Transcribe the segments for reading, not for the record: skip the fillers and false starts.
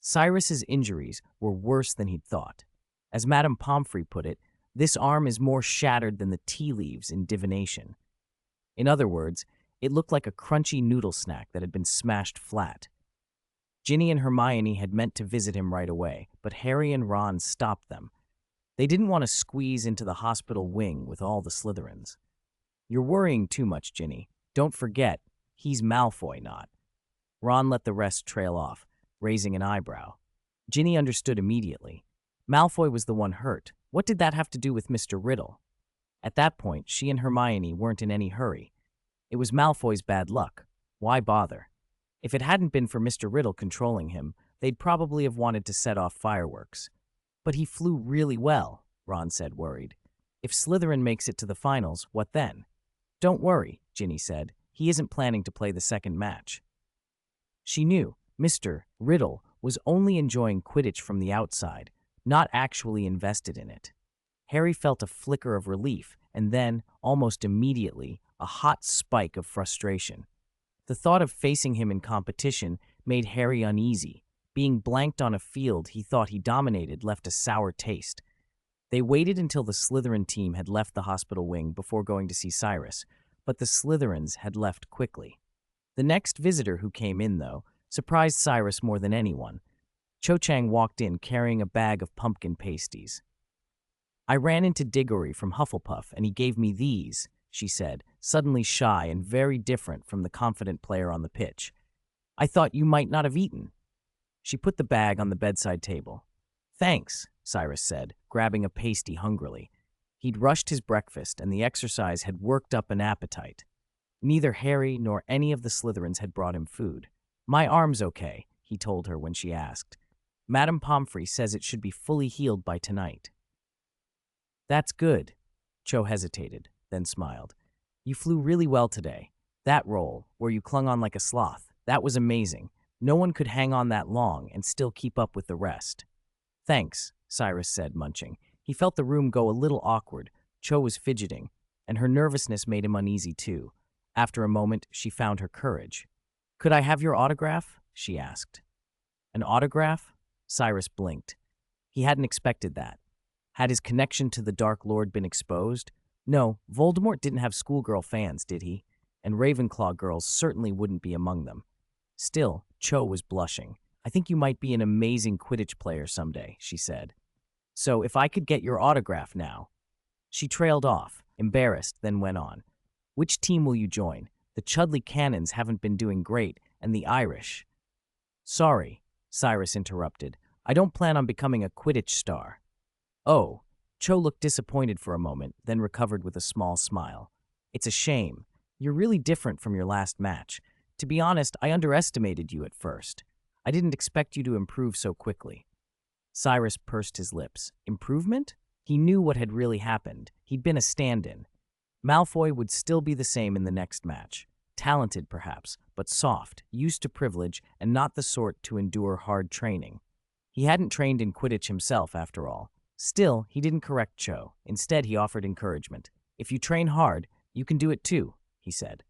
Cyrus's injuries were worse than he'd thought. As Madame Pomfrey put it, this arm is more shattered than the tea leaves in divination. In other words, it looked like a crunchy noodle snack that had been smashed flat. Ginny and Hermione had meant to visit him right away, but Harry and Ron stopped them. They didn't want to squeeze into the hospital wing with all the Slytherins. "You're worrying too much, Ginny. Don't forget, he's Malfoy, not." Ron let the rest trail off, raising an eyebrow. Ginny understood immediately. Malfoy was the one hurt. What did that have to do with Mr. Riddle? At that point, she and Hermione weren't in any hurry. It was Malfoy's bad luck. Why bother? If it hadn't been for Mr. Riddle controlling him, they'd probably have wanted to set off fireworks. "But he flew really well," Ron said, worried. "If Slytherin makes it to the finals, what then?" "Don't worry," Ginny said. "He isn't planning to play the second match." She knew Mr. Riddle was only enjoying Quidditch from the outside, not actually invested in it. Harry felt a flicker of relief, and then, almost immediately, a hot spike of frustration. The thought of facing him in competition made Harry uneasy. Being blanked on a field he thought he dominated left a sour taste. They waited until the Slytherin team had left the hospital wing before going to see Cyrus, but the Slytherins had left quickly. The next visitor who came in, though, surprised Cyrus more than anyone. Cho Chang walked in carrying a bag of pumpkin pasties. "I ran into Diggory from Hufflepuff, and he gave me these," she said, suddenly shy and very different from the confident player on the pitch. "I thought you might not have eaten." She put the bag on the bedside table. "Thanks," Cyrus said, grabbing a pasty hungrily. He'd rushed his breakfast, and the exercise had worked up an appetite. Neither Harry nor any of the Slytherins had brought him food. "My arm's okay," he told her when she asked. "Madame Pomfrey says it should be fully healed by tonight." "That's good." Cho hesitated, then smiled. "You flew really well today. That roll, where you clung on like a sloth, that was amazing. No one could hang on that long and still keep up with the rest." "Thanks," Cyrus said, munching. He felt the room go a little awkward. Cho was fidgeting, and her nervousness made him uneasy too. After a moment, she found her courage. "Could I have your autograph?" she asked. "An autograph?" Cyrus blinked. He hadn't expected that. Had his connection to the Dark Lord been exposed? No, Voldemort didn't have schoolgirl fans, did he? And Ravenclaw girls certainly wouldn't be among them. Still, Cho was blushing. "I think you might be an amazing Quidditch player someday," she said. "So if I could get your autograph now." She trailed off, embarrassed, then went on. "Which team will you join? The Chudley Cannons haven't been doing great, and the Irish." "Sorry," Cyrus interrupted. "I don't plan on becoming a Quidditch star." "Oh." Cho looked disappointed for a moment, then recovered with a small smile. "It's a shame. You're really different from your last match. To be honest, I underestimated you at first. I didn't expect you to improve so quickly." Cyrus pursed his lips. Improvement? He knew what had really happened. He'd been a stand-in. Malfoy would still be the same in the next match. Talented, perhaps, but soft, used to privilege, and not the sort to endure hard training. He hadn't trained in Quidditch himself, after all. Still, he didn't correct Cho. Instead, he offered encouragement. "If you train hard, you can do it too," he said.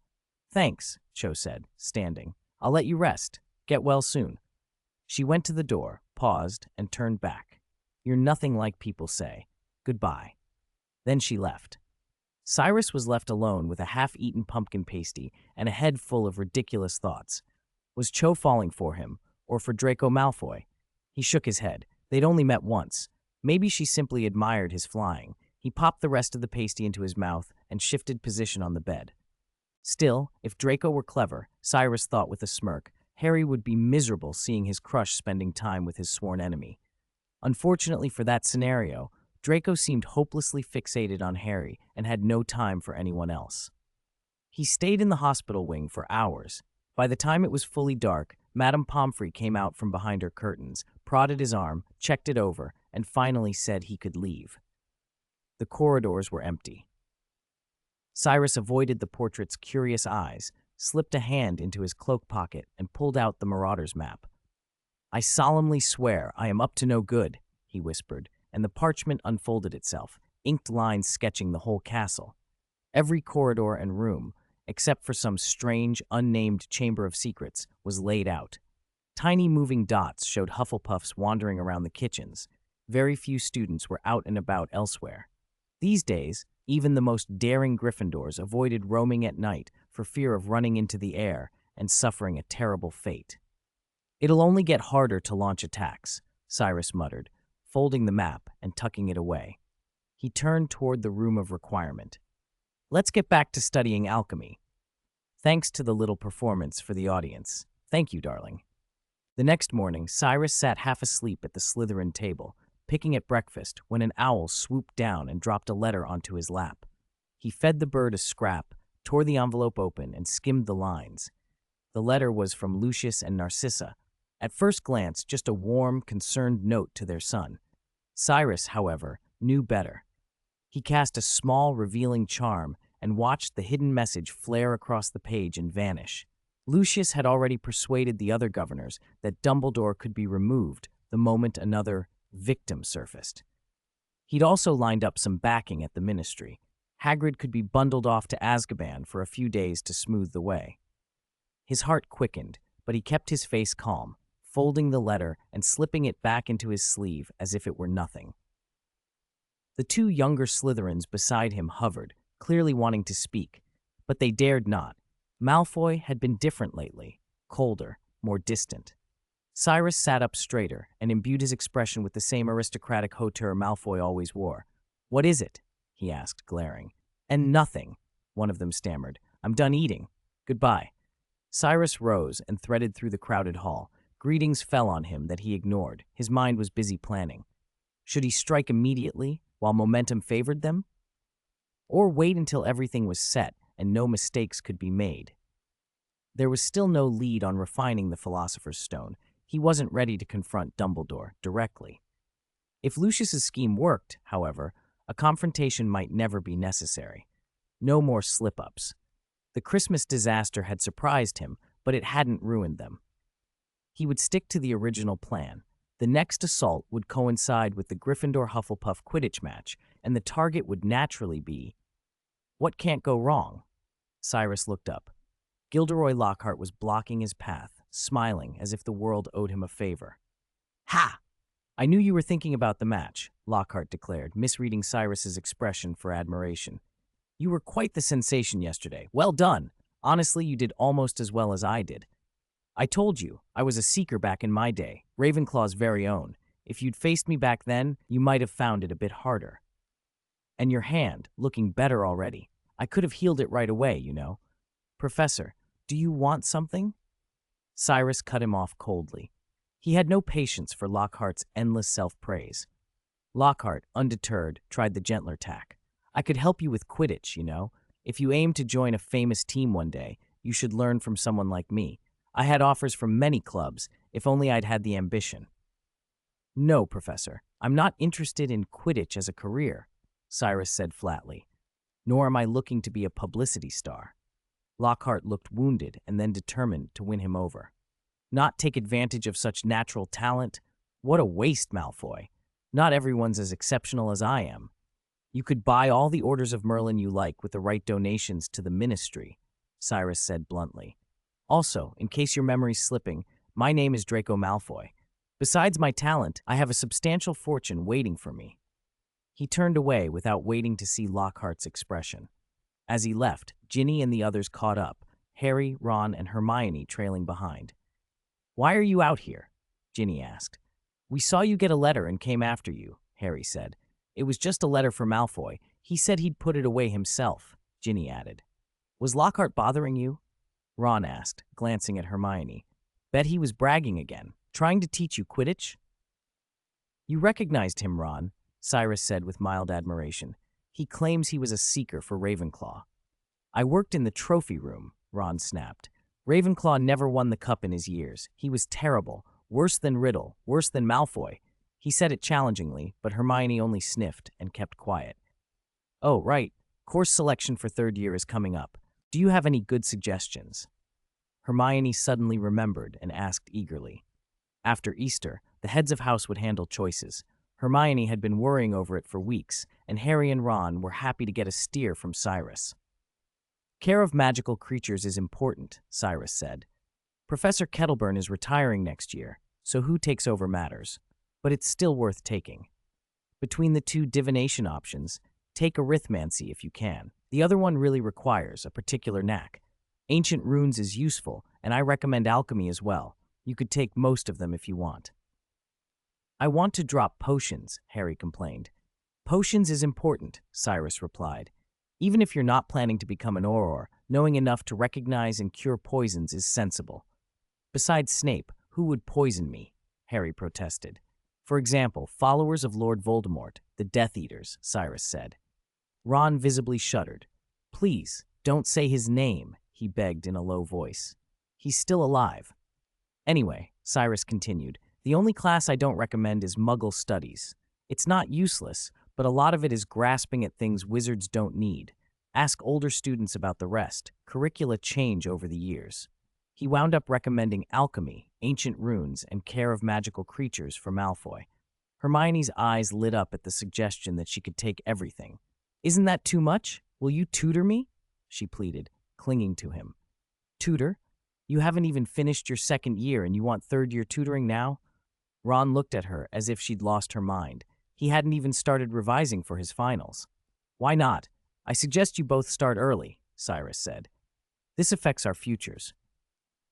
"Thanks," Cho said, standing. "I'll let you rest. Get well soon." She went to the door, paused, and turned back. "You're nothing like people say. Goodbye." Then she left. Cyrus was left alone with a half-eaten pumpkin pasty and a head full of ridiculous thoughts. Was Cho falling for him, or for Draco Malfoy? He shook his head. They'd only met once. Maybe she simply admired his flying. He popped the rest of the pasty into his mouth and shifted position on the bed. Still, if Draco were clever, Cyrus thought with a smirk, Harry would be miserable seeing his crush spending time with his sworn enemy. Unfortunately for that scenario, Draco seemed hopelessly fixated on Harry and had no time for anyone else. He stayed in the hospital wing for hours. By the time it was fully dark, Madame Pomfrey came out from behind her curtains, prodded his arm, checked it over, and finally said he could leave. The corridors were empty. Cyrus avoided the portrait's curious eyes, slipped a hand into his cloak pocket, and pulled out the Marauder's map. "I solemnly swear I am up to no good," he whispered, and the parchment unfolded itself, inked lines sketching the whole castle. Every corridor and room, except for some strange, unnamed chamber of secrets, was laid out. Tiny moving dots showed Hufflepuffs wandering around the kitchens. Very few students were out and about elsewhere. These days, even the most daring Gryffindors avoided roaming at night for fear of running into the air and suffering a terrible fate. "It'll only get harder to launch attacks," Cyrus muttered, folding the map and tucking it away. He turned toward the room of requirement. "Let's get back to studying alchemy. Thanks to the little performance for the audience. Thank you, darling." The next morning, Cyrus sat half asleep at the Slytherin table, picking at breakfast when an owl swooped down and dropped a letter onto his lap. He fed the bird a scrap, tore the envelope open, and skimmed the lines. The letter was from Lucius and Narcissa. At first glance, just a warm, concerned note to their son. Cyrus, however, knew better. He cast a small, revealing charm and watched the hidden message flare across the page and vanish. Lucius had already persuaded the other governors that Dumbledore could be removed the moment another victim surfaced. He'd also lined up some backing at the ministry. Hagrid could be bundled off to Azkaban for a few days to smooth the way. His heart quickened, but he kept his face calm, folding the letter and slipping it back into his sleeve as if it were nothing. The two younger Slytherins beside him hovered, clearly wanting to speak, but they dared not. Malfoy had been different lately, colder, more distant. Cyrus sat up straighter and imbued his expression with the same aristocratic hauteur Malfoy always wore. "What is it?" he asked, glaring. "And nothing," one of them stammered. "I'm done eating. Goodbye." Cyrus rose and threaded through the crowded hall. Greetings fell on him that he ignored. His mind was busy planning. Should he strike immediately, while momentum favored them? Or wait until everything was set and no mistakes could be made? There was still no lead on refining the Philosopher's Stone. He wasn't ready to confront Dumbledore directly. If Lucius's scheme worked, however, a confrontation might never be necessary. No more slip-ups. The Christmas disaster had surprised him, but it hadn't ruined them. He would stick to the original plan. The next assault would coincide with the Gryffindor-Hufflepuff Quidditch match, and the target would naturally be... What can't go wrong? Cyrus looked up. Gilderoy Lockhart was blocking his path, smiling as if the world owed him a favor. "Ha! I knew you were thinking about the match," Lockhart declared, misreading Cyrus's expression for admiration. "You were quite the sensation yesterday. Well done. Honestly, you did almost as well as I did. I told you, I was a seeker back in my day, Ravenclaw's very own. If you'd faced me back then, you might have found it a bit harder. And your hand, looking better already. I could have healed it right away, you know. Professor, do you want something?" Cyrus cut him off coldly. He had no patience for Lockhart's endless self-praise. Lockhart, undeterred, tried the gentler tack. "I could help you with Quidditch, you know. If you aim to join a famous team one day, you should learn from someone like me. I had offers from many clubs, if only I'd had the ambition." "No, Professor, I'm not interested in Quidditch as a career," Cyrus said flatly. "Nor am I looking to be a publicity star." Lockhart looked wounded and then determined to win him over. "Not take advantage of such natural talent? What a waste, Malfoy. Not everyone's as exceptional as I am. You could buy all the orders of Merlin you like with the right donations to the ministry," Cyrus said bluntly. "Also, in case your memory's slipping, my name is Draco Malfoy. Besides my talent, I have a substantial fortune waiting for me." He turned away without waiting to see Lockhart's expression. As he left, Ginny and the others caught up, Harry, Ron, and Hermione trailing behind. "Why are you out here?" Ginny asked. "We saw you get a letter and came after you," Harry said. "It was just a letter for Malfoy. He said he'd put it away himself," Ginny added. "Was Lockhart bothering you?" Ron asked, glancing at Hermione. "Bet he was bragging again. Trying to teach you Quidditch?" "You recognized him, Ron," Cyrus said with mild admiration. "He claims he was a seeker for Ravenclaw." "I worked in the trophy room," Ron snapped. "Ravenclaw never won the cup in his years. He was terrible. Worse than Riddle. Worse than Malfoy." He said it challengingly, but Hermione only sniffed and kept quiet. "Oh, right. Course selection for third year is coming up. Do you have any good suggestions?" Hermione suddenly remembered and asked eagerly. After Easter, the heads of house would handle choices. Hermione had been worrying over it for weeks, and Harry and Ron were happy to get a steer from Cyrus. "Care of magical creatures is important," Cyrus said. Professor Kettleburn is retiring next year, so who takes over matters. But it's still worth taking. Between the two divination options, take arithmancy if you can. The other one really requires a particular knack. Ancient runes is useful, and I recommend alchemy as well. You could take most of them if you want. I want to drop potions, Harry complained. Potions is important, Cyrus replied. Even if you're not planning to become an Auror, knowing enough to recognize and cure poisons is sensible. Besides Snape, who would poison me? Harry protested. For example, followers of Lord Voldemort, the Death Eaters, Cyrus said. Ron visibly shuddered. Please, don't say his name, he begged in a low voice. He's still alive. Anyway, Cyrus continued, the only class I don't recommend is Muggle Studies. It's not useless, but a lot of it is grasping at things wizards don't need. Ask older students about the rest. Curricula change over the years. He wound up recommending alchemy, ancient runes, and care of magical creatures for Malfoy. Hermione's eyes lit up at the suggestion that she could take everything. Isn't that too much? Will you tutor me? She pleaded, clinging to him. Tutor? You haven't even finished your second year and you want third-year tutoring now? Ron looked at her as if she'd lost her mind. He hadn't even started revising for his finals. Why not? I suggest you both start early, Cyrus said. This affects our futures.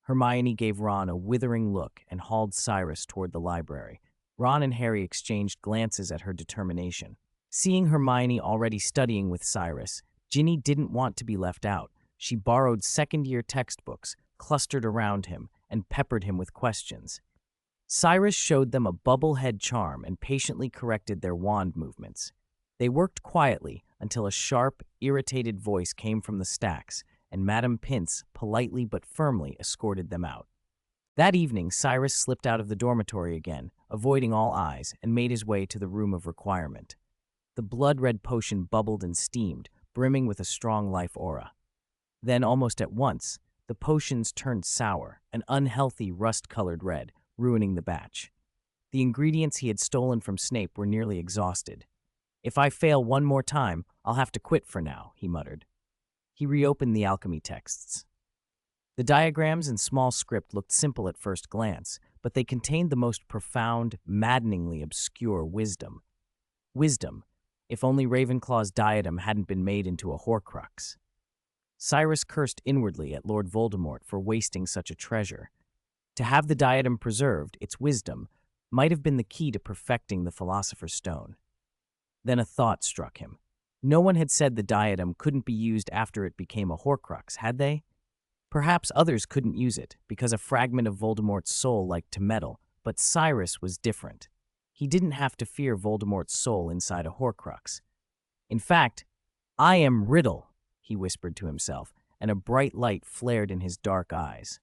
Hermione gave Ron a withering look and hauled Cyrus toward the library. Ron and Harry exchanged glances at her determination. Seeing Hermione already studying with Cyrus, Ginny didn't want to be left out. She borrowed second-year textbooks, clustered around him, and peppered him with questions. Cyrus showed them a bubble-head charm and patiently corrected their wand movements. They worked quietly until a sharp, irritated voice came from the stacks, and Madame Pince politely but firmly escorted them out. That evening, Cyrus slipped out of the dormitory again, avoiding all eyes, and made his way to the room of requirement. The blood-red potion bubbled and steamed, brimming with a strong life aura. Then, almost at once, the potions turned sour, an unhealthy rust-colored red, ruining the batch. The ingredients he had stolen from Snape were nearly exhausted. If I fail one more time, I'll have to quit for now, he muttered. He reopened the alchemy texts. The diagrams and small script looked simple at first glance, but they contained the most profound, maddeningly obscure wisdom. Wisdom, if only Ravenclaw's diadem hadn't been made into a Horcrux. Cyrus cursed inwardly at Lord Voldemort for wasting such a treasure. To have the diadem preserved, its wisdom, might have been the key to perfecting the Philosopher's Stone. Then a thought struck him. No one had said the diadem couldn't be used after it became a Horcrux, had they? Perhaps others couldn't use it, because a fragment of Voldemort's soul liked to meddle, but Cyrus was different. He didn't have to fear Voldemort's soul inside a Horcrux. In fact, I am Riddle, he whispered to himself, and a bright light flared in his dark eyes.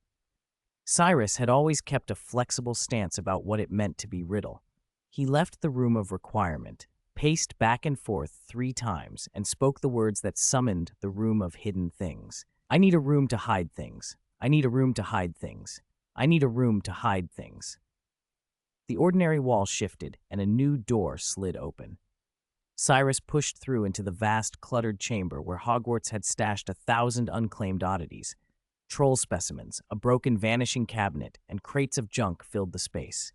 Cyrus had always kept a flexible stance about what it meant to be Riddle. He left the room of requirement, paced back and forth 3 times, and spoke the words that summoned the room of hidden things. I need a room to hide things. I need a room to hide things. I need a room to hide things. The ordinary wall shifted, and a new door slid open. Cyrus pushed through into the vast, cluttered chamber where Hogwarts had stashed 1,000 unclaimed oddities. Troll specimens, a broken vanishing cabinet, and crates of junk filled the space.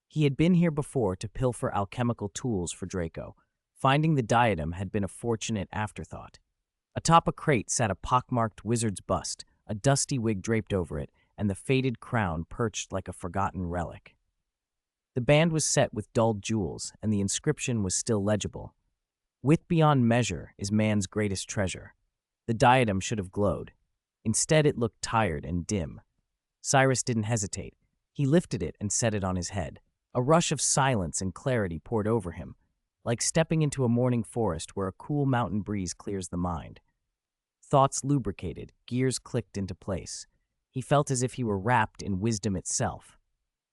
He had been here before to pilfer alchemical tools for Draco. Finding the diadem had been a fortunate afterthought. Atop a crate sat a pockmarked wizard's bust, a dusty wig draped over it, and the faded crown perched like a forgotten relic. The band was set with dulled jewels, and the inscription was still legible. Wit beyond measure is man's greatest treasure. The diadem should have glowed. Instead, it looked tired and dim. Cyrus didn't hesitate. He lifted it and set it on his head. A rush of silence and clarity poured over him, like stepping into a morning forest where a cool mountain breeze clears the mind. Thoughts lubricated, gears clicked into place. He felt as if he were wrapped in wisdom itself.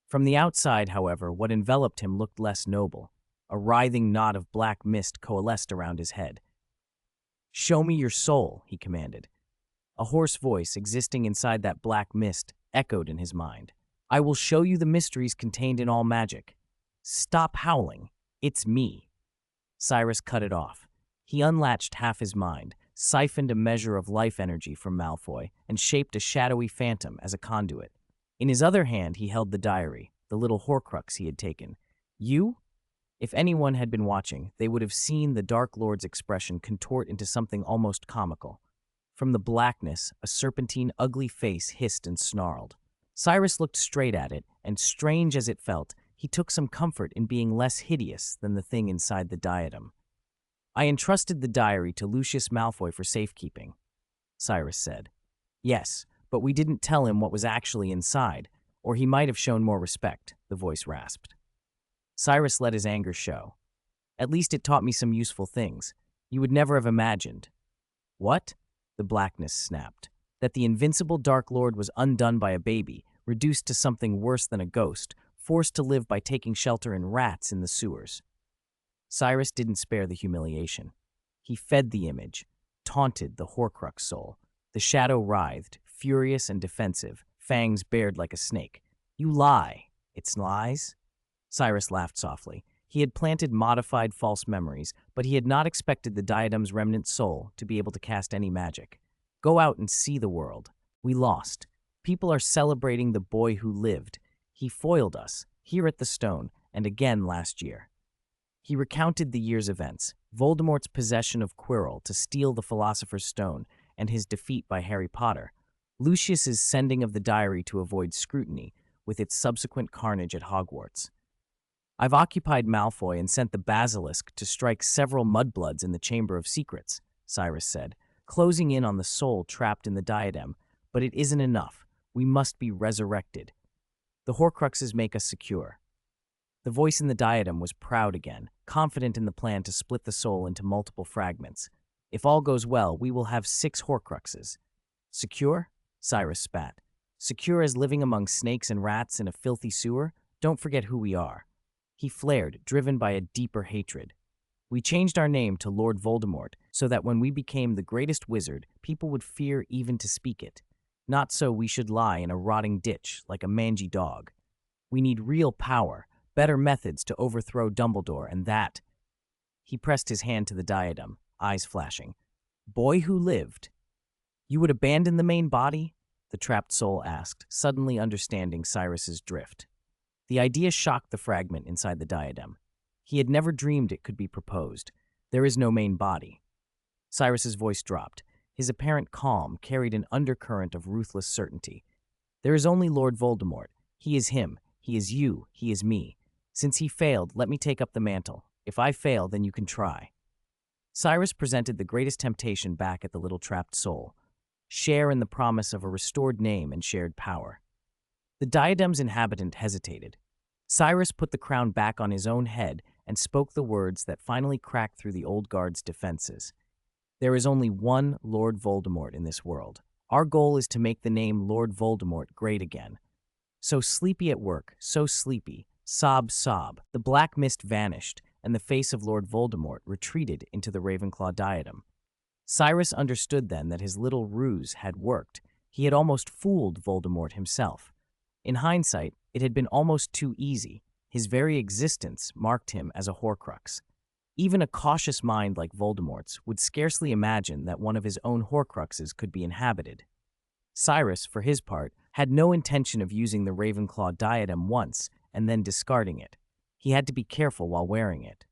From the outside, however, what enveloped him looked less noble. A writhing knot of black mist coalesced around his head. "Show me your soul," he commanded. A hoarse voice, existing inside that black mist, echoed in his mind. "I will show you the mysteries contained in all magic. Stop howling. It's me." Cyrus cut it off. He unlatched half his mind, siphoned a measure of life energy from Malfoy, and shaped a shadowy phantom as a conduit. In his other hand, he held the diary, the little Horcrux he had taken. You? If anyone had been watching, they would have seen the Dark Lord's expression contort into something almost comical. From the blackness, a serpentine, ugly face hissed and snarled. Cyrus looked straight at it, and strange as it felt, he took some comfort in being less hideous than the thing inside the diadem. I entrusted the diary to Lucius Malfoy for safekeeping, Cyrus said. Yes, but we didn't tell him what was actually inside, or he might have shown more respect, the voice rasped. Cyrus let his anger show. At least it taught me some useful things. You would never have imagined. What? The blackness snapped. That the invincible Dark Lord was undone by a baby, reduced to something worse than a ghost, forced to live by taking shelter in rats in the sewers. Cyrus didn't spare the humiliation. He fed the image, taunted the Horcrux soul. The shadow writhed, furious and defensive, fangs bared like a snake. You lie. It's lies? Cyrus laughed softly. He had planted modified false memories, but he had not expected the diadem's remnant soul to be able to cast any magic. Go out and see the world. We lost. People are celebrating the boy who lived. He foiled us, here at the stone, and again last year. He recounted the year's events, Voldemort's possession of Quirrell to steal the Philosopher's Stone, and his defeat by Harry Potter, Lucius's sending of the diary to avoid scrutiny, with its subsequent carnage at Hogwarts. I've occupied Malfoy and sent the basilisk to strike several mudbloods in the Chamber of Secrets, Cyrus said, closing in on the soul trapped in the diadem. But it isn't enough. We must be resurrected. The Horcruxes make us secure. The voice in the diadem was proud again, confident in the plan to split the soul into multiple fragments. If all goes well, we will have 6 Horcruxes. Secure? Cyrus spat. Secure as living among snakes and rats in a filthy sewer? Don't forget who we are. He flared, driven by a deeper hatred. We changed our name to Lord Voldemort so that when we became the greatest wizard, people would fear even to speak it. Not so we should lie in a rotting ditch like a mangy dog. We need real power, better methods to overthrow Dumbledore, and that. He pressed his hand to the diadem, eyes flashing. Boy who lived. You would abandon the main body? The trapped soul asked, suddenly understanding Cyrus's drift. The idea shocked the fragment inside the diadem. He had never dreamed it could be proposed. There is no main body. Cyrus's voice dropped. His apparent calm carried an undercurrent of ruthless certainty. There is only Lord Voldemort. He is him. He is you. He is me. Since he failed, let me take up the mantle. If I fail, then you can try. Cyrus presented the greatest temptation back at the little trapped soul. Share in the promise of a restored name and shared power. The diadem's inhabitant hesitated. Cyrus put the crown back on his own head and spoke the words that finally cracked through the old guard's defenses. There is only one Lord Voldemort in this world. Our goal is to make the name Lord Voldemort great again. So sleepy at work, so sleepy, sob, sob. The black mist vanished, and the face of Lord Voldemort retreated into the Ravenclaw diadem. Cyrus understood then that his little ruse had worked. He had almost fooled Voldemort himself. In hindsight, it had been almost too easy. His very existence marked him as a Horcrux. Even a cautious mind like Voldemort's would scarcely imagine that one of his own Horcruxes could be inhabited. Cyrus, for his part, had no intention of using the Ravenclaw diadem once and then discarding it. He had to be careful while wearing it.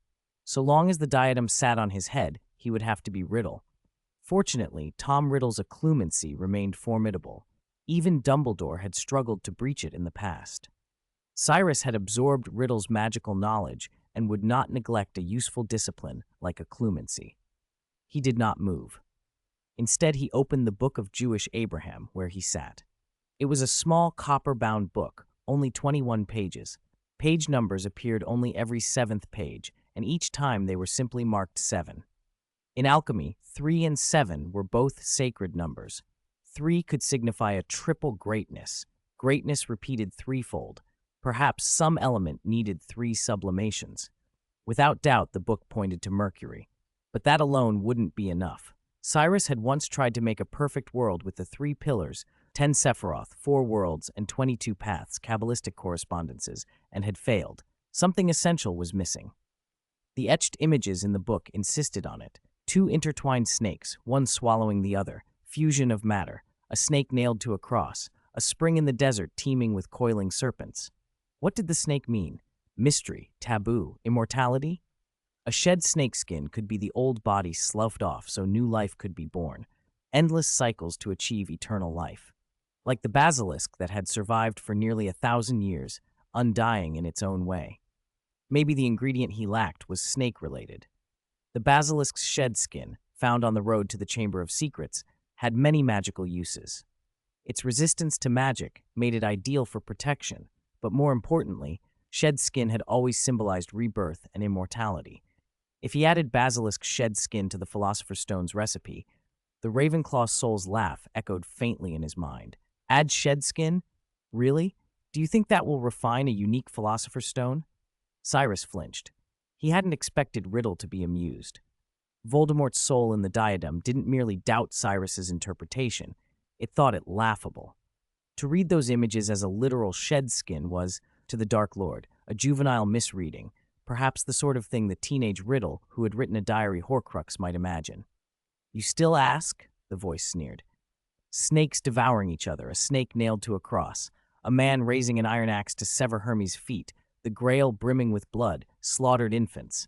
So long as the diadem sat on his head, he would have to be Riddle. Fortunately, Tom Riddle's occlumency remained formidable. Even Dumbledore had struggled to breach it in the past. Cyrus had absorbed Riddle's magical knowledge and would not neglect a useful discipline like occlumency. He did not move. Instead, he opened the Book of Jewish Abraham, where he sat. It was a small copper-bound book, only 21 pages. Page numbers appeared only every 7th page, and each time they were simply marked 7. In alchemy, 3 and 7 were both sacred numbers. 3 could signify a triple greatness, greatness repeated threefold. Perhaps some element needed 3 sublimations. Without doubt, the book pointed to Mercury. But that alone wouldn't be enough. Cyrus had once tried to make a perfect world with the 3 pillars, 10 Sephiroth, 4 worlds, and 22 paths, Kabbalistic correspondences, and had failed. Something essential was missing. The etched images in the book insisted on it. 2 intertwined snakes, one swallowing the other, fusion of matter, a snake nailed to a cross, a spring in the desert teeming with coiling serpents. What did the snake mean? Mystery, taboo, immortality? A shed snakeskin could be the old body sloughed off so new life could be born. Endless cycles to achieve eternal life. Like the basilisk that had survived for nearly 1,000 years, undying in its own way. Maybe the ingredient he lacked was snake-related. The basilisk's shed skin, found on the road to the Chamber of Secrets, had many magical uses. Its resistance to magic made it ideal for protection, but more importantly, shed skin had always symbolized rebirth and immortality. If he added basilisk shed skin to the Philosopher's Stone's recipe, the Ravenclaw soul's laugh echoed faintly in his mind. Add shed skin? Really? Do you think that will refine a unique Philosopher's Stone? Cyrus flinched. He hadn't expected Riddle to be amused. Voldemort's soul in the diadem didn't merely doubt Cyrus's interpretation, it thought it laughable. To read those images as a literal shed skin was, to the Dark Lord, a juvenile misreading, perhaps the sort of thing the teenage Riddle who had written a diary Horcrux might imagine. You still ask? The voice sneered. Snakes devouring each other, a snake nailed to a cross, a man raising an iron axe to sever Hermes' feet, the grail brimming with blood, slaughtered infants.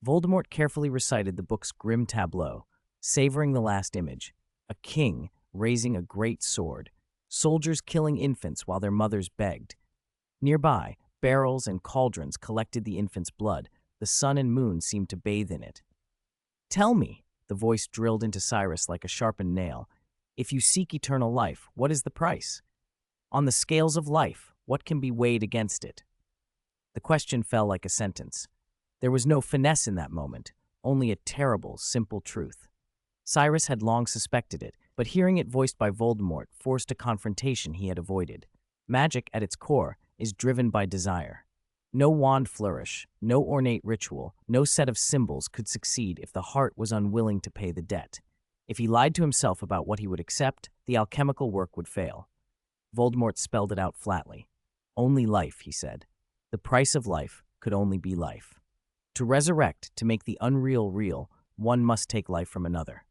Voldemort carefully recited the book's grim tableau, savoring the last image, a king raising a great sword, soldiers killing infants while their mothers begged. Nearby, barrels and cauldrons collected the infant's blood, the sun and moon seemed to bathe in it. Tell me, the voice drilled into Cyrus like a sharpened nail, if you seek eternal life, what is the price? On the scales of life, what can be weighed against it? The question fell like a sentence. There was no finesse in that moment, only a terrible, simple truth. Cyrus had long suspected it, but hearing it voiced by Voldemort forced a confrontation he had avoided. Magic, at its core, is driven by desire. No wand flourish, no ornate ritual, no set of symbols could succeed if the heart was unwilling to pay the debt. If he lied to himself about what he would accept, the alchemical work would fail. Voldemort spelled it out flatly. Only life, he said. The price of life could only be life. To resurrect, to make the unreal real, one must take life from another.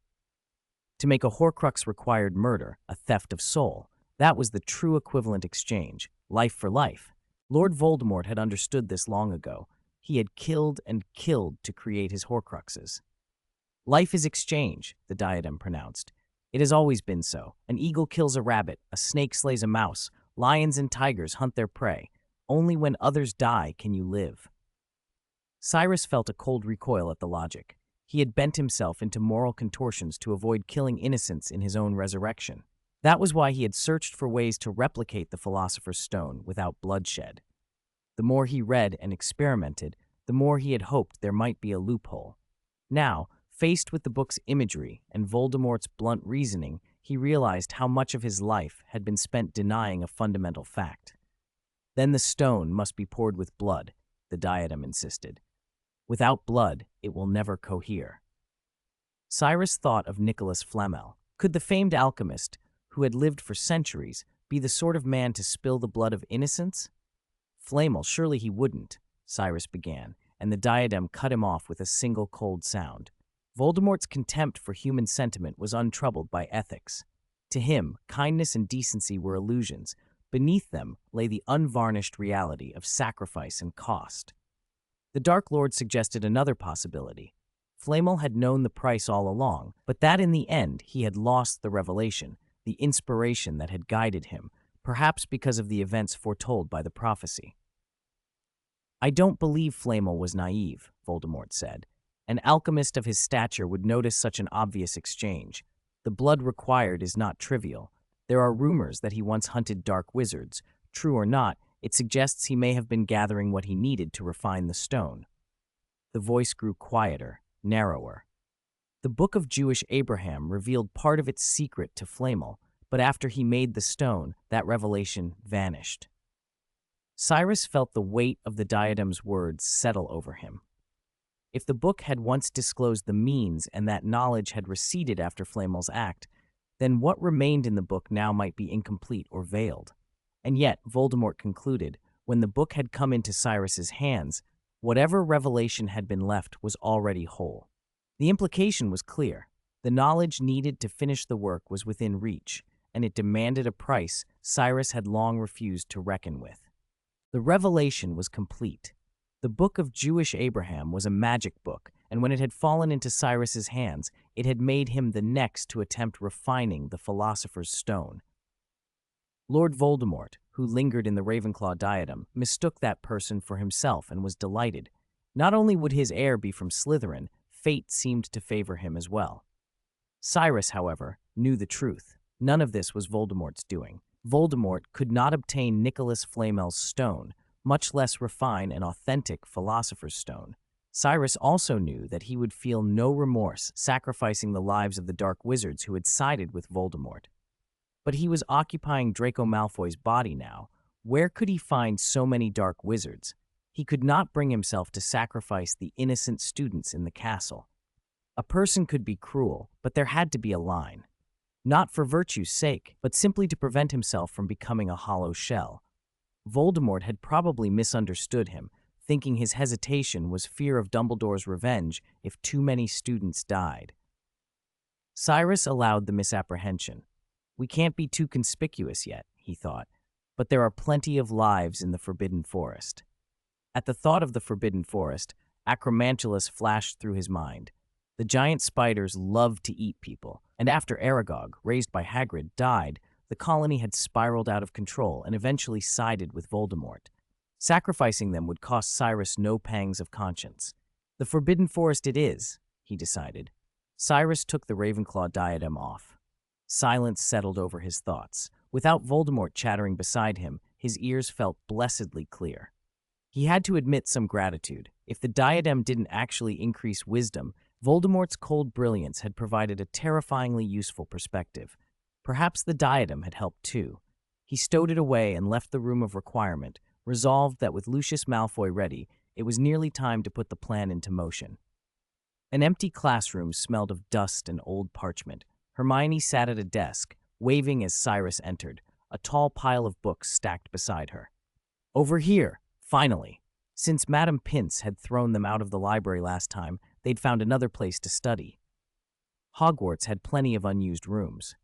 To make a Horcrux required murder, a theft of soul. That was the true equivalent exchange, life for life. Lord Voldemort had understood this long ago. He had killed and killed to create his Horcruxes. Life is exchange, the diadem pronounced. It has always been so. An eagle kills a rabbit, a snake slays a mouse, lions and tigers hunt their prey. Only when others die can you live. Cyrus felt a cold recoil at the logic. He had bent himself into moral contortions to avoid killing innocents in his own resurrection. That was why he had searched for ways to replicate the Philosopher's Stone without bloodshed. The more he read and experimented, the more he had hoped there might be a loophole. Now, faced with the book's imagery and Voldemort's blunt reasoning, he realized how much of his life had been spent denying a fundamental fact. Then the stone must be poured with blood, the diadem insisted. Without blood, it will never cohere. Cyrus thought of Nicholas Flamel. Could the famed alchemist, who had lived for centuries, be the sort of man to spill the blood of innocents? Flamel, surely he wouldn't, Cyrus began, and the diadem cut him off with a single cold sound. Voldemort's contempt for human sentiment was untroubled by ethics. To him, kindness and decency were illusions. Beneath them lay the unvarnished reality of sacrifice and cost. The Dark Lord suggested another possibility. Flamel had known the price all along, but that in the end he had lost the revelation, the inspiration that had guided him, perhaps because of the events foretold by the prophecy. I don't believe Flamel was naive, Voldemort said. An alchemist of his stature would notice such an obvious exchange. The blood required is not trivial. There are rumors that he once hunted dark wizards. True or not, it suggests he may have been gathering what he needed to refine the stone. The voice grew quieter, narrower. The Book of Jewish Abraham revealed part of its secret to Flamel, but after he made the stone, that revelation vanished. Cyrus felt the weight of the diadem's words settle over him. If the book had once disclosed the means and that knowledge had receded after Flamel's act, then what remained in the book now might be incomplete or veiled. And yet, Voldemort concluded, when the book had come into Cyrus's hands, whatever revelation had been left was already whole. The implication was clear. The knowledge needed to finish the work was within reach, and it demanded a price Cyrus had long refused to reckon with. The revelation was complete. The Book of Jewish Abraham was a magic book, and when it had fallen into Cyrus's hands, it had made him the next to attempt refining the Philosopher's Stone. Lord Voldemort, who lingered in the Ravenclaw diadem, mistook that person for himself and was delighted. Not only would his heir be from Slytherin, fate seemed to favor him as well. Cyrus, however, knew the truth. None of this was Voldemort's doing. Voldemort could not obtain Nicholas Flamel's stone, much less refine an authentic Philosopher's Stone. Cyrus also knew that he would feel no remorse sacrificing the lives of the dark wizards who had sided with Voldemort. But he was occupying Draco Malfoy's body now. Where could he find so many dark wizards? He could not bring himself to sacrifice the innocent students in the castle. A person could be cruel, but there had to be a line. Not for virtue's sake, but simply to prevent himself from becoming a hollow shell. Voldemort had probably misunderstood him, thinking his hesitation was fear of Dumbledore's revenge if too many students died. Cyrus allowed the misapprehension. We can't be too conspicuous yet, he thought, but there are plenty of lives in the Forbidden Forest. At the thought of the Forbidden Forest, Acromantulus flashed through his mind. The giant spiders loved to eat people, and after Aragog, raised by Hagrid, died, the colony had spiraled out of control and eventually sided with Voldemort. Sacrificing them would cost Cyrus no pangs of conscience. The Forbidden Forest it is, he decided. Cyrus took the Ravenclaw diadem off. Silence settled over his thoughts. Without Voldemort chattering beside him, his ears felt blessedly clear. He had to admit some gratitude. If the diadem didn't actually increase wisdom, Voldemort's cold brilliance had provided a terrifyingly useful perspective. Perhaps the diadem had helped too. He stowed it away and left the room of requirement, resolved that with Lucius Malfoy ready, it was nearly time to put the plan into motion. An empty classroom smelled of dust and old parchment. Hermione sat at a desk, waving as Cyrus entered, a tall pile of books stacked beside her. Over here, finally. Since Madame Pince had thrown them out of the library last time, they'd found another place to study. Hogwarts had plenty of unused rooms.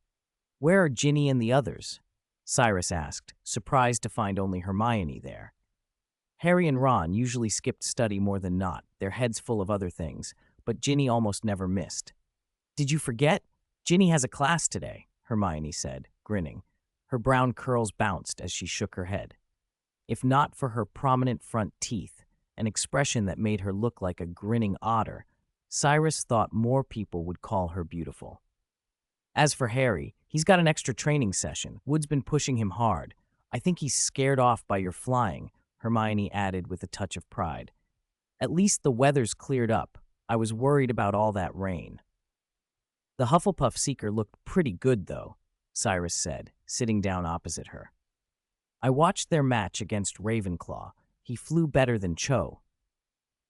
Where are Ginny and the others? Cyrus asked, surprised to find only Hermione there. Harry and Ron usually skipped study more than not, their heads full of other things, but Ginny almost never missed. Did you forget? Ginny has a class today, Hermione said, grinning. Her brown curls bounced as she shook her head. If not for her prominent front teeth, an expression that made her look like a grinning otter, Cyrus thought more people would call her beautiful. As for Harry, he's got an extra training session. Wood's been pushing him hard. I think he's scared off by your flying, Hermione added with a touch of pride. At least the weather's cleared up. I was worried about all that rain. The Hufflepuff Seeker looked pretty good, though, Cyrus said, sitting down opposite her. I watched their match against Ravenclaw. He flew better than Cho.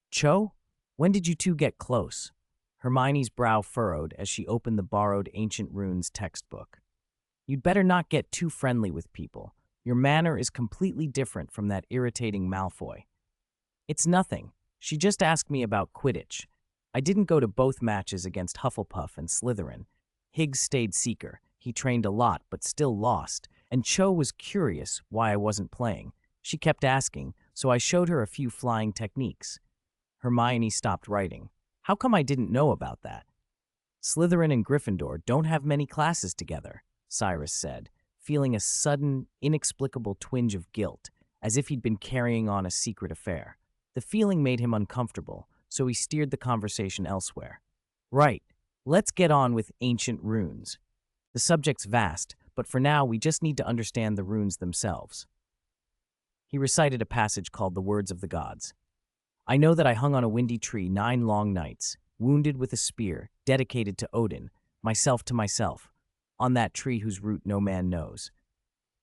Cho? When did you two get close? Hermione's brow furrowed as she opened the borrowed Ancient Runes textbook. You'd better not get too friendly with people. Your manner is completely different from that irritating Malfoy. It's nothing. She just asked me about Quidditch. I didn't go to both matches against Hufflepuff and Slytherin. Higgs stayed Seeker. He trained a lot, but still lost. And Cho was curious why I wasn't playing. She kept asking, so I showed her a few flying techniques. Hermione stopped writing. How come I didn't know about that? Slytherin and Gryffindor don't have many classes together, Cyrus said, feeling a sudden, inexplicable twinge of guilt, as if he'd been carrying on a secret affair. The feeling made him uncomfortable, so he steered the conversation elsewhere. Right, let's get on with Ancient Runes. The subject's vast, but for now we just need to understand the runes themselves. He recited a passage called The Words of the Gods. I know that I hung on a windy tree 9 long nights, wounded with a spear, dedicated to Odin, myself to myself, on that tree whose root no man knows.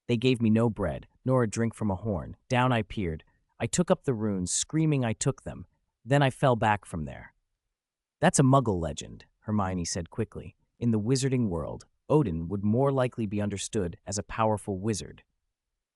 They gave me no bread, nor a drink from a horn. Down I peered. I took up the runes, screaming I took them. Then I fell back from there. That's a Muggle legend, Hermione said quickly. In the wizarding world, Odin would more likely be understood as a powerful wizard.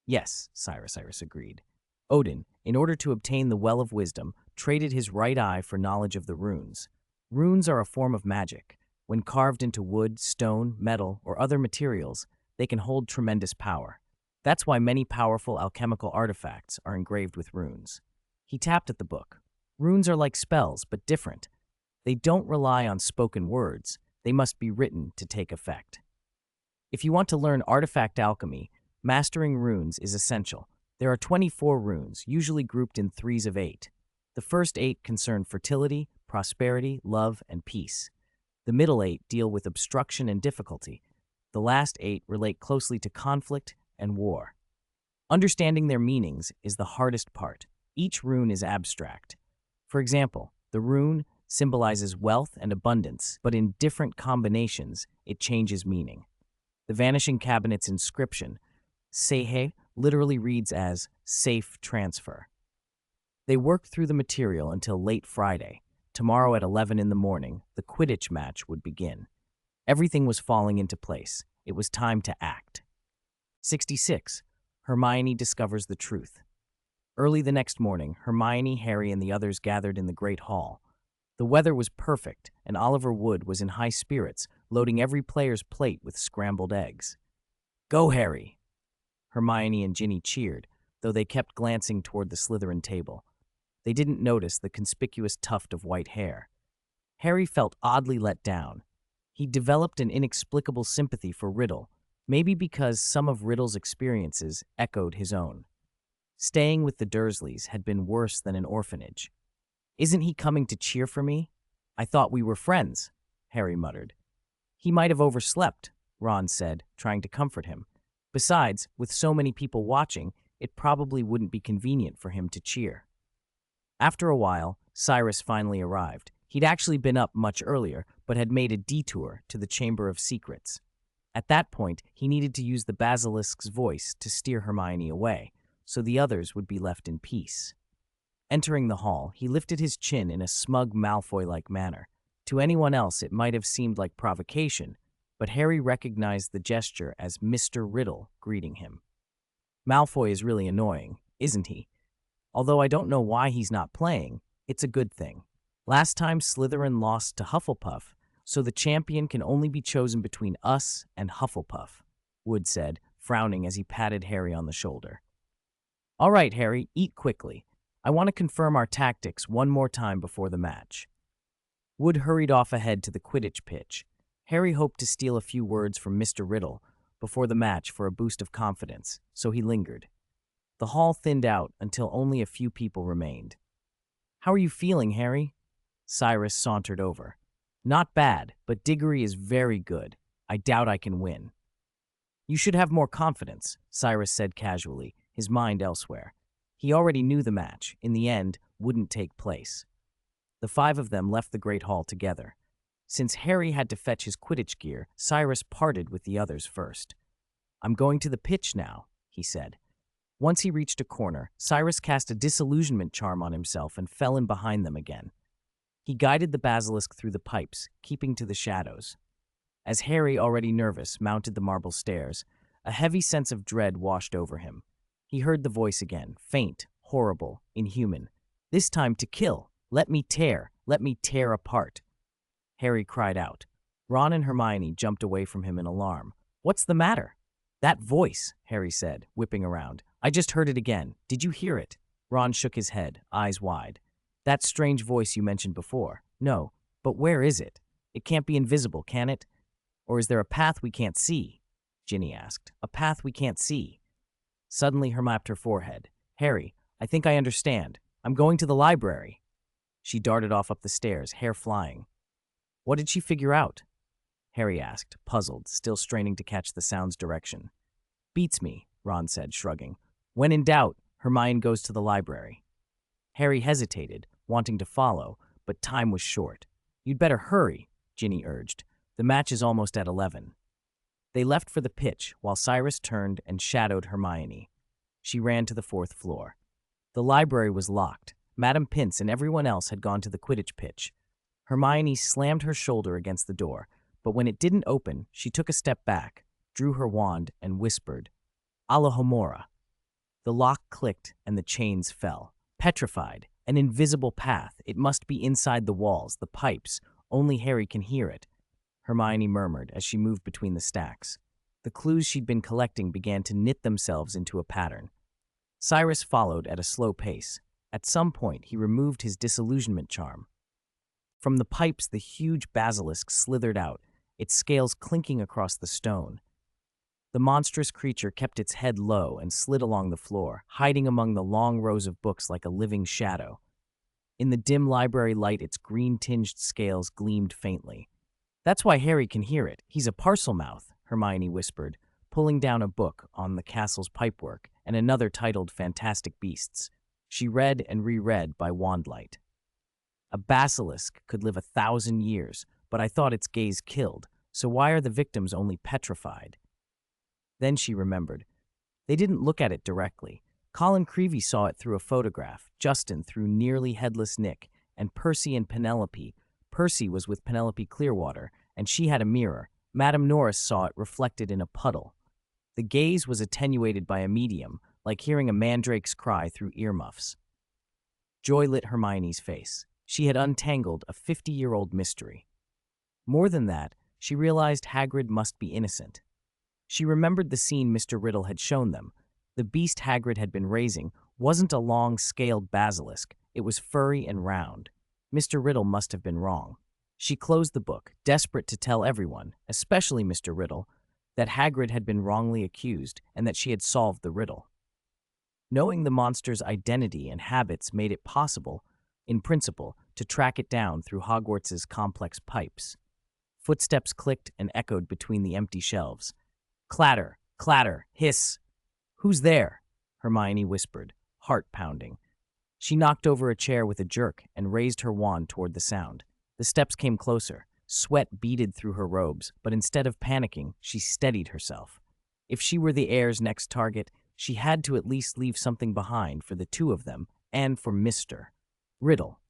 Yes, Cyrus agreed. Odin, in order to obtain the Well of Wisdom, traded his right eye for knowledge of the runes. Runes are a form of magic. When carved into wood, stone, metal, or other materials, they can hold tremendous power. That's why many powerful alchemical artifacts are engraved with runes. He tapped at the book. Runes are like spells, but different. They don't rely on spoken words. They must be written to take effect. If you want to learn artifact alchemy, mastering runes is essential. There are 24 runes, usually grouped in threes of 8. The first 8 concern fertility, prosperity, love, and peace. The middle 8 deal with obstruction and difficulty. The last 8 relate closely to conflict and war. Understanding their meanings is the hardest part. Each rune is abstract. For example, the rune symbolizes wealth and abundance, but in different combinations, it changes meaning. The Vanishing Cabinet's inscription, Sehe, literally reads as safe transfer. They worked through the material until late Friday. Tomorrow at 11 in the morning, the Quidditch match would begin. Everything was falling into place. It was time to act. 66. Hermione discovers the truth. Early the next morning, Hermione, Harry, and the others gathered in the Great Hall. The weather was perfect, and Oliver Wood was in high spirits, loading every player's plate with scrambled eggs. "Go, Harry!" Hermione and Ginny cheered, though they kept glancing toward the Slytherin table. They didn't notice the conspicuous tuft of white hair. Harry felt oddly let down. He developed an inexplicable sympathy for Riddle, maybe because some of Riddle's experiences echoed his own. Staying with the Dursleys had been worse than an orphanage. "Isn't he coming to cheer for me? I thought we were friends," Harry muttered. "He might have overslept," Ron said, trying to comfort him. "Besides, with so many people watching, it probably wouldn't be convenient for him to cheer." After a while, Cyrus finally arrived. He'd actually been up much earlier, but had made a detour to the Chamber of Secrets. At that point, he needed to use the basilisk's voice to steer Hermione away, so the others would be left in peace. Entering the hall, he lifted his chin in a smug Malfoy-like manner. To anyone else, it might have seemed like provocation, but Harry recognized the gesture as Mr. Riddle greeting him. Malfoy is really annoying, isn't he? Although I don't know why he's not playing, it's a good thing. Last time Slytherin lost to Hufflepuff, so the champion can only be chosen between us and Hufflepuff, Wood said, frowning as he patted Harry on the shoulder. "All right, Harry, eat quickly. I want to confirm our tactics one more time before the match." Wood hurried off ahead to the Quidditch pitch. Harry hoped to steal a few words from Mr. Riddle before the match for a boost of confidence, so he lingered. The hall thinned out until only a few people remained. "How are you feeling, Harry?" Cyrus sauntered over. "Not bad, but Diggory is very good. I doubt I can win." "You should have more confidence," Cyrus said casually, his mind elsewhere. He already knew the match, in the end, wouldn't take place. The 5 of them left the Great Hall together. Since Harry had to fetch his Quidditch gear, Cyrus parted with the others first. "I'm going to the pitch now," he said. Once he reached a corner, Cyrus cast a disillusionment charm on himself and fell in behind them again. He guided the basilisk through the pipes, keeping to the shadows. As Harry, already nervous, mounted the marble stairs, a heavy sense of dread washed over him. He heard the voice again, faint, horrible, inhuman. "This time to kill. Let me tear apart." Harry cried out. Ron and Hermione jumped away from him in alarm. "What's the matter?" "That voice," Harry said, whipping around. "I just heard it again. Did you hear it?" Ron shook his head, eyes wide. "That strange voice you mentioned before. No, but where is it? It can't be invisible, can it? Or is there a path we can't see?" Ginny asked. "A path we can't see." Suddenly, her mapped her forehead. "Harry, I think I understand. I'm going to the library." She darted off up the stairs, hair flying. "What did she figure out?" Harry asked, puzzled, still straining to catch the sound's direction. "Beats me," Ron said, shrugging. "When in doubt, Hermione goes to the library." Harry hesitated, wanting to follow, but time was short. "You'd better hurry," Ginny urged. "The match is almost at 11. They left for the pitch, while Cyrus turned and shadowed Hermione. She ran to the 4th floor. The library was locked. Madame Pince and everyone else had gone to the Quidditch pitch. Hermione slammed her shoulder against the door, but when it didn't open, she took a step back, drew her wand, and whispered, "Alohomora." The lock clicked and the chains fell. Petrified, an invisible path. It must be inside the walls, the pipes. Only Harry can hear it, Hermione murmured as she moved between the stacks. The clues she'd been collecting began to knit themselves into a pattern. Cyrus followed at a slow pace. At some point, he removed his disillusionment charm. From the pipes, the huge basilisk slithered out, its scales clinking across the stone. The monstrous creature kept its head low and slid along the floor, hiding among the long rows of books like a living shadow. In the dim library light, its green-tinged scales gleamed faintly. "That's why Harry can hear it. He's a parcel-mouth," Hermione whispered, pulling down a book on the castle's pipework and another titled Fantastic Beasts. She read and reread by wandlight. "A basilisk could live 1,000 years, but I thought its gaze killed, so why are the victims only petrified?" Then she remembered. They didn't look at it directly. Colin Creevey saw it through a photograph, Justin through nearly headless Nick, and Percy and Penelope. Percy was with Penelope Clearwater, and she had a mirror. Madame Norris saw it reflected in a puddle. The gaze was attenuated by a medium, like hearing a mandrake's cry through earmuffs. Joy lit Hermione's face. She had untangled a 50-year-old mystery. More than that, she realized Hagrid must be innocent. She remembered the scene Mr. Riddle had shown them. The beast Hagrid had been raising wasn't a long, scaled basilisk. It was furry and round. Mr. Riddle must have been wrong. She closed the book, desperate to tell everyone, especially Mr. Riddle, that Hagrid had been wrongly accused and that she had solved the riddle. Knowing the monster's identity and habits made it possible, in principle, to track it down through Hogwarts's complex pipes. Footsteps clicked and echoed between the empty shelves. Clatter, clatter, hiss. "Who's there?" Hermione whispered, heart pounding. She knocked over a chair with a jerk and raised her wand toward the sound. The steps came closer. Sweat beaded through her robes, but instead of panicking, she steadied herself. If she were the heir's next target, she had to at least leave something behind for the two of them and for Mr. Riddle.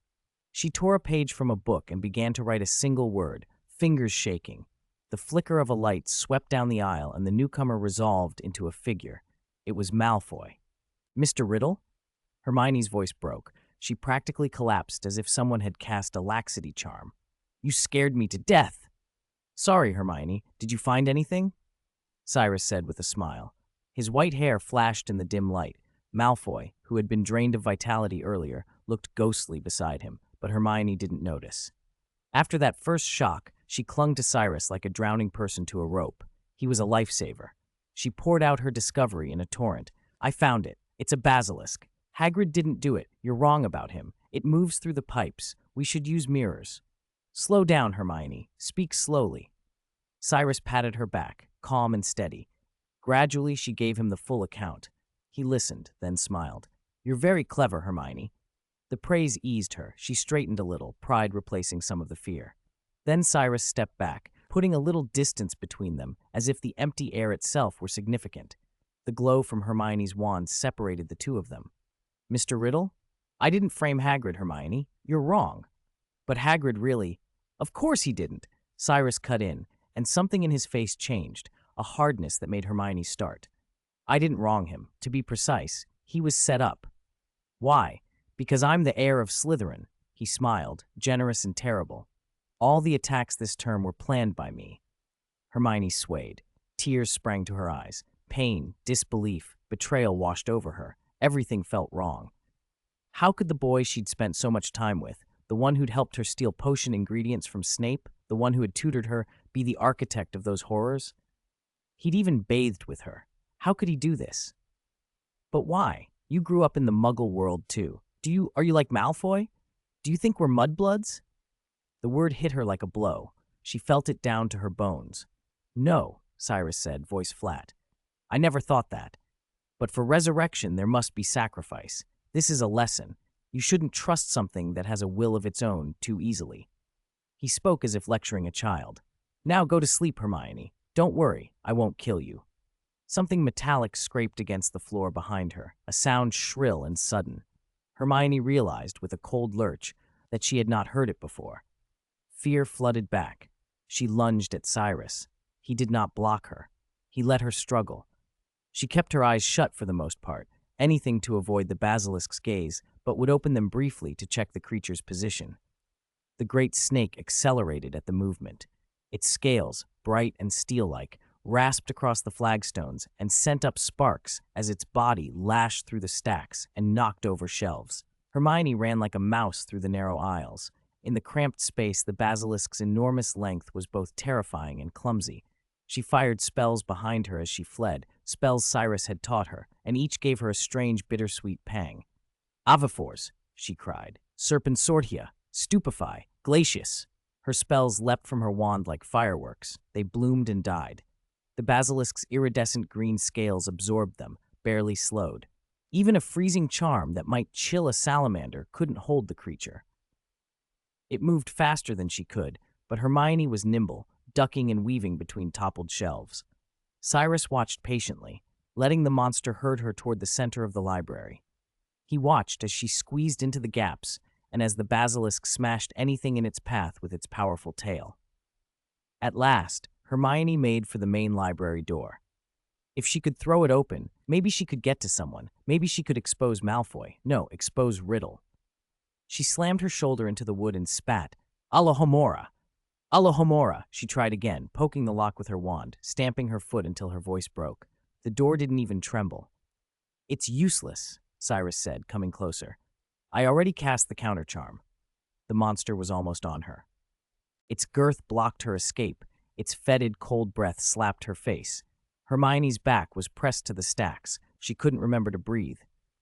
She tore a page from a book and began to write a single word, fingers shaking. The flicker of a light swept down the aisle, and the newcomer resolved into a figure. It was Malfoy. "Mr. Riddle?" Hermione's voice broke. She practically collapsed as if someone had cast a laxity charm. "You scared me to death." "Sorry, Hermione. Did you find anything?" Cyrus said with a smile. His white hair flashed in the dim light. Malfoy, who had been drained of vitality earlier, looked ghostly beside him, but Hermione didn't notice. After that first shock, she clung to Cyrus like a drowning person to a rope. He was a lifesaver. She poured out her discovery in a torrent. "I found it. It's a basilisk. Hagrid didn't do it. You're wrong about him. It moves through the pipes. We should use mirrors." "Slow down, Hermione. Speak slowly." Cyrus patted her back, calm and steady. Gradually, she gave him the full account. He listened, then smiled. "You're very clever, Hermione." The praise eased her. She straightened a little, pride replacing some of the fear. Then Cyrus stepped back, putting a little distance between them, as if the empty air itself were significant. The glow from Hermione's wand separated the two of them. "Mr. Riddle? I didn't frame Hagrid, Hermione. You're wrong." "But Hagrid really—" "Of course he didn't." Cyrus cut in, and something in his face changed, a hardness that made Hermione start. "I didn't wrong him. To be precise, he was set up." "Why?" "Because I'm the heir of Slytherin." He smiled, generous and terrible. "All the attacks this term were planned by me." Hermione swayed. Tears sprang to her eyes. Pain, disbelief, betrayal washed over her. Everything felt wrong. How could the boy she'd spent so much time with, the one who'd helped her steal potion ingredients from Snape, the one who had tutored her, be the architect of those horrors? He'd even bathed with her. How could he do this? "But why? You grew up in the Muggle world, too. Are you like Malfoy? Do you think we're mudbloods?" The word hit her like a blow. She felt it down to her bones. "No," Cyrus said, voice flat. "I never thought that. But for resurrection, there must be sacrifice. This is a lesson. You shouldn't trust something that has a will of its own too easily." He spoke as if lecturing a child. "Now go to sleep, Hermione. Don't worry, I won't kill you." Something metallic scraped against the floor behind her, a sound shrill and sudden. Hermione realized, with a cold lurch, that she had not heard it before. Fear flooded back. She lunged at Cyrus. He did not block her. He let her struggle. She kept her eyes shut for the most part, anything to avoid the basilisk's gaze, but would open them briefly to check the creature's position. The great snake accelerated at the movement. Its scales, bright and steel-like, rasped across the flagstones and sent up sparks as its body lashed through the stacks and knocked over shelves. Hermione ran like a mouse through the narrow aisles. In the cramped space, the basilisk's enormous length was both terrifying and clumsy. She fired spells behind her as she fled, spells Cyrus had taught her, and each gave her a strange, bittersweet pang. Avifors, she cried. Serpensortia, Stupefy, Glacius. Her spells leapt from her wand like fireworks. They bloomed and died. The basilisk's iridescent green scales absorbed them, barely slowed. Even a freezing charm that might chill a salamander couldn't hold the creature. It moved faster than she could, but Hermione was nimble, ducking and weaving between toppled shelves. Cyrus watched patiently, letting the monster herd her toward the center of the library. He watched as she squeezed into the gaps and as the basilisk smashed anything in its path with its powerful tail. At last, Hermione made for the main library door. If she could throw it open, maybe she could get to someone. Maybe she could expose Malfoy. No, expose Riddle. She slammed her shoulder into the wood and spat. Alohomora! Alohomora! She tried again, poking the lock with her wand, stamping her foot until her voice broke. The door didn't even tremble. It's useless, Cyrus said, coming closer. I already cast the countercharm. The monster was almost on her. Its girth blocked her escape. Its fetid, cold breath slapped her face. Hermione's back was pressed to the stacks. She couldn't remember to breathe.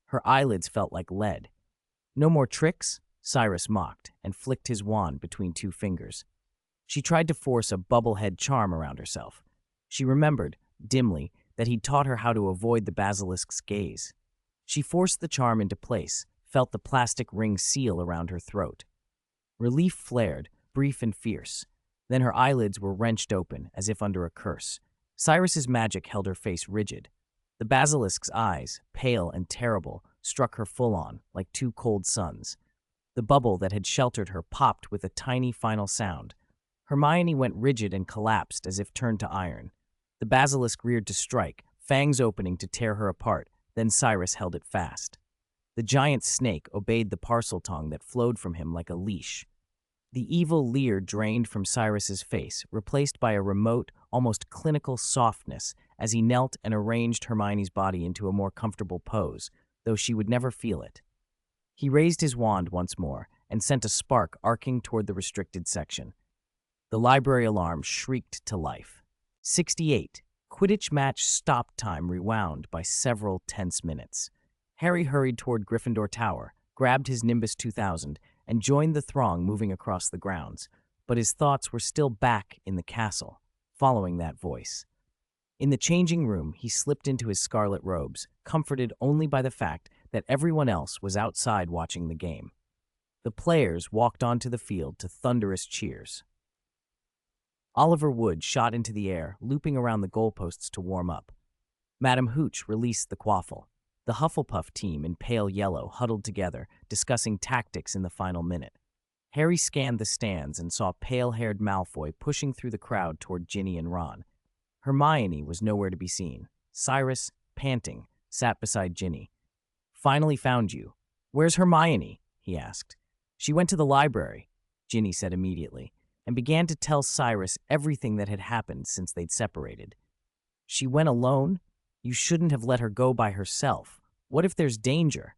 Her eyelids felt like lead. No more tricks? Cyrus mocked and flicked his wand between two fingers. She tried to force a bubblehead charm around herself. She remembered, dimly, that he'd taught her how to avoid the basilisk's gaze. She forced the charm into place, felt the plastic ring seal around her throat. Relief flared, brief and fierce. Then her eyelids were wrenched open, as if under a curse. Cyrus's magic held her face rigid. The basilisk's eyes, pale and terrible, struck her full on, like two cold suns. The bubble that had sheltered her popped with a tiny final sound. Hermione went rigid and collapsed as if turned to iron. The basilisk reared to strike, fangs opening to tear her apart, then Cyrus held it fast. The giant snake obeyed the parcel tongue that flowed from him like a leash. The evil leer drained from Cyrus's face, replaced by a remote, almost clinical softness as he knelt and arranged Hermione's body into a more comfortable pose, though she would never feel it. He raised his wand once more and sent a spark arcing toward the restricted section. The library alarm shrieked to life. 68. Quidditch match stop time rewound by several tense minutes. Harry hurried toward Gryffindor Tower, grabbed his Nimbus 2000, and joined the throng moving across the grounds, but his thoughts were still back in the castle, following that voice. In the changing room, he slipped into his scarlet robes, comforted only by the fact that everyone else was outside watching the game. The players walked onto the field to thunderous cheers. Oliver Wood shot into the air, looping around the goalposts to warm up. Madam Hooch released the quaffle. The Hufflepuff team in pale yellow huddled together, discussing tactics in the final minute. Harry scanned the stands and saw pale-haired Malfoy pushing through the crowd toward Ginny and Ron. Hermione was nowhere to be seen. Cyrus, panting, sat beside Ginny. "Finally found you. Where's Hermione?" he asked. "She went to the library," Ginny said immediately, and began to tell Cyrus everything that had happened since they'd separated. "She went alone? You shouldn't have let her go by herself. What if there's danger?"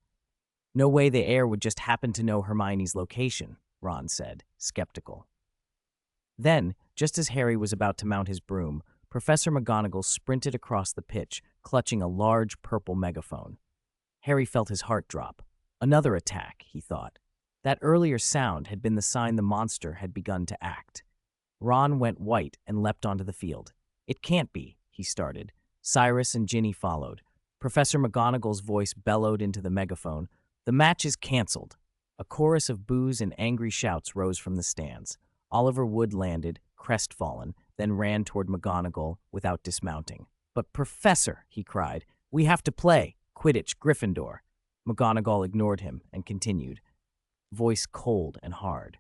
"No way the heir would just happen to know Hermione's location," Ron said, skeptical. Then, just as Harry was about to mount his broom, Professor McGonagall sprinted across the pitch, clutching a large purple megaphone. Harry felt his heart drop. Another attack, he thought. That earlier sound had been the sign the monster had begun to act. Ron went white and leapt onto the field. "It can't be," he started. Cyrus and Ginny followed. Professor McGonagall's voice bellowed into the megaphone. "The match is cancelled." A chorus of boos and angry shouts rose from the stands. Oliver Wood landed, crestfallen, then ran toward McGonagall without dismounting. "But Professor," he cried, "we have to play. Quidditch, Gryffindor." McGonagall ignored him and continued, voice cold and hard.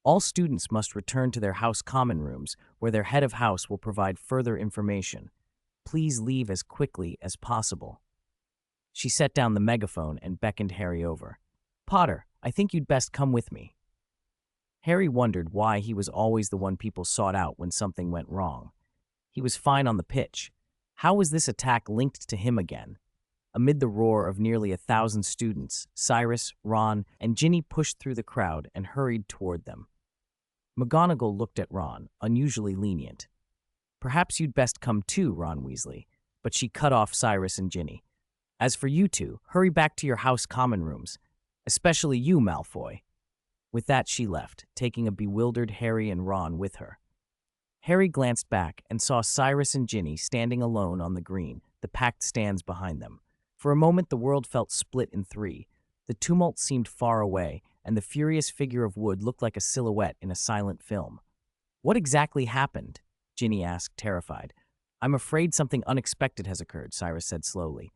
"All students must return to their house common rooms, where their head of house will provide further information. Please leave as quickly as possible." She set down the megaphone and beckoned Harry over. "Potter, I think you'd best come with me." Harry wondered why he was always the one people sought out when something went wrong. He was fine on the pitch. How was this attack linked to him again? Amid the roar of nearly 1,000 students, Cyrus, Ron, and Ginny pushed through the crowd and hurried toward them. McGonagall looked at Ron, unusually lenient. "Perhaps you'd best come too, Ron Weasley," but she cut off Cyrus and Ginny. "As for you two, hurry back to your house common rooms. Especially you, Malfoy." With that, she left, taking a bewildered Harry and Ron with her. Harry glanced back and saw Cyrus and Ginny standing alone on the green, the packed stands behind them. For a moment, the world felt split in three. The tumult seemed far away, and the furious figure of wood looked like a silhouette in a silent film. "What exactly happened?" Ginny asked, terrified. "I'm afraid something unexpected has occurred," Cyrus said slowly.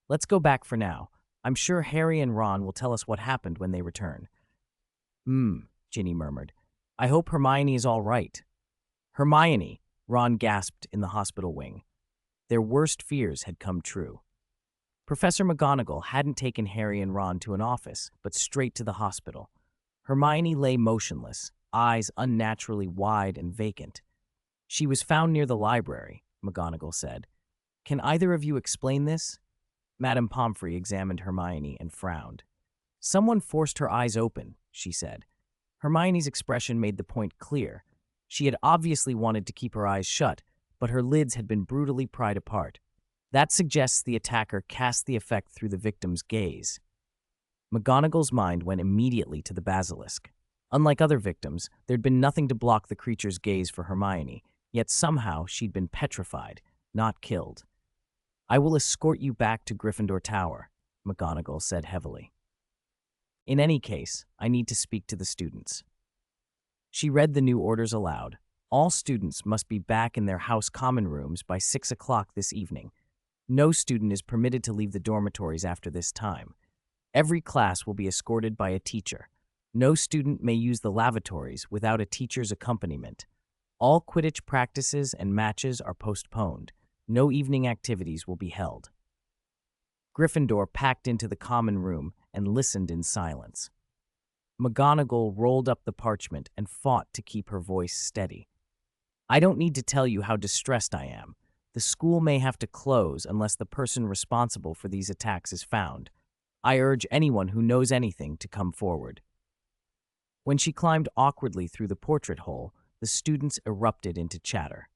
"Let's go back for now. I'm sure Harry and Ron will tell us what happened when they return." Ginny murmured. "I hope Hermione is all right." "Hermione," Ron gasped in the hospital wing. Their worst fears had come true. Professor McGonagall hadn't taken Harry and Ron to an office, but straight to the hospital. Hermione lay motionless, eyes unnaturally wide and vacant. "She was found near the library," McGonagall said. "Can either of you explain this?" Madame Pomfrey examined Hermione and frowned. "Someone forced her eyes open," she said. Hermione's expression made the point clear. She had obviously wanted to keep her eyes shut, but her lids had been brutally pried apart. That suggests the attacker cast the effect through the victim's gaze. McGonagall's mind went immediately to the basilisk. Unlike other victims, there'd been nothing to block the creature's gaze for Hermione, yet somehow she'd been petrified, not killed. "I will escort you back to Gryffindor Tower," McGonagall said heavily. "In any case, I need to speak to the students." She read the new orders aloud. All students must be back in their house common rooms by 6 o'clock this evening. No student is permitted to leave the dormitories after this time. Every class will be escorted by a teacher. No student may use the lavatories without a teacher's accompaniment. All Quidditch practices and matches are postponed. No evening activities will be held. Gryffindor packed into the common room and listened in silence. McGonagall rolled up the parchment and fought to keep her voice steady. "I don't need to tell you how distressed I am. The school may have to close unless the person responsible for these attacks is found. I urge anyone who knows anything to come forward." When she climbed awkwardly through the portrait hole, the students erupted into chatter.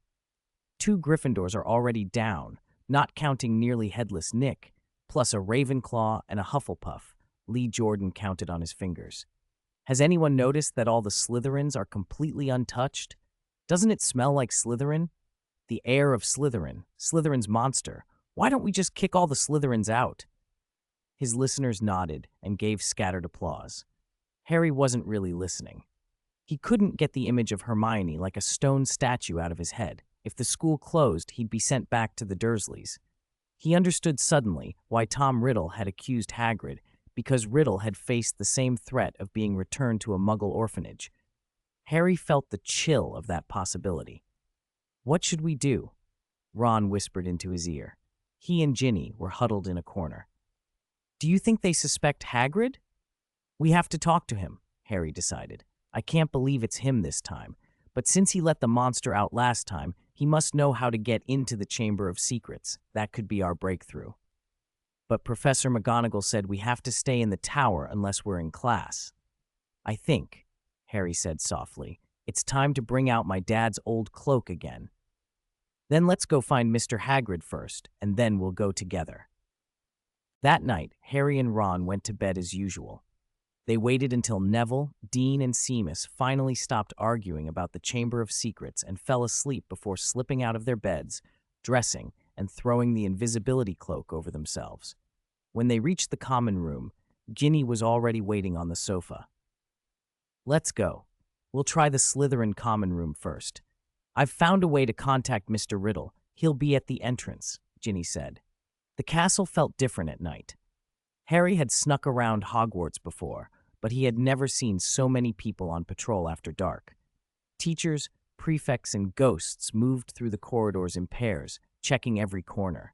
2 Gryffindors are already down, not counting nearly headless Nick, plus a Ravenclaw and a Hufflepuff. Lee Jordan counted on his fingers. "Has anyone noticed that all the Slytherins are completely untouched? Doesn't it smell like Slytherin? The air of Slytherin, Slytherin's monster. Why don't we just kick all the Slytherins out?" His listeners nodded and gave scattered applause. Harry wasn't really listening. He couldn't get the image of Hermione like a stone statue out of his head. If the school closed, he'd be sent back to the Dursleys. He understood suddenly why Tom Riddle had accused Hagrid, because Riddle had faced the same threat of being returned to a Muggle orphanage. Harry felt the chill of that possibility. "What should we do?" Ron whispered into his ear. He and Ginny were huddled in a corner. "Do you think they suspect Hagrid?" "We have to talk to him," Harry decided. "I can't believe it's him this time. But since he let the monster out last time, he must know how to get into the Chamber of Secrets. That could be our breakthrough." "But Professor McGonagall said we have to stay in the tower unless we're in class." "I think," Harry said softly, "it's time to bring out my dad's old cloak again. Then let's go find Mr. Hagrid first, and then we'll go together." That night, Harry and Ron went to bed as usual. They waited until Neville, Dean, and Seamus finally stopped arguing about the Chamber of Secrets and fell asleep before slipping out of their beds, dressing, and throwing the invisibility cloak over themselves. When they reached the common room, Ginny was already waiting on the sofa. "Let's go. We'll try the Slytherin common room first. I've found a way to contact Mr. Riddle. He'll be at the entrance," Ginny said. The castle felt different at night. Harry had snuck around Hogwarts before, but he had never seen so many people on patrol after dark. Teachers, prefects, and ghosts moved through the corridors in pairs, checking every corner.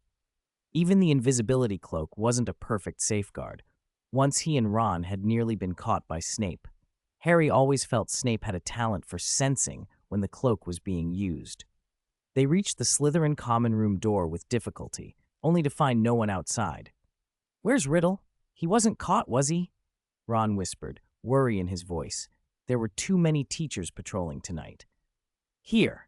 Even the invisibility cloak wasn't a perfect safeguard. Once he and Ron had nearly been caught by Snape. Harry always felt Snape had a talent for sensing when the cloak was being used. They reached the Slytherin common room door with difficulty, only to find no one outside. "Where's Riddle? He wasn't caught, was he?" Ron whispered, worry in his voice. There were too many teachers patrolling tonight. "Here."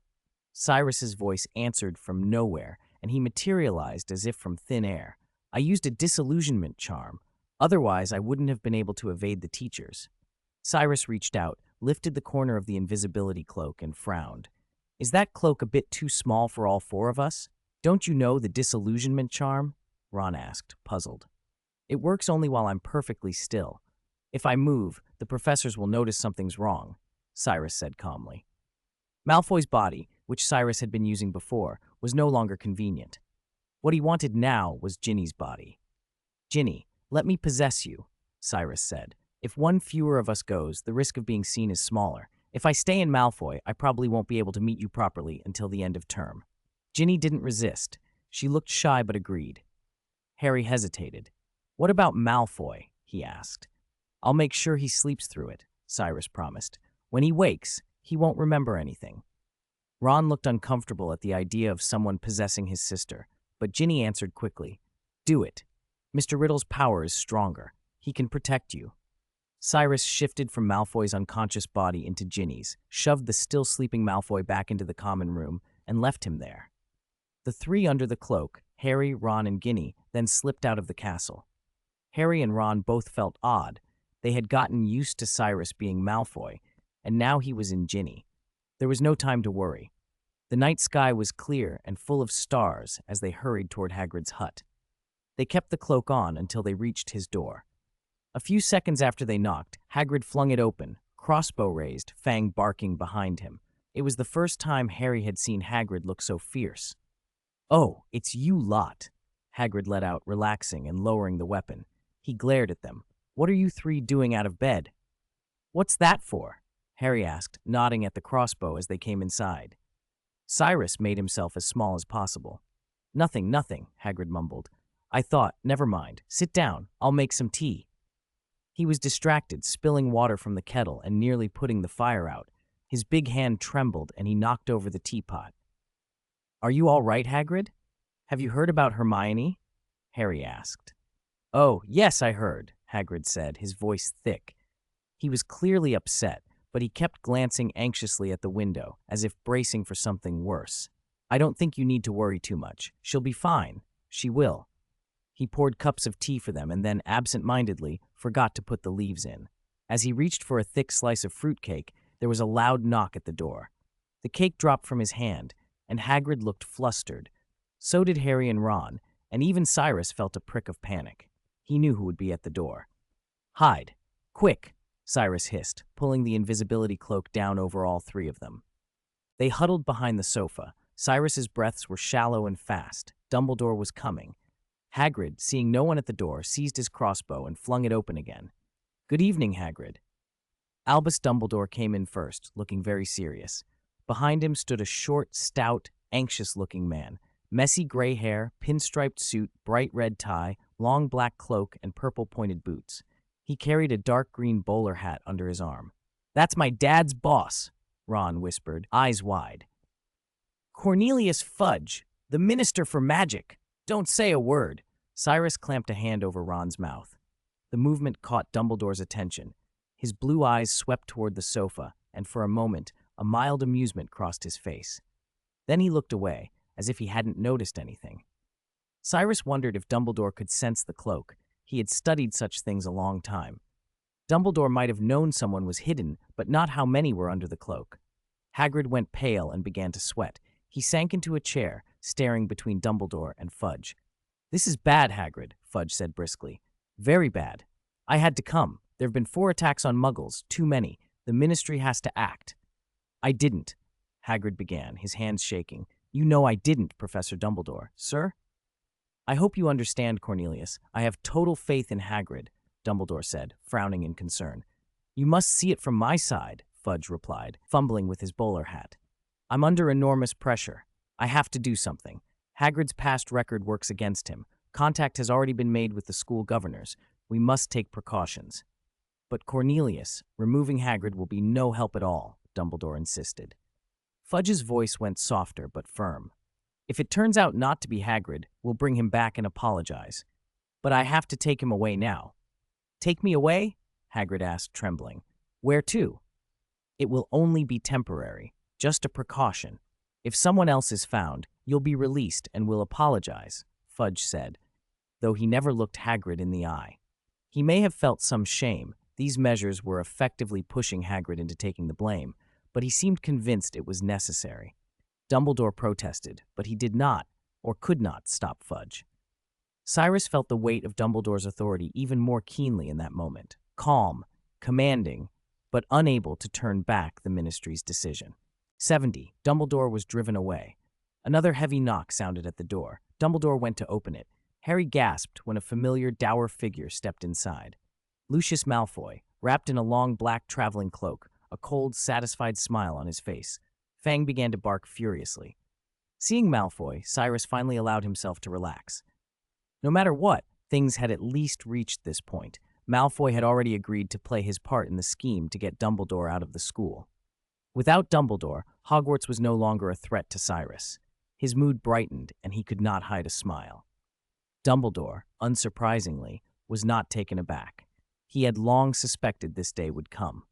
Cyrus's voice answered from nowhere, and he materialized as if from thin air. "I used a disillusionment charm. Otherwise, I wouldn't have been able to evade the teachers." Cyrus reached out, lifted the corner of the invisibility cloak, and frowned. "Is that cloak a bit too small for all four of us?" "Don't you know the disillusionment charm?" Ron asked, puzzled. "It works only while I'm perfectly still. If I move, the professors will notice something's wrong," Cyrus said calmly. Malfoy's body, which Cyrus had been using before, was no longer convenient. What he wanted now was Ginny's body. "Ginny, let me possess you," Cyrus said. "If one fewer of us goes, the risk of being seen is smaller. If I stay in Malfoy, I probably won't be able to meet you properly until the end of term." Ginny didn't resist. She looked shy but agreed. Harry hesitated. "What about Malfoy?" he asked. "I'll make sure he sleeps through it," Cyrus promised. "When he wakes, he won't remember anything." Ron looked uncomfortable at the idea of someone possessing his sister, but Ginny answered quickly, "Do it. Mr. Riddle's power is stronger. He can protect you." Cyrus shifted from Malfoy's unconscious body into Ginny's, shoved the still sleeping Malfoy back into the common room, and left him there. The three under the cloak, Harry, Ron, and Ginny, then slipped out of the castle. Harry and Ron both felt odd. They had gotten used to Cyrus being Malfoy, and now he was in Ginny. There was no time to worry. The night sky was clear and full of stars as they hurried toward Hagrid's hut. They kept the cloak on until they reached his door. A few seconds after they knocked, Hagrid flung it open, crossbow raised, Fang barking behind him. It was the first time Harry had seen Hagrid look so fierce. "Oh, it's you lot," Hagrid let out, relaxing and lowering the weapon. He glared at them. "What are you three doing out of bed?" "What's that for?" Harry asked, nodding at the crossbow as they came inside. Cyrus made himself as small as possible. Nothing, Hagrid mumbled. "I thought, never mind. Sit down, I'll make some tea." He was distracted, spilling water from the kettle and nearly putting the fire out. His big hand trembled and he knocked over the teapot. "Are you all right, Hagrid? Have you heard about Hermione?" Harry asked. "Oh, yes, I heard," Hagrid said, his voice thick. He was clearly upset, but he kept glancing anxiously at the window, as if bracing for something worse. "I don't think you need to worry too much. She'll be fine. She will." He poured cups of tea for them and then, absent-mindedly, forgot to put the leaves in. As he reached for a thick slice of fruitcake, there was a loud knock at the door. The cake dropped from his hand, and Hagrid looked flustered. So did Harry and Ron, and even Cyrus felt a prick of panic. He knew who would be at the door. "Hide. Quick," Cyrus hissed, pulling the invisibility cloak down over all three of them. They huddled behind the sofa. Cyrus's breaths were shallow and fast. Dumbledore was coming. Hagrid, seeing no one at the door, seized his crossbow and flung it open again. "Good evening, Hagrid." Albus Dumbledore came in first, looking very serious. Behind him stood a short, stout, anxious-looking man. Messy gray hair, pinstriped suit, bright red tie, long black cloak, and purple-pointed boots. He carried a dark green bowler hat under his arm. "That's my dad's boss," Ron whispered, eyes wide. "Cornelius Fudge, the Minister for Magic. Don't say a word." Cyrus clamped a hand over Ron's mouth. The movement caught Dumbledore's attention. His blue eyes swept toward the sofa, and for a moment, a mild amusement crossed his face. Then he looked away, as if he hadn't noticed anything. Cyrus wondered if Dumbledore could sense the cloak. He had studied such things a long time. Dumbledore might have known someone was hidden, but not how many were under the cloak. Hagrid went pale and began to sweat. He sank into a chair, staring between Dumbledore and Fudge. "This is bad, Hagrid," Fudge said briskly. "Very bad. I had to come. There have been 4 attacks on Muggles, too many. The Ministry has to act." "I didn't," Hagrid began, his hands shaking. "You know I didn't, Professor Dumbledore. Sir?" "I hope you understand, Cornelius. I have total faith in Hagrid," Dumbledore said, frowning in concern. "You must see it from my side," Fudge replied, fumbling with his bowler hat. "I'm under enormous pressure. I have to do something. Hagrid's past record works against him. Contact has already been made with the school governors. We must take precautions." "But Cornelius, removing Hagrid will be no help at all," Dumbledore insisted. Fudge's voice went softer but firm. "If it turns out not to be Hagrid, we'll bring him back and apologize. But I have to take him away now." "Take me away?" Hagrid asked, trembling. "Where to?" "It will only be temporary, just a precaution. If someone else is found, you'll be released and will apologize," Fudge said, though he never looked Hagrid in the eye. He may have felt some shame. These measures were effectively pushing Hagrid into taking the blame, but he seemed convinced it was necessary. Dumbledore protested, but he did not, or could not, stop Fudge. Cyrus felt the weight of Dumbledore's authority even more keenly in that moment, calm, commanding, but unable to turn back the Ministry's decision. 70. Dumbledore was driven away. Another heavy knock sounded at the door. Dumbledore went to open it. Harry gasped when a familiar, dour figure stepped inside. Lucius Malfoy, wrapped in a long black traveling cloak, a cold, satisfied smile on his face. Fang began to bark furiously. Seeing Malfoy, Cyrus finally allowed himself to relax. No matter what, things had at least reached this point. Malfoy had already agreed to play his part in the scheme to get Dumbledore out of the school. Without Dumbledore, Hogwarts was no longer a threat to Cyrus. His mood brightened, and he could not hide a smile. Dumbledore, unsurprisingly, was not taken aback. He had long suspected this day would come.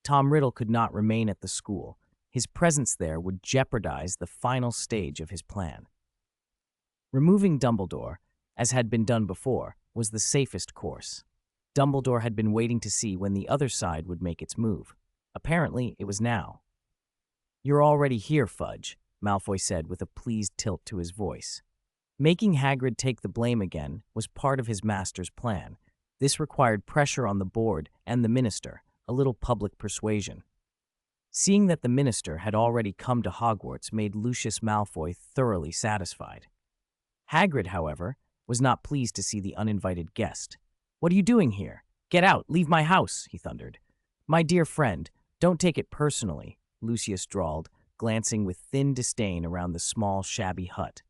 Tom Riddle could not remain at the school. His presence there would jeopardize the final stage of his plan. Removing Dumbledore, as had been done before, was the safest course. Dumbledore had been waiting to see when the other side would make its move. Apparently, it was now. "You're already here, Fudge," Malfoy said with a pleased tilt to his voice. Making Hagrid take the blame again was part of his master's plan. This required pressure on the board and the minister, a little public persuasion. Seeing that the minister had already come to Hogwarts made Lucius Malfoy thoroughly satisfied. Hagrid, however, was not pleased to see the uninvited guest. "What are you doing here? Get out! Leave my house!" he thundered. "My dear friend, don't take it personally," Lucius drawled, glancing with thin disdain around the small, shabby hut.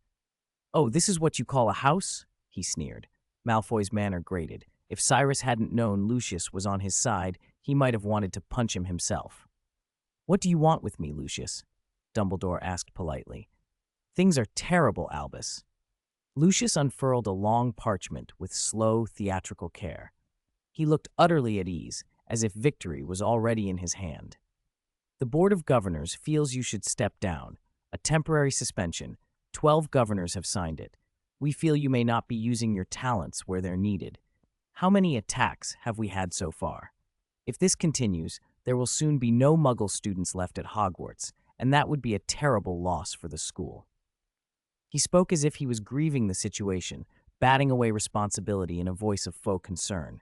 "Oh, this is what you call a house?" he sneered. Malfoy's manner grated. If Cyrus hadn't known Lucius was on his side, he might have wanted to punch him himself. "What do you want with me, Lucius?" Dumbledore asked politely. "Things are terrible, Albus." Lucius unfurled a long parchment with slow, theatrical care. He looked utterly at ease, as if victory was already in his hand. "The Board of Governors feels you should step down. A temporary suspension. 12 governors have signed it. We feel you may not be using your talents where they're needed. How many attacks have we had so far? If this continues, there will soon be no Muggle students left at Hogwarts, and that would be a terrible loss for the school." He spoke as if he was grieving the situation, batting away responsibility in a voice of faux concern.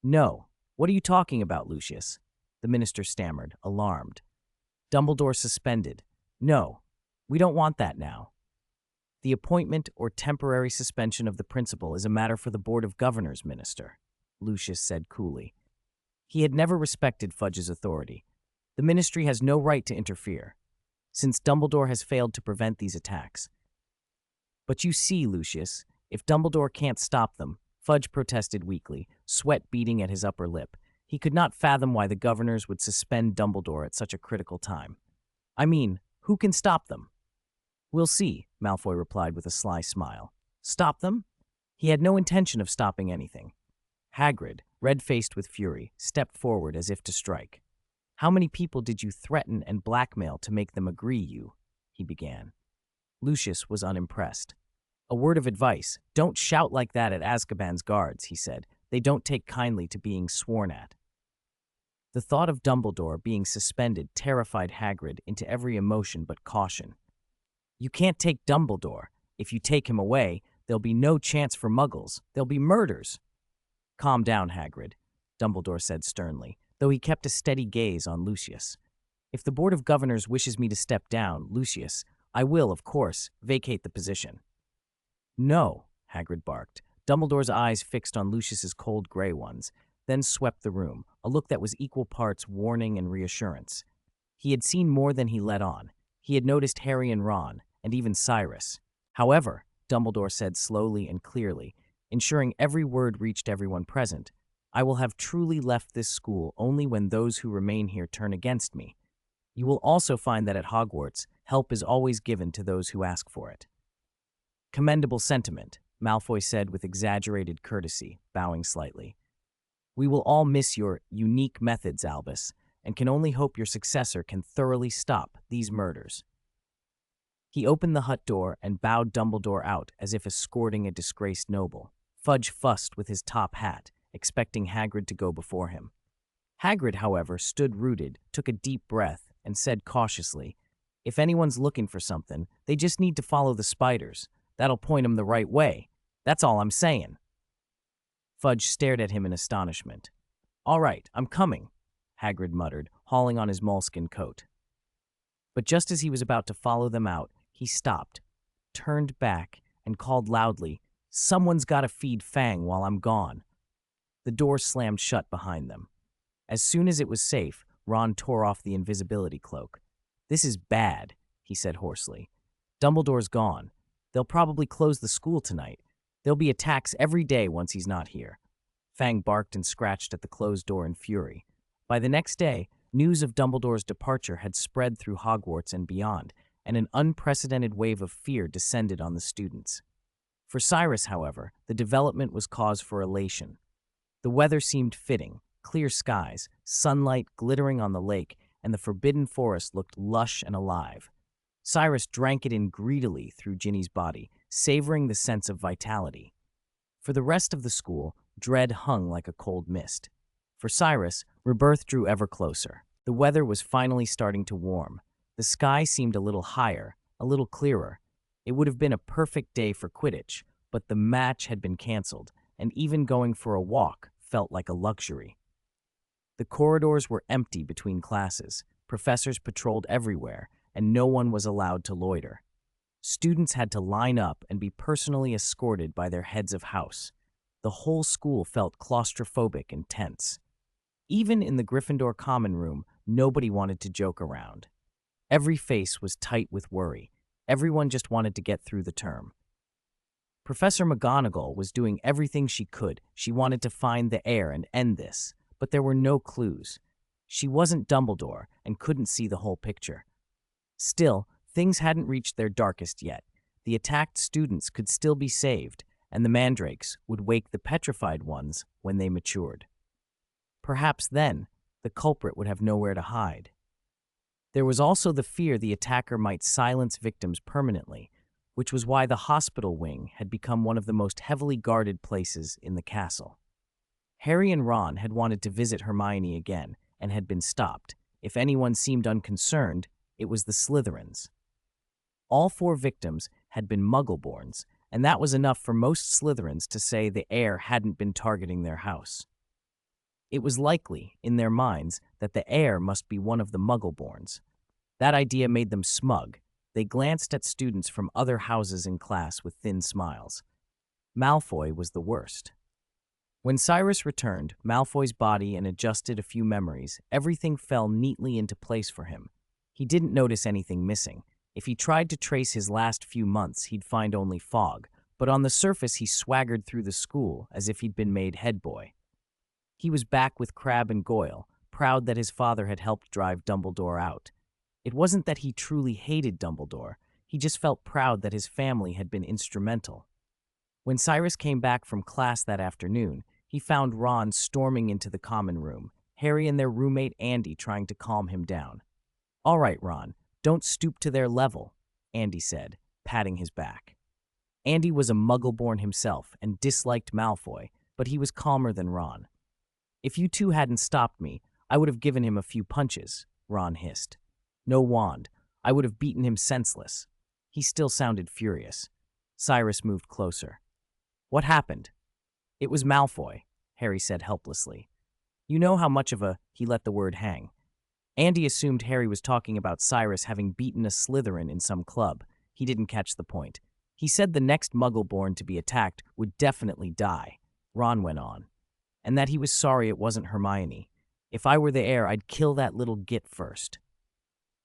"No. What are you talking about, Lucius?" the minister stammered, alarmed. "Dumbledore suspended. No, we don't want that now. The appointment or temporary suspension of the principal is a matter for the Board of Governors, Minister," Lucius said coolly. He had never respected Fudge's authority. The ministry has no right to interfere, since Dumbledore has failed to prevent these attacks. "But you see, Lucius, if Dumbledore can't stop them," Fudge protested weakly, sweat beading at his upper lip. He could not fathom why the governors would suspend Dumbledore at such a critical time. "I mean, who can stop them?" "We'll see," Malfoy replied with a sly smile. "Stop them?" He had no intention of stopping anything. Hagrid, red-faced with fury, stepped forward as if to strike. "How many people did you threaten and blackmail to make them agree, he began. Lucius was unimpressed. "A word of advice, don't shout like that at Azkaban's guards," he said. "They don't take kindly to being sworn at." The thought of Dumbledore being suspended terrified Hagrid into every emotion but caution. "You can't take Dumbledore. If you take him away, there'll be no chance for Muggles. There'll be murders." "Calm down, Hagrid," Dumbledore said sternly, though he kept a steady gaze on Lucius. "If the Board of Governors wishes me to step down, Lucius, I will, of course, vacate the position." "No," Hagrid barked. Dumbledore's eyes fixed on Lucius's cold gray ones, then swept the room, a look that was equal parts warning and reassurance. He had seen more than he let on. He had noticed Harry and Ron, and even Cyrus. "However," Dumbledore said slowly and clearly, ensuring every word reached everyone present, "I will have truly left this school only when those who remain here turn against me. You will also find that at Hogwarts, help is always given to those who ask for it. Commendable sentiment, Malfoy said with exaggerated courtesy, bowing slightly. We will all miss your unique methods, Albus, and can only hope your successor can thoroughly stop these murders. He opened the hut door and bowed Dumbledore out as if escorting a disgraced noble. Fudge fussed with his top hat, expecting Hagrid to go before him. Hagrid, however, stood rooted, took a deep breath, and said cautiously, "If anyone's looking for something, they just need to follow the spiders. That'll point 'em the right way. That's all I'm saying." Fudge stared at him in astonishment. "All right, I'm coming," Hagrid muttered, hauling on his moleskin coat. But just as he was about to follow them out, he stopped, turned back, and called loudly, "Someone's got to feed Fang while I'm gone." The door slammed shut behind them. As soon as it was safe, Ron tore off the invisibility cloak. "This is bad," he said hoarsely. "Dumbledore's gone. They'll probably close the school tonight. There'll be attacks every day once he's not here." Fang barked and scratched at the closed door in fury. By the next day, news of Dumbledore's departure had spread through Hogwarts and beyond, and an unprecedented wave of fear descended on the students. For Cyrus, however, the development was cause for elation. The weather seemed fitting, clear skies, sunlight glittering on the lake, and the forbidden forest looked lush and alive. Cyrus drank it in greedily through Ginny's body, savoring the sense of vitality. For the rest of the school, dread hung like a cold mist. For Cyrus, rebirth drew ever closer. The weather was finally starting to warm. The sky seemed a little higher, a little clearer. It would have been a perfect day for Quidditch, but the match had been canceled, and even going for a walk felt like a luxury. The corridors were empty between classes, professors patrolled everywhere, and no one was allowed to loiter. Students had to line up and be personally escorted by their heads of house. The whole school felt claustrophobic and tense. Even in the Gryffindor common room, nobody wanted to joke around. Every face was tight with worry. Everyone just wanted to get through the term. Professor McGonagall was doing everything she could. She wanted to find the heir and end this, but there were no clues. She wasn't Dumbledore and couldn't see the whole picture. Still, things hadn't reached their darkest yet. The attacked students could still be saved, and the mandrakes would wake the petrified ones when they matured. Perhaps then, the culprit would have nowhere to hide. There was also the fear the attacker might silence victims permanently, which was why the hospital wing had become one of the most heavily guarded places in the castle. Harry and Ron had wanted to visit Hermione again and had been stopped. If anyone seemed unconcerned, it was the Slytherins. All 4 victims had been Muggle-borns, and that was enough for most Slytherins to say the heir hadn't been targeting their house. It was likely, in their minds, that the heir must be one of the Muggle-borns. That idea made them smug. They glanced at students from other houses in class with thin smiles. Malfoy was the worst. When Cyrus returned, Malfoy's body and adjusted a few memories, everything fell neatly into place for him. He didn't notice anything missing. If he tried to trace his last few months, he'd find only fog, but on the surface he swaggered through the school as if he'd been made head boy. He was back with Crabbe and Goyle, proud that his father had helped drive Dumbledore out. It wasn't that he truly hated Dumbledore, he just felt proud that his family had been instrumental. When Cyrus came back from class that afternoon, he found Ron storming into the common room, Harry and their roommate Andy trying to calm him down. "All right, Ron, don't stoop to their level," Andy said, patting his back. Andy was a Muggle-born himself and disliked Malfoy, but he was calmer than Ron. "If you two hadn't stopped me, I would have given him a few punches," Ron hissed. "No wand. I would have beaten him senseless." He still sounded furious. Cyrus moved closer. "What happened?" "It was Malfoy," Harry said helplessly. "You know how much of a—" he let the word hang. Andy assumed Harry was talking about Cyrus having beaten a Slytherin in some club. He didn't catch the point. "He said the next Muggle-born to be attacked would definitely die," Ron went on, "and that he was sorry it wasn't Hermione. If I were the heir, I'd kill that little git first."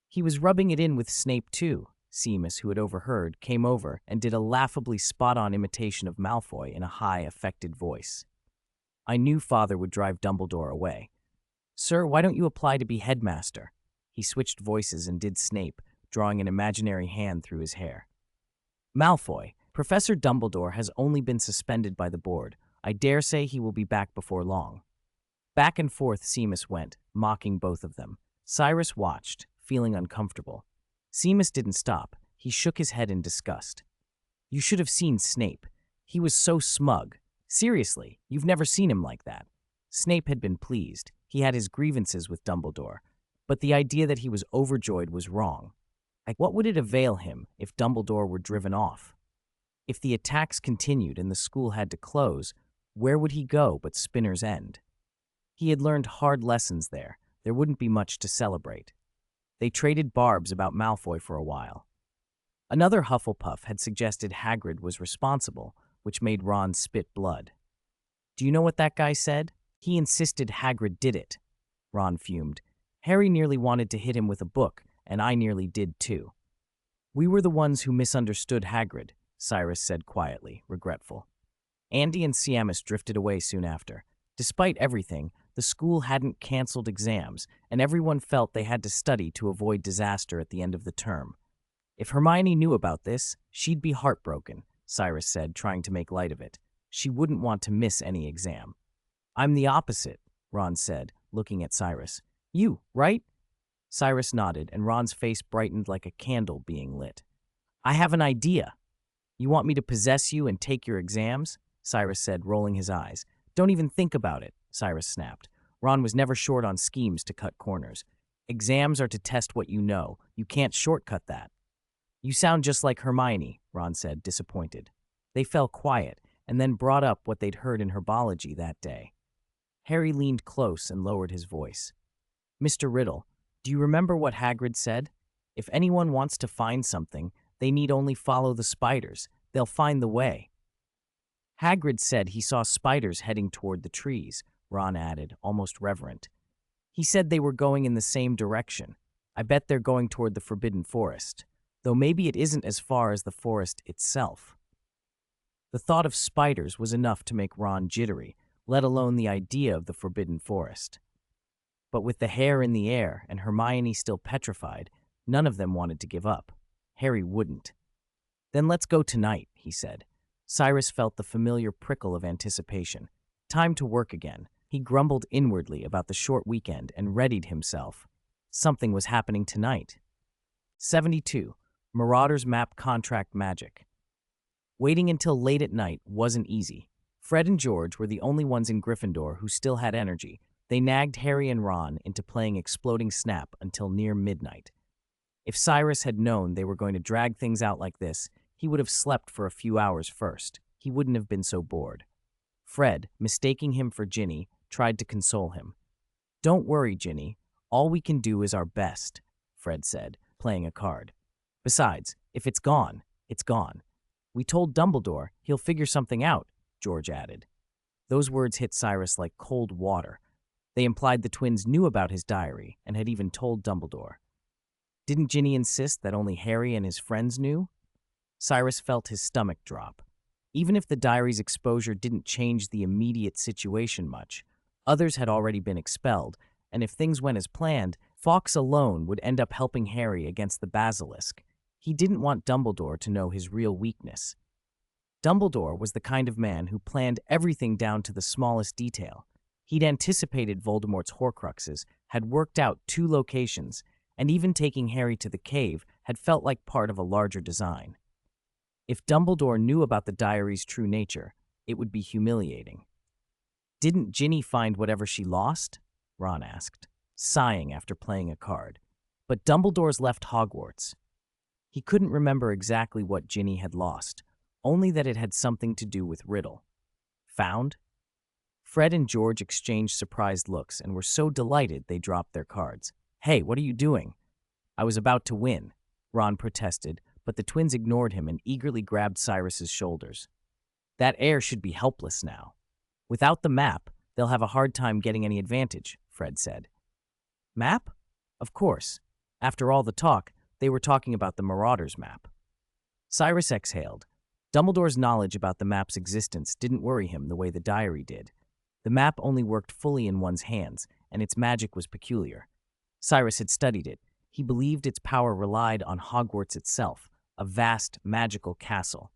He was rubbing it in with Snape too. Seamus, who had overheard, came over and did a laughably spot-on imitation of Malfoy in a high, affected voice. "I knew Father would drive Dumbledore away. Sir, why don't you apply to be headmaster?" He switched voices and did Snape, drawing an imaginary hand through his hair. Malfoy, Professor Dumbledore has only been suspended by the board. I dare say he will be back before long. Back and forth Seamus went, mocking both of them. Cyrus watched, feeling uncomfortable. Seamus didn't stop. He shook his head in disgust. You should have seen Snape. He was so smug. Seriously, you've never seen him like that. Snape had been pleased. He had his grievances with Dumbledore. But the idea that he was overjoyed was wrong. What would it avail him if Dumbledore were driven off? If the attacks continued and the school had to close, where would he go but Spinner's End? He had learned hard lessons there. There wouldn't be much to celebrate. They traded barbs about Malfoy for a while. Another Hufflepuff had suggested Hagrid was responsible, which made Ron spit blood. Do you know what that guy said? He insisted Hagrid did it. Ron fumed. Harry nearly wanted to hit him with a book, and I nearly did too. We were the ones who misunderstood Hagrid, Cyrus said quietly, regretful. Andy and Seamus drifted away soon after. Despite everything, the school hadn't canceled exams, and everyone felt they had to study to avoid disaster at the end of the term. If Hermione knew about this, she'd be heartbroken, Cyrus said, trying to make light of it. She wouldn't want to miss any exam. I'm the opposite, Ron said, looking at Cyrus. You, right? Cyrus nodded, and Ron's face brightened like a candle being lit. I have an idea. You want me to possess you and take your exams? Cyrus said, rolling his eyes. Don't even think about it, Cyrus snapped. Ron was never short on schemes to cut corners. Exams are to test what you know. You can't shortcut that. You sound just like Hermione, Ron said, disappointed. They fell quiet, and then brought up what they'd heard in herbology that day. Harry leaned close and lowered his voice. Mr. Riddle, do you remember what Hagrid said? If anyone wants to find something, they need only follow the spiders. They'll find the way. Hagrid said he saw spiders heading toward the trees, Ron added, almost reverent. He said they were going in the same direction. I bet they're going toward the Forbidden Forest, though maybe it isn't as far as the forest itself. The thought of spiders was enough to make Ron jittery, let alone the idea of the Forbidden Forest. But with the hair in the air and Hermione still petrified, none of them wanted to give up. Harry wouldn't. Then let's go tonight, he said. Cyrus felt the familiar prickle of anticipation. Time to work again. He grumbled inwardly about the short weekend and readied himself. Something was happening tonight. 72. Marauders Map Contract Magic. Waiting until late at night wasn't easy. Fred and George were the only ones in Gryffindor who still had energy. They nagged Harry and Ron into playing Exploding Snap until near midnight. If Cyrus had known they were going to drag things out like this, he would have slept for a few hours first. He wouldn't have been so bored. Fred, mistaking him for Ginny, tried to console him. Don't worry, Ginny. All we can do is our best, Fred said, playing a card. Besides, if it's gone, it's gone. We told Dumbledore he'll figure something out, George added. Those words hit Cyrus like cold water. They implied the twins knew about his diary and had even told Dumbledore. Didn't Ginny insist that only Harry and his friends knew? Cyrus felt his stomach drop. Even if the diary's exposure didn't change the immediate situation much, others had already been expelled, and if things went as planned, Fawkes alone would end up helping Harry against the basilisk. He didn't want Dumbledore to know his real weakness. Dumbledore was the kind of man who planned everything down to the smallest detail. He'd anticipated Voldemort's Horcruxes, had worked out 2 locations, and even taking Harry to the cave had felt like part of a larger design. If Dumbledore knew about the diary's true nature, it would be humiliating. Didn't Ginny find whatever she lost? Ron asked, sighing after playing a card. But Dumbledore's left Hogwarts. He couldn't remember exactly what Ginny had lost, only that it had something to do with Riddle. Found? Fred and George exchanged surprised looks and were so delighted they dropped their cards. Hey, what are you doing? I was about to win, Ron protested, but the twins ignored him and eagerly grabbed Cyrus's shoulders. That heir should be helpless now. Without the map, they'll have a hard time getting any advantage, Fred said. Map? Of course. After all the talk, they were talking about the Marauders map. Cyrus exhaled. Dumbledore's knowledge about the map's existence didn't worry him the way the diary did. The map only worked fully in one's hands, and its magic was peculiar. Cyrus had studied it. He believed its power relied on Hogwarts itself, a vast, magical castle.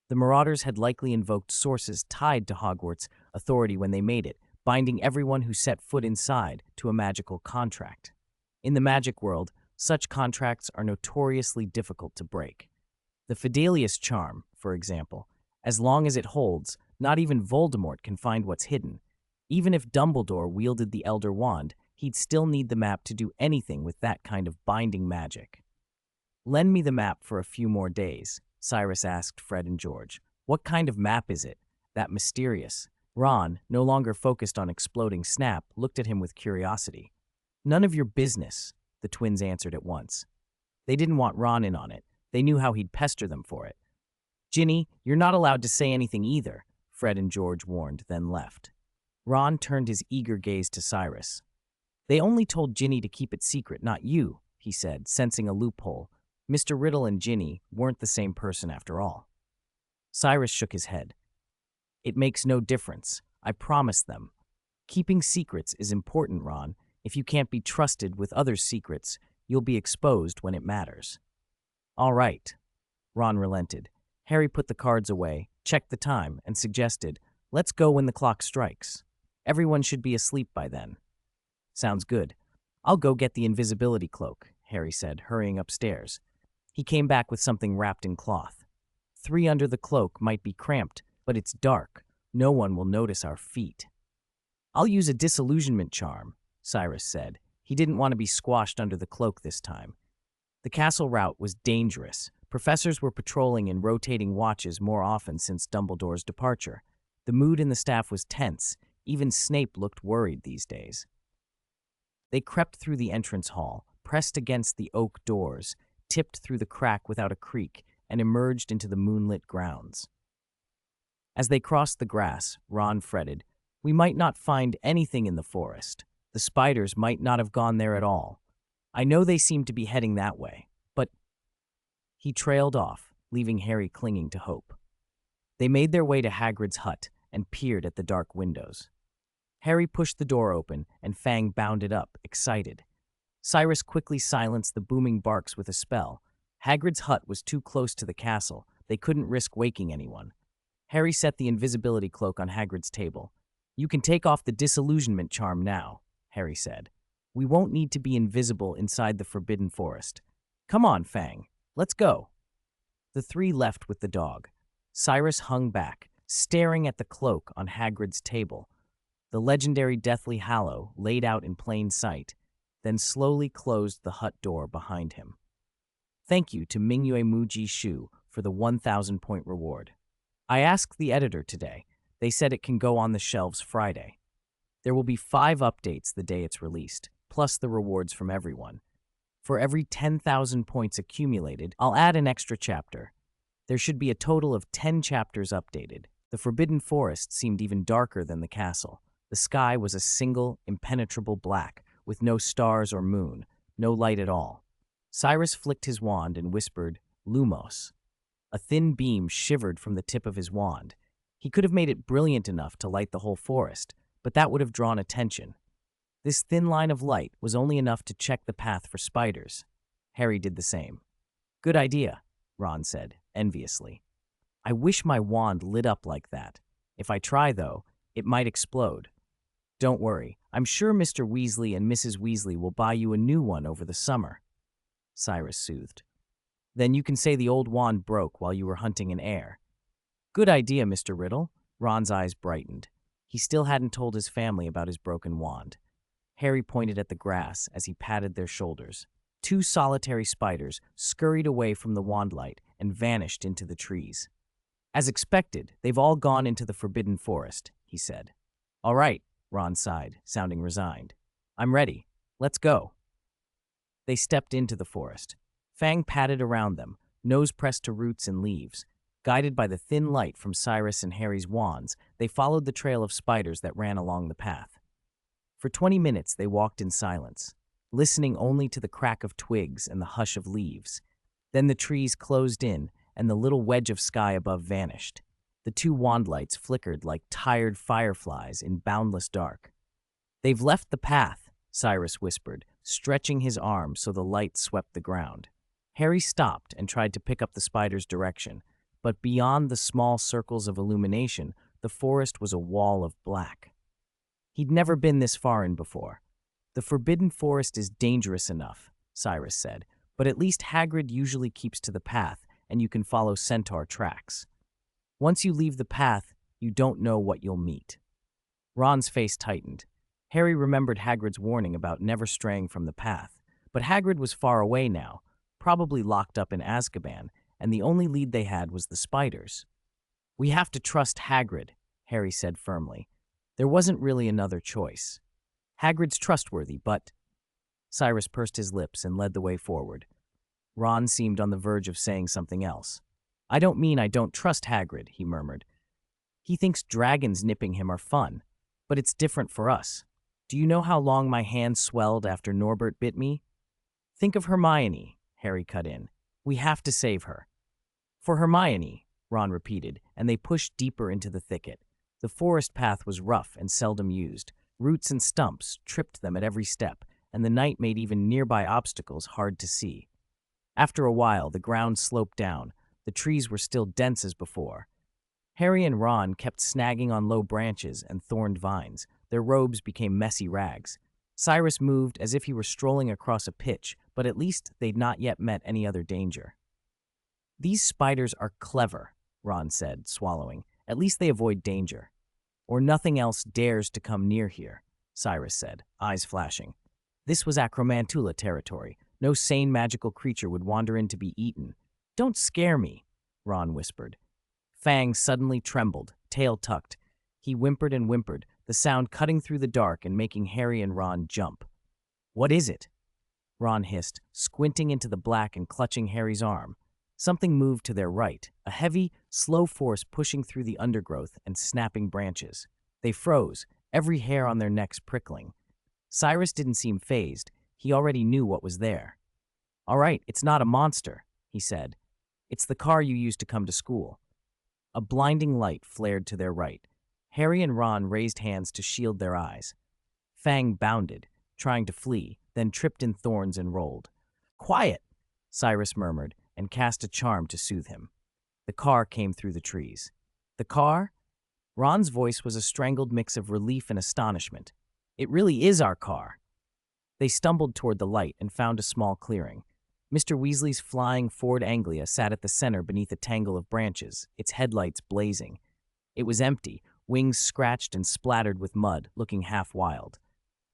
The Marauders had likely invoked sources tied to Hogwarts' authority when they made it, binding everyone who set foot inside to a magical contract. In the magic world, such contracts are notoriously difficult to break. The Fidelius charm, for example, as long as it holds, not even Voldemort can find what's hidden. Even if Dumbledore wielded the Elder Wand, he'd still need the map to do anything with that kind of binding magic. "Lend me the map for a few more days," Cyrus asked Fred and George. "What kind of map is it? That mysterious?" Ron, no longer focused on exploding Snap, looked at him with curiosity. "None of your business," the twins answered at once. They didn't want Ron in on it. They knew how he'd pester them for it. "Ginny, you're not allowed to say anything either," Fred and George warned, then left. Ron turned his eager gaze to Cyrus. "They only told Ginny to keep it secret, not you," he said, sensing a loophole. Mr. Riddle and Ginny weren't the same person after all. Cyrus shook his head. "It makes no difference. I promised them. Keeping secrets is important, Ron. If you can't be trusted with others' secrets, you'll be exposed when it matters." "All right." Ron relented. Harry put the cards away, checked the time, and suggested, "Let's go when the clock strikes. Everyone should be asleep by then." "Sounds good. I'll go get the invisibility cloak," Harry said, hurrying upstairs. He came back with something wrapped in cloth. 3 under the cloak might be cramped, but it's dark. No one will notice our feet. "I'll use a disillusionment charm," Cyrus said. He didn't want to be squashed under the cloak this time. The castle route was dangerous. Professors were patrolling in rotating watches more often since Dumbledore's departure. The mood in the staff was tense. Even Snape looked worried these days. They crept through the entrance hall, pressed against the oak doors, tipped through the crack without a creak, and emerged into the moonlit grounds. As they crossed the grass, Ron fretted, "We might not find anything in the forest. The spiders might not have gone there at all. I know they seem to be heading that way, but—" He trailed off, leaving Harry clinging to hope. They made their way to Hagrid's hut and peered at the dark windows. Harry pushed the door open, and Fang bounded up, excited. Cyrus quickly silenced the booming barks with a spell. Hagrid's hut was too close to the castle. They couldn't risk waking anyone. Harry set the invisibility cloak on Hagrid's table. "You can take off the disillusionment charm now," Harry said. "We won't need to be invisible inside the Forbidden Forest. Come on, Fang. Let's go." The 3 left with the dog. Cyrus hung back, staring at the cloak on Hagrid's table. The legendary Deathly Hallow laid out in plain sight, then slowly closed the hut door behind him. "Thank you to Mingyue Muji Shu for the 1,000-point reward. I asked the editor today. They said it can go on the shelves Friday. There will be 5 updates the day it's released, plus the rewards from everyone. For every 10,000 points accumulated, I'll add an extra chapter. There should be a total of 10 chapters updated." The Forbidden Forest seemed even darker than the castle. The sky was a single, impenetrable black, with no stars or moon, no light at all. Cyrus flicked his wand and whispered, "Lumos." A thin beam shivered from the tip of his wand. He could have made it brilliant enough to light the whole forest, but that would have drawn attention. This thin line of light was only enough to check the path for spiders. Harry did the same. "Good idea," Ron said, enviously. "I wish my wand lit up like that. If I try, though, it might explode." "Don't worry. I'm sure Mr. Weasley and Mrs. Weasley will buy you a new one over the summer," Cyrus soothed. "Then you can say the old wand broke while you were hunting an heir." "Good idea, Mr. Riddle." Ron's eyes brightened. He still hadn't told his family about his broken wand. Harry pointed at the grass as he patted their shoulders. 2 solitary spiders scurried away from the wand light and vanished into the trees. "As expected, they've all gone into the Forbidden Forest," he said. "All right," Ron sighed, sounding resigned. "I'm ready. Let's go." They stepped into the forest. Fang padded around them, nose pressed to roots and leaves. Guided by the thin light from Cyrus and Harry's wands, they followed the trail of spiders that ran along the path. For 20 minutes they walked in silence, listening only to the crack of twigs and the hush of leaves. Then the trees closed in, and the little wedge of sky above vanished. The 2 wand lights flickered like tired fireflies in boundless dark. "They've left the path," Cyrus whispered, stretching his arm so the light swept the ground. Harry stopped and tried to pick up the spider's direction, but beyond the small circles of illumination, the forest was a wall of black. He'd never been this far in before. The Forbidden Forest is dangerous enough, Cyrus said, but at least Hagrid usually keeps to the path, and you can follow centaur tracks. Once you leave the path, you don't know what you'll meet. Ron's face tightened. Harry remembered Hagrid's warning about never straying from the path, but Hagrid was far away now, probably locked up in Azkaban, and the only lead they had was the spiders. "We have to trust Hagrid," Harry said firmly. There wasn't really another choice. Hagrid's trustworthy, but... Cyrus pursed his lips and led the way forward. Ron seemed on the verge of saying something else. "I don't mean I don't trust Hagrid," he murmured. "He thinks dragons nipping him are fun, but it's different for us. Do you know how long my hand swelled after Norbert bit me?" "Think of Hermione," Harry cut in. "We have to save her." "For Hermione," Ron repeated, and they pushed deeper into the thicket. The forest path was rough and seldom used. Roots and stumps tripped them at every step, and the night made even nearby obstacles hard to see. After a while, the ground sloped down. The trees were still dense as before. Harry and Ron kept snagging on low branches and thorned vines. Their robes became messy rags. Cyrus moved as if he were strolling across a pitch, but at least they'd not yet met any other danger. "These spiders are clever," Ron said, swallowing. "At least they avoid danger." "Or nothing else dares to come near here," Cyrus said, eyes flashing. This was Acromantula territory. No sane magical creature would wander in to be eaten. "Don't scare me," Ron whispered. Fang suddenly trembled, tail tucked. He whimpered and whimpered, the sound cutting through the dark and making Harry and Ron jump. "What is it?" Ron hissed, squinting into the black and clutching Harry's arm. Something moved to their right, a heavy, slow force pushing through the undergrowth and snapping branches. They froze, every hair on their necks prickling. Cyrus didn't seem fazed. He already knew what was there. "All right, it's not a monster," he said. "It's the car you used to come to school." A blinding light flared to their right. Harry and Ron raised hands to shield their eyes. Fang bounded, trying to flee, then tripped in thorns and rolled. "Quiet," Cyrus murmured, and cast a charm to soothe him. The car came through the trees. "The car?" Ron's voice was a strangled mix of relief and astonishment. "It really is our car." They stumbled toward the light and found a small clearing. Mr. Weasley's flying Ford Anglia sat at the center beneath a tangle of branches, its headlights blazing. It was empty, wings scratched and splattered with mud, looking half wild.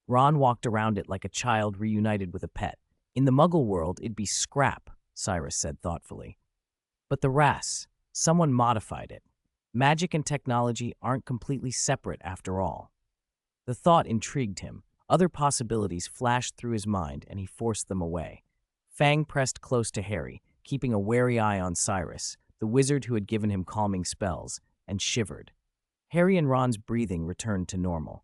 Ron walked around it like a child reunited with a pet. "In the Muggle world, it'd be scrap," Cyrus said thoughtfully. "But the RAS, someone modified it. Magic and technology aren't completely separate after all." The thought intrigued him. Other possibilities flashed through his mind, and he forced them away. Fang pressed close to Harry, keeping a wary eye on Cyrus, the wizard who had given him calming spells, and shivered. Harry and Ron's breathing returned to normal.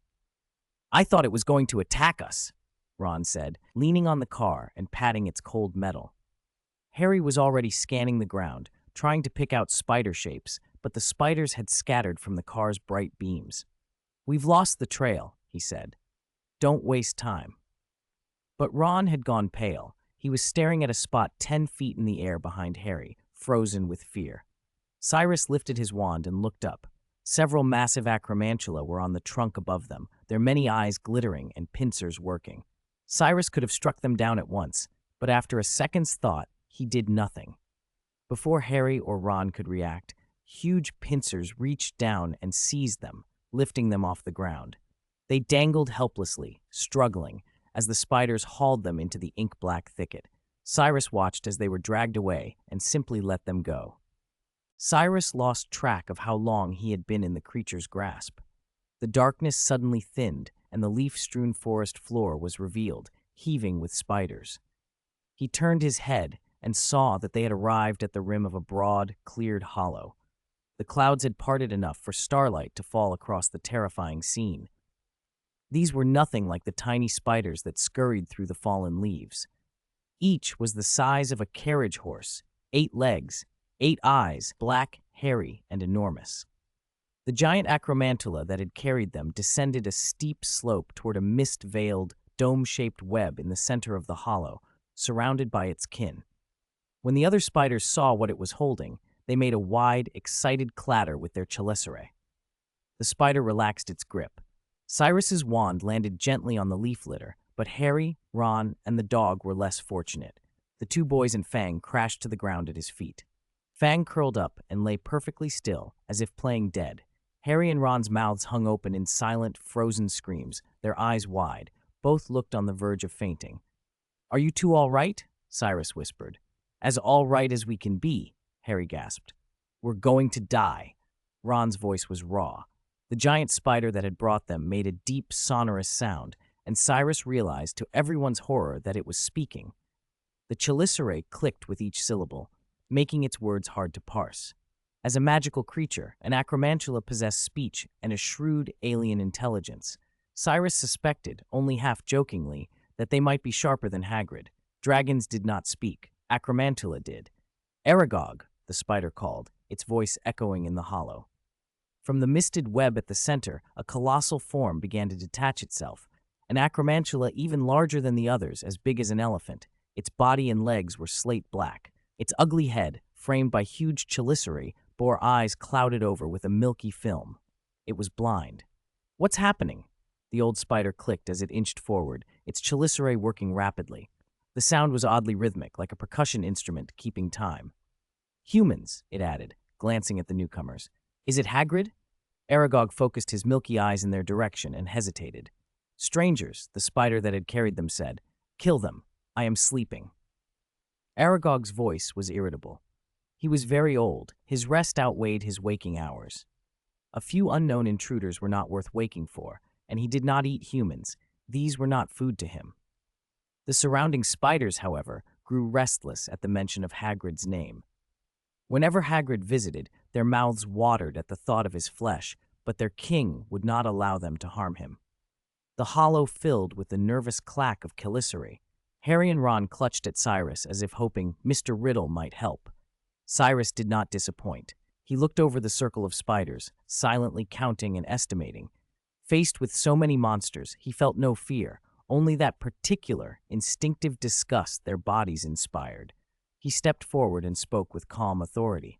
"I thought it was going to attack us," Ron said, leaning on the car and patting its cold metal. Harry was already scanning the ground, trying to pick out spider shapes, but the spiders had scattered from the car's bright beams. "We've lost the trail," he said. "Don't waste time." But Ron had gone pale. He was staring at a spot 10 feet in the air behind Harry, frozen with fear. Cyrus lifted his wand and looked up. Several massive acromantula were on the trunk above them, their many eyes glittering and pincers working. Cyrus could have struck them down at once, but after a second's thought, he did nothing. Before Harry or Ron could react, huge pincers reached down and seized them, lifting them off the ground. They dangled helplessly, struggling, as the spiders hauled them into the ink-black thicket. Cyrus watched as they were dragged away and simply let them go. Cyrus lost track of how long he had been in the creature's grasp. The darkness suddenly thinned, and the leaf-strewn forest floor was revealed, heaving with spiders. He turned his head and saw that they had arrived at the rim of a broad, cleared hollow. The clouds had parted enough for starlight to fall across the terrifying scene. These were nothing like the tiny spiders that scurried through the fallen leaves. Each was the size of a carriage horse, 8 legs, 8 eyes, black, hairy, and enormous. The giant acromantula that had carried them descended a steep slope toward a mist-veiled, dome-shaped web in the center of the hollow, surrounded by its kin. When the other spiders saw what it was holding, they made a wide, excited clatter with their chelicerae. The spider relaxed its grip. Cyrus's wand landed gently on the leaf litter, but Harry, Ron, and the dog were less fortunate. The two boys and Fang crashed to the ground at his feet. Fang curled up and lay perfectly still, as if playing dead. Harry and Ron's mouths hung open in silent, frozen screams, their eyes wide. Both looked on the verge of fainting. "Are you two all right?" Cyrus whispered. "As all right as we can be," Harry gasped. "We're going to die." Ron's voice was raw. The giant spider that had brought them made a deep, sonorous sound, and Cyrus realized to everyone's horror that it was speaking. The chelicerae clicked with each syllable, making its words hard to parse. As a magical creature, an acromantula possessed speech and a shrewd alien intelligence. Cyrus suspected, only half-jokingly, that they might be sharper than Hagrid. Dragons did not speak. Acromantula did. "Aragog," the spider called, its voice echoing in the hollow. From the misted web at the center, a colossal form began to detach itself, an acromantula even larger than the others, as big as an elephant. Its body and legs were slate black. Its ugly head, framed by huge chelicerae, bore eyes clouded over with a milky film. It was blind. "What's happening?" The old spider clicked as it inched forward, its chelicerae working rapidly. The sound was oddly rhythmic, like a percussion instrument keeping time. "Humans," it added, glancing at the newcomers. "Is it Hagrid?" Aragog focused his milky eyes in their direction and hesitated. "Strangers," the spider that had carried them said. "Kill them. I am sleeping." Aragog's voice was irritable. He was very old. His rest outweighed his waking hours. A few unknown intruders were not worth waking for, and he did not eat humans. These were not food to him. The surrounding spiders, however, grew restless at the mention of Hagrid's name. Whenever Hagrid visited, their mouths watered at the thought of his flesh, but their king would not allow them to harm him. The hollow filled with the nervous clack of chelicerae. Harry and Ron clutched at Cyrus as if hoping Mr. Riddle might help. Cyrus did not disappoint. He looked over the circle of spiders, silently counting and estimating. Faced with so many monsters, he felt no fear, only that particular, instinctive disgust their bodies inspired. He stepped forward and spoke with calm authority.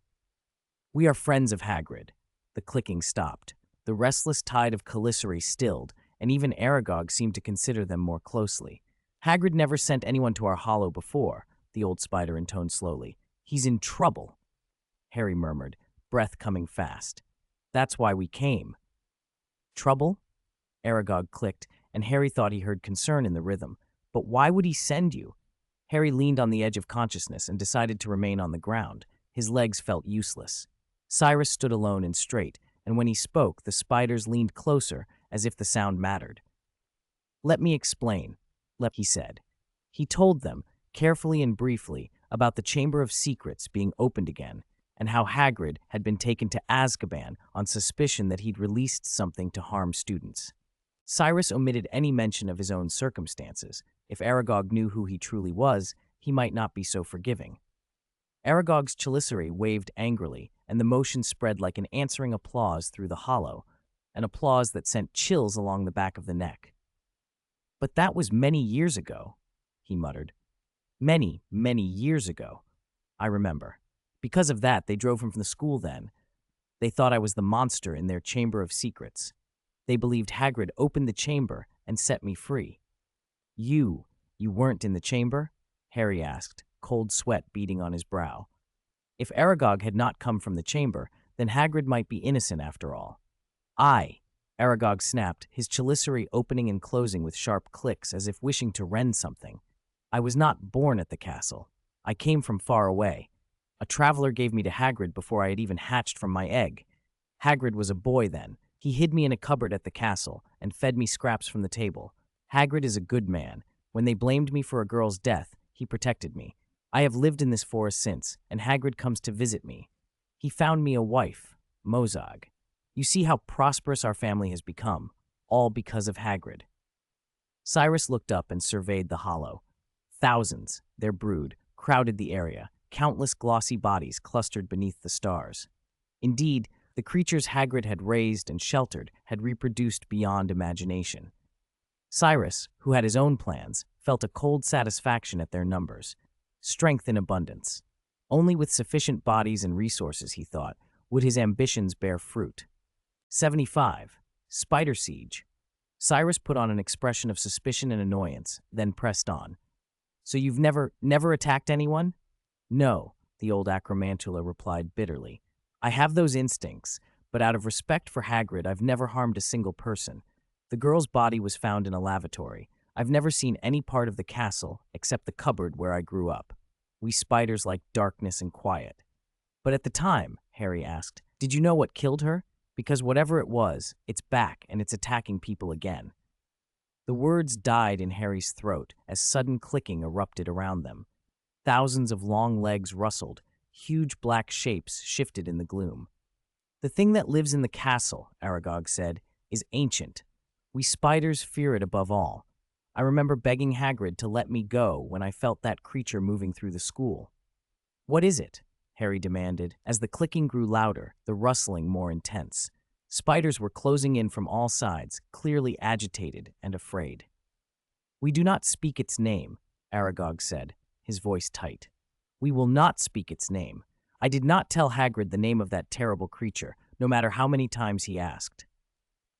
"We are friends of Hagrid." The clicking stopped. The restless tide of chelicerae stilled, and even Aragog seemed to consider them more closely. "Hagrid never sent anyone to our hollow before," the old spider intoned slowly. "He's in trouble," Harry murmured, breath coming fast. "That's why we came." "Trouble?" Aragog clicked, and Harry thought he heard concern in the rhythm. "But why would he send you?" Harry leaned on the edge of consciousness and decided to remain on the ground. His legs felt useless. Cyrus stood alone and straight, and when he spoke, the spiders leaned closer, as if the sound mattered. "Let me explain," he said. He told them, carefully and briefly, about the Chamber of Secrets being opened again, and how Hagrid had been taken to Azkaban on suspicion that he'd released something to harm students. Cyrus omitted any mention of his own circumstances. If Aragog knew who he truly was, he might not be so forgiving. Aragog's chelicerae waved angrily, and the motion spread like an answering applause through the hollow, an applause that sent chills along the back of the neck. "But that was many years ago," he muttered. "Many, many years ago. I remember. Because of that, they drove him from the school then. They thought I was the monster in their Chamber of Secrets. They believed Hagrid opened the chamber and set me free." You weren't in the chamber?" Harry asked, cold sweat beading on his brow. If Aragog had not come from the chamber, then Hagrid might be innocent after all. Aragog snapped, his chelicerae opening and closing with sharp clicks as if wishing to rend something. "I was not born at the castle. I came from far away. A traveler gave me to Hagrid before I had even hatched from my egg. Hagrid was a boy then. He hid me in a cupboard at the castle and fed me scraps from the table. Hagrid is a good man. When they blamed me for a girl's death, he protected me. I have lived in this forest since, and Hagrid comes to visit me. He found me a wife, Mozag. You see how prosperous our family has become, all because of Hagrid." Cyrus looked up and surveyed the hollow. Thousands, their brood, crowded the area, countless glossy bodies clustered beneath the stars. Indeed, the creatures Hagrid had raised and sheltered had reproduced beyond imagination. Cyrus, who had his own plans, felt a cold satisfaction at their numbers. Strength in abundance. Only with sufficient bodies and resources, he thought, would his ambitions bear fruit. 75. Spider Siege. Cyrus put on an expression of suspicion and annoyance, then pressed on. So you've never attacked anyone? No, the old acromantula replied bitterly. I have those instincts, but out of respect for Hagrid, I've never harmed a single person. The girl's body was found in a lavatory. I've never seen any part of the castle except the cupboard where I grew up. We spiders like darkness and quiet. But at the time, Harry asked, did you know what killed her? Because whatever it was, it's back and it's attacking people again. The words died in Harry's throat as sudden clicking erupted around them. Thousands of long legs rustled, huge black shapes shifted in the gloom. The thing that lives in the castle, Aragog said, is ancient. We spiders fear it above all. I remember begging Hagrid to let me go when I felt that creature moving through the school. What is it? Harry demanded, as the clicking grew louder, the rustling more intense. Spiders were closing in from all sides, clearly agitated and afraid. We do not speak its name, Aragog said, his voice tight. We will not speak its name. I did not tell Hagrid the name of that terrible creature, no matter how many times he asked.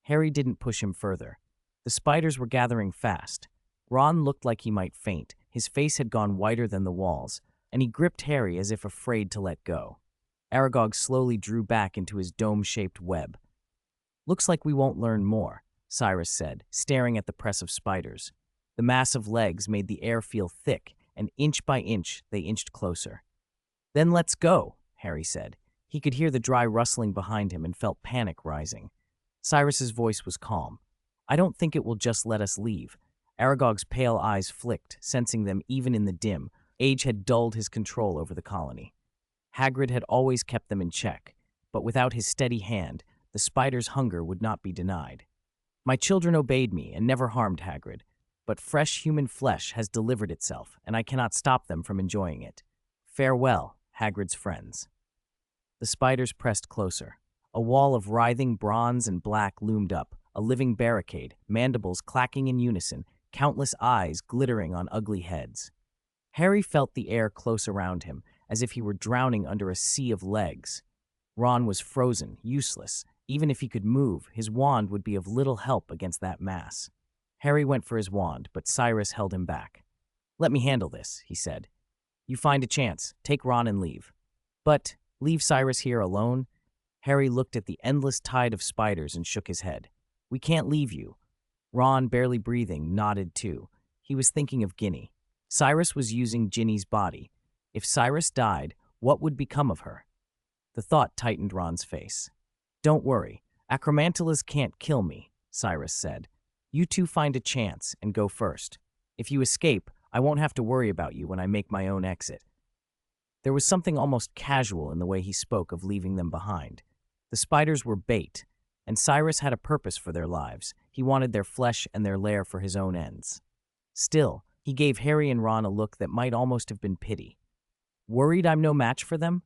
Harry didn't push him further. The spiders were gathering fast. Ron looked like he might faint. His face had gone whiter than the walls, and he gripped Harry as if afraid to let go. Aragog slowly drew back into his dome-shaped web. Looks like we won't learn more, Cyrus said, staring at the press of spiders. The massive legs made the air feel thick, and inch by inch they inched closer. Then let's go, Harry said. He could hear the dry rustling behind him and felt panic rising. Cyrus's voice was calm. I don't think it will just let us leave. Aragog's pale eyes flicked, sensing them even in the dim. Age had dulled his control over the colony. Hagrid had always kept them in check, but without his steady hand, the spider's hunger would not be denied. My children obeyed me and never harmed Hagrid, but fresh human flesh has delivered itself, and I cannot stop them from enjoying it. Farewell, Hagrid's friends. The spiders pressed closer. A wall of writhing bronze and black loomed up, a living barricade, mandibles clacking in unison, countless eyes glittering on ugly heads. Harry felt the air close around him, as if he were drowning under a sea of legs. Ron was frozen, useless. Even if he could move, his wand would be of little help against that mass. Harry went for his wand, but Cyrus held him back. Let me handle this, he said. You find a chance, take Ron and leave. But leave Cyrus here alone? Harry looked at the endless tide of spiders and shook his head. We can't leave you. Ron, barely breathing, nodded too. He was thinking of Ginny. Cyrus was using Ginny's body. If Cyrus died, what would become of her? The thought tightened Ron's face. Don't worry, acromantulas can't kill me, Cyrus said. You two find a chance and go first. If you escape, I won't have to worry about you when I make my own exit. There was something almost casual in the way he spoke of leaving them behind. The spiders were bait, and Cyrus had a purpose for their lives. He wanted their flesh and their lair for his own ends. Still, he gave Harry and Ron a look that might almost have been pity. Worried I'm no match for them?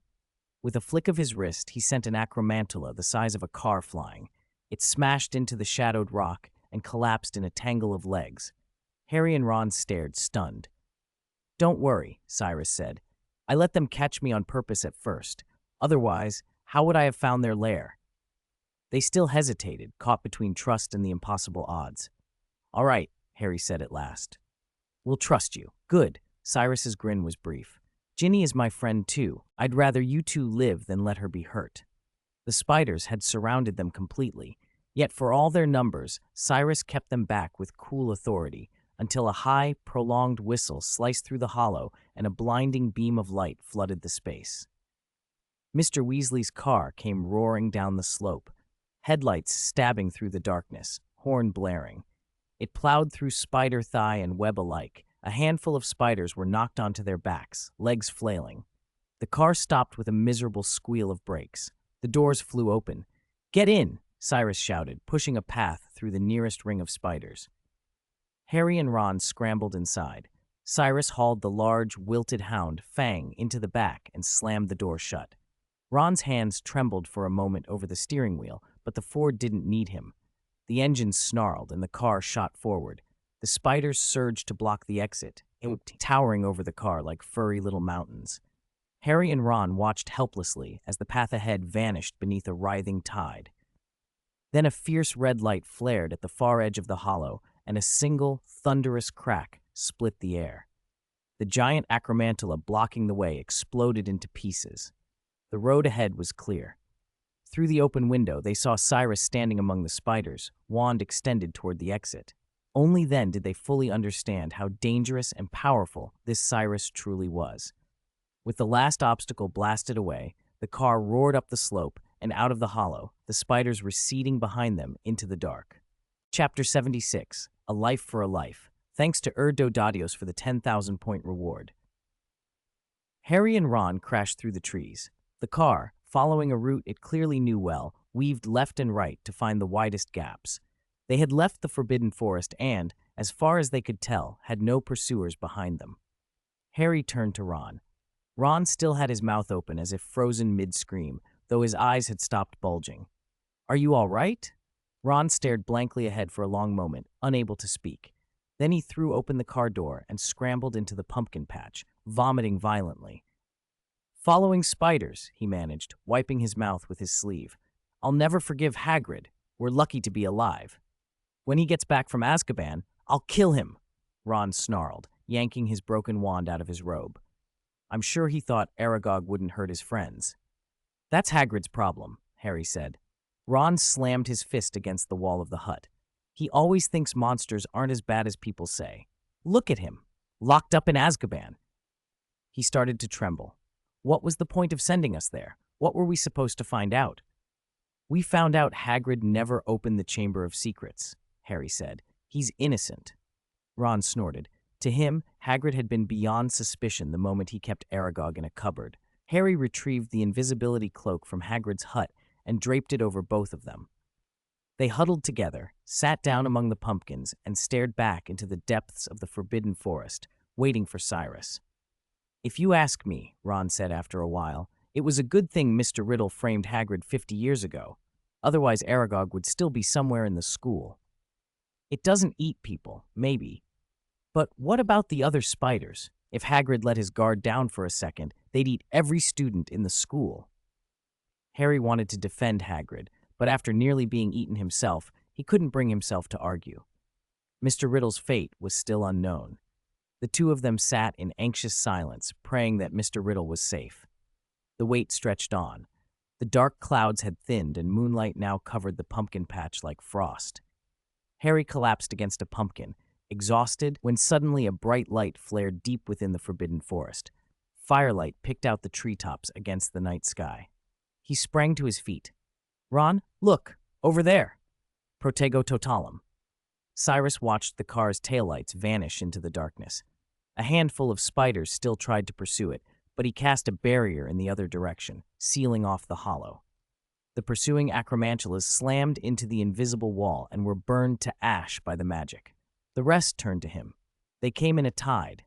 With a flick of his wrist, he sent an acromantula the size of a car flying. It smashed into the shadowed rock and collapsed in a tangle of legs. Harry and Ron stared, stunned. Don't worry, Cyrus said. I let them catch me on purpose at first. Otherwise, how would I have found their lair? They still hesitated, caught between trust and the impossible odds. All right, Harry said at last. We'll trust you. Good. Cyrus's grin was brief. Ginny is my friend too. I'd rather you two live than let her be hurt. The spiders had surrounded them completely, yet for all their numbers, Cyrus kept them back with cool authority until a high, prolonged whistle sliced through the hollow and a blinding beam of light flooded the space. Mr. Weasley's car came roaring down the slope, headlights stabbing through the darkness, horn blaring. It plowed through spider thigh and web alike. A handful of spiders were knocked onto their backs, legs flailing. The car stopped with a miserable squeal of brakes. The doors flew open. Get in, Cyrus shouted, pushing a path through the nearest ring of spiders. Harry and Ron scrambled inside. Cyrus hauled the large, wilted hound, Fang, into the back and slammed the door shut. Ron's hands trembled for a moment over the steering wheel, but the Ford didn't need him. The engine snarled and the car shot forward. The spiders surged to block the exit, towering over the car like furry little mountains. Harry and Ron watched helplessly as the path ahead vanished beneath a writhing tide. Then a fierce red light flared at the far edge of the hollow, and a single, thunderous crack split the air. The giant acromantula blocking the way exploded into pieces. The road ahead was clear. Through the open window, they saw Cyrus standing among the spiders, wand extended toward the exit. Only then did they fully understand how dangerous and powerful this Cyrus truly was. With the last obstacle blasted away, the car roared up the slope and out of the hollow, the spiders receding behind them into the dark. Chapter 76, A Life for a Life. Thanks to Dodios for the 10,000-point reward. Harry and Ron crashed through the trees. The car, following a route it clearly knew well, weaved left and right to find the widest gaps. They had left the Forbidden Forest and, as far as they could tell, had no pursuers behind them. Harry turned to Ron. Ron still had his mouth open as if frozen mid-scream, though his eyes had stopped bulging. "Are you all right?" Ron stared blankly ahead for a long moment, unable to speak. Then he threw open the car door and scrambled into the pumpkin patch, vomiting violently. "Following spiders," he managed, wiping his mouth with his sleeve. "I'll never forgive Hagrid. We're lucky to be alive. When he gets back from Azkaban, I'll kill him," Ron snarled, yanking his broken wand out of his robe. I'm sure he thought Aragog wouldn't hurt his friends. "That's Hagrid's problem," Harry said. Ron slammed his fist against the wall of the hut. "He always thinks monsters aren't as bad as people say. Look at him, locked up in Azkaban." He started to tremble. What was the point of sending us there? What were we supposed to find out? "We found out Hagrid never opened the Chamber of Secrets," Harry said. "He's innocent." Ron snorted. To him, Hagrid had been beyond suspicion the moment he kept Aragog in a cupboard. Harry retrieved the invisibility cloak from Hagrid's hut and draped it over both of them. They huddled together, sat down among the pumpkins, and stared back into the depths of the Forbidden Forest, waiting for Cyrus. "If you ask me," Ron said after a while, "it was a good thing Mr. Riddle framed Hagrid 50 years ago. Otherwise, Aragog would still be somewhere in the school. It doesn't eat people, maybe. But what about the other spiders? If Hagrid let his guard down for a second, they'd eat every student in the school." Harry wanted to defend Hagrid, but after nearly being eaten himself, he couldn't bring himself to argue. Mr. Riddle's fate was still unknown. The two of them sat in anxious silence, praying that Mr. Riddle was safe. The wait stretched on. The dark clouds had thinned and moonlight now covered the pumpkin patch like frost. Harry collapsed against a pumpkin, exhausted, when suddenly a bright light flared deep within the Forbidden Forest. Firelight picked out the treetops against the night sky. He sprang to his feet. "Ron, look, over there! Protego totalum." Cyrus watched the car's taillights vanish into the darkness. A handful of spiders still tried to pursue it, but he cast a barrier in the other direction, sealing off the hollow. The pursuing acromantulas slammed into the invisible wall and were burned to ash by the magic. The rest turned to him. They came in a tide.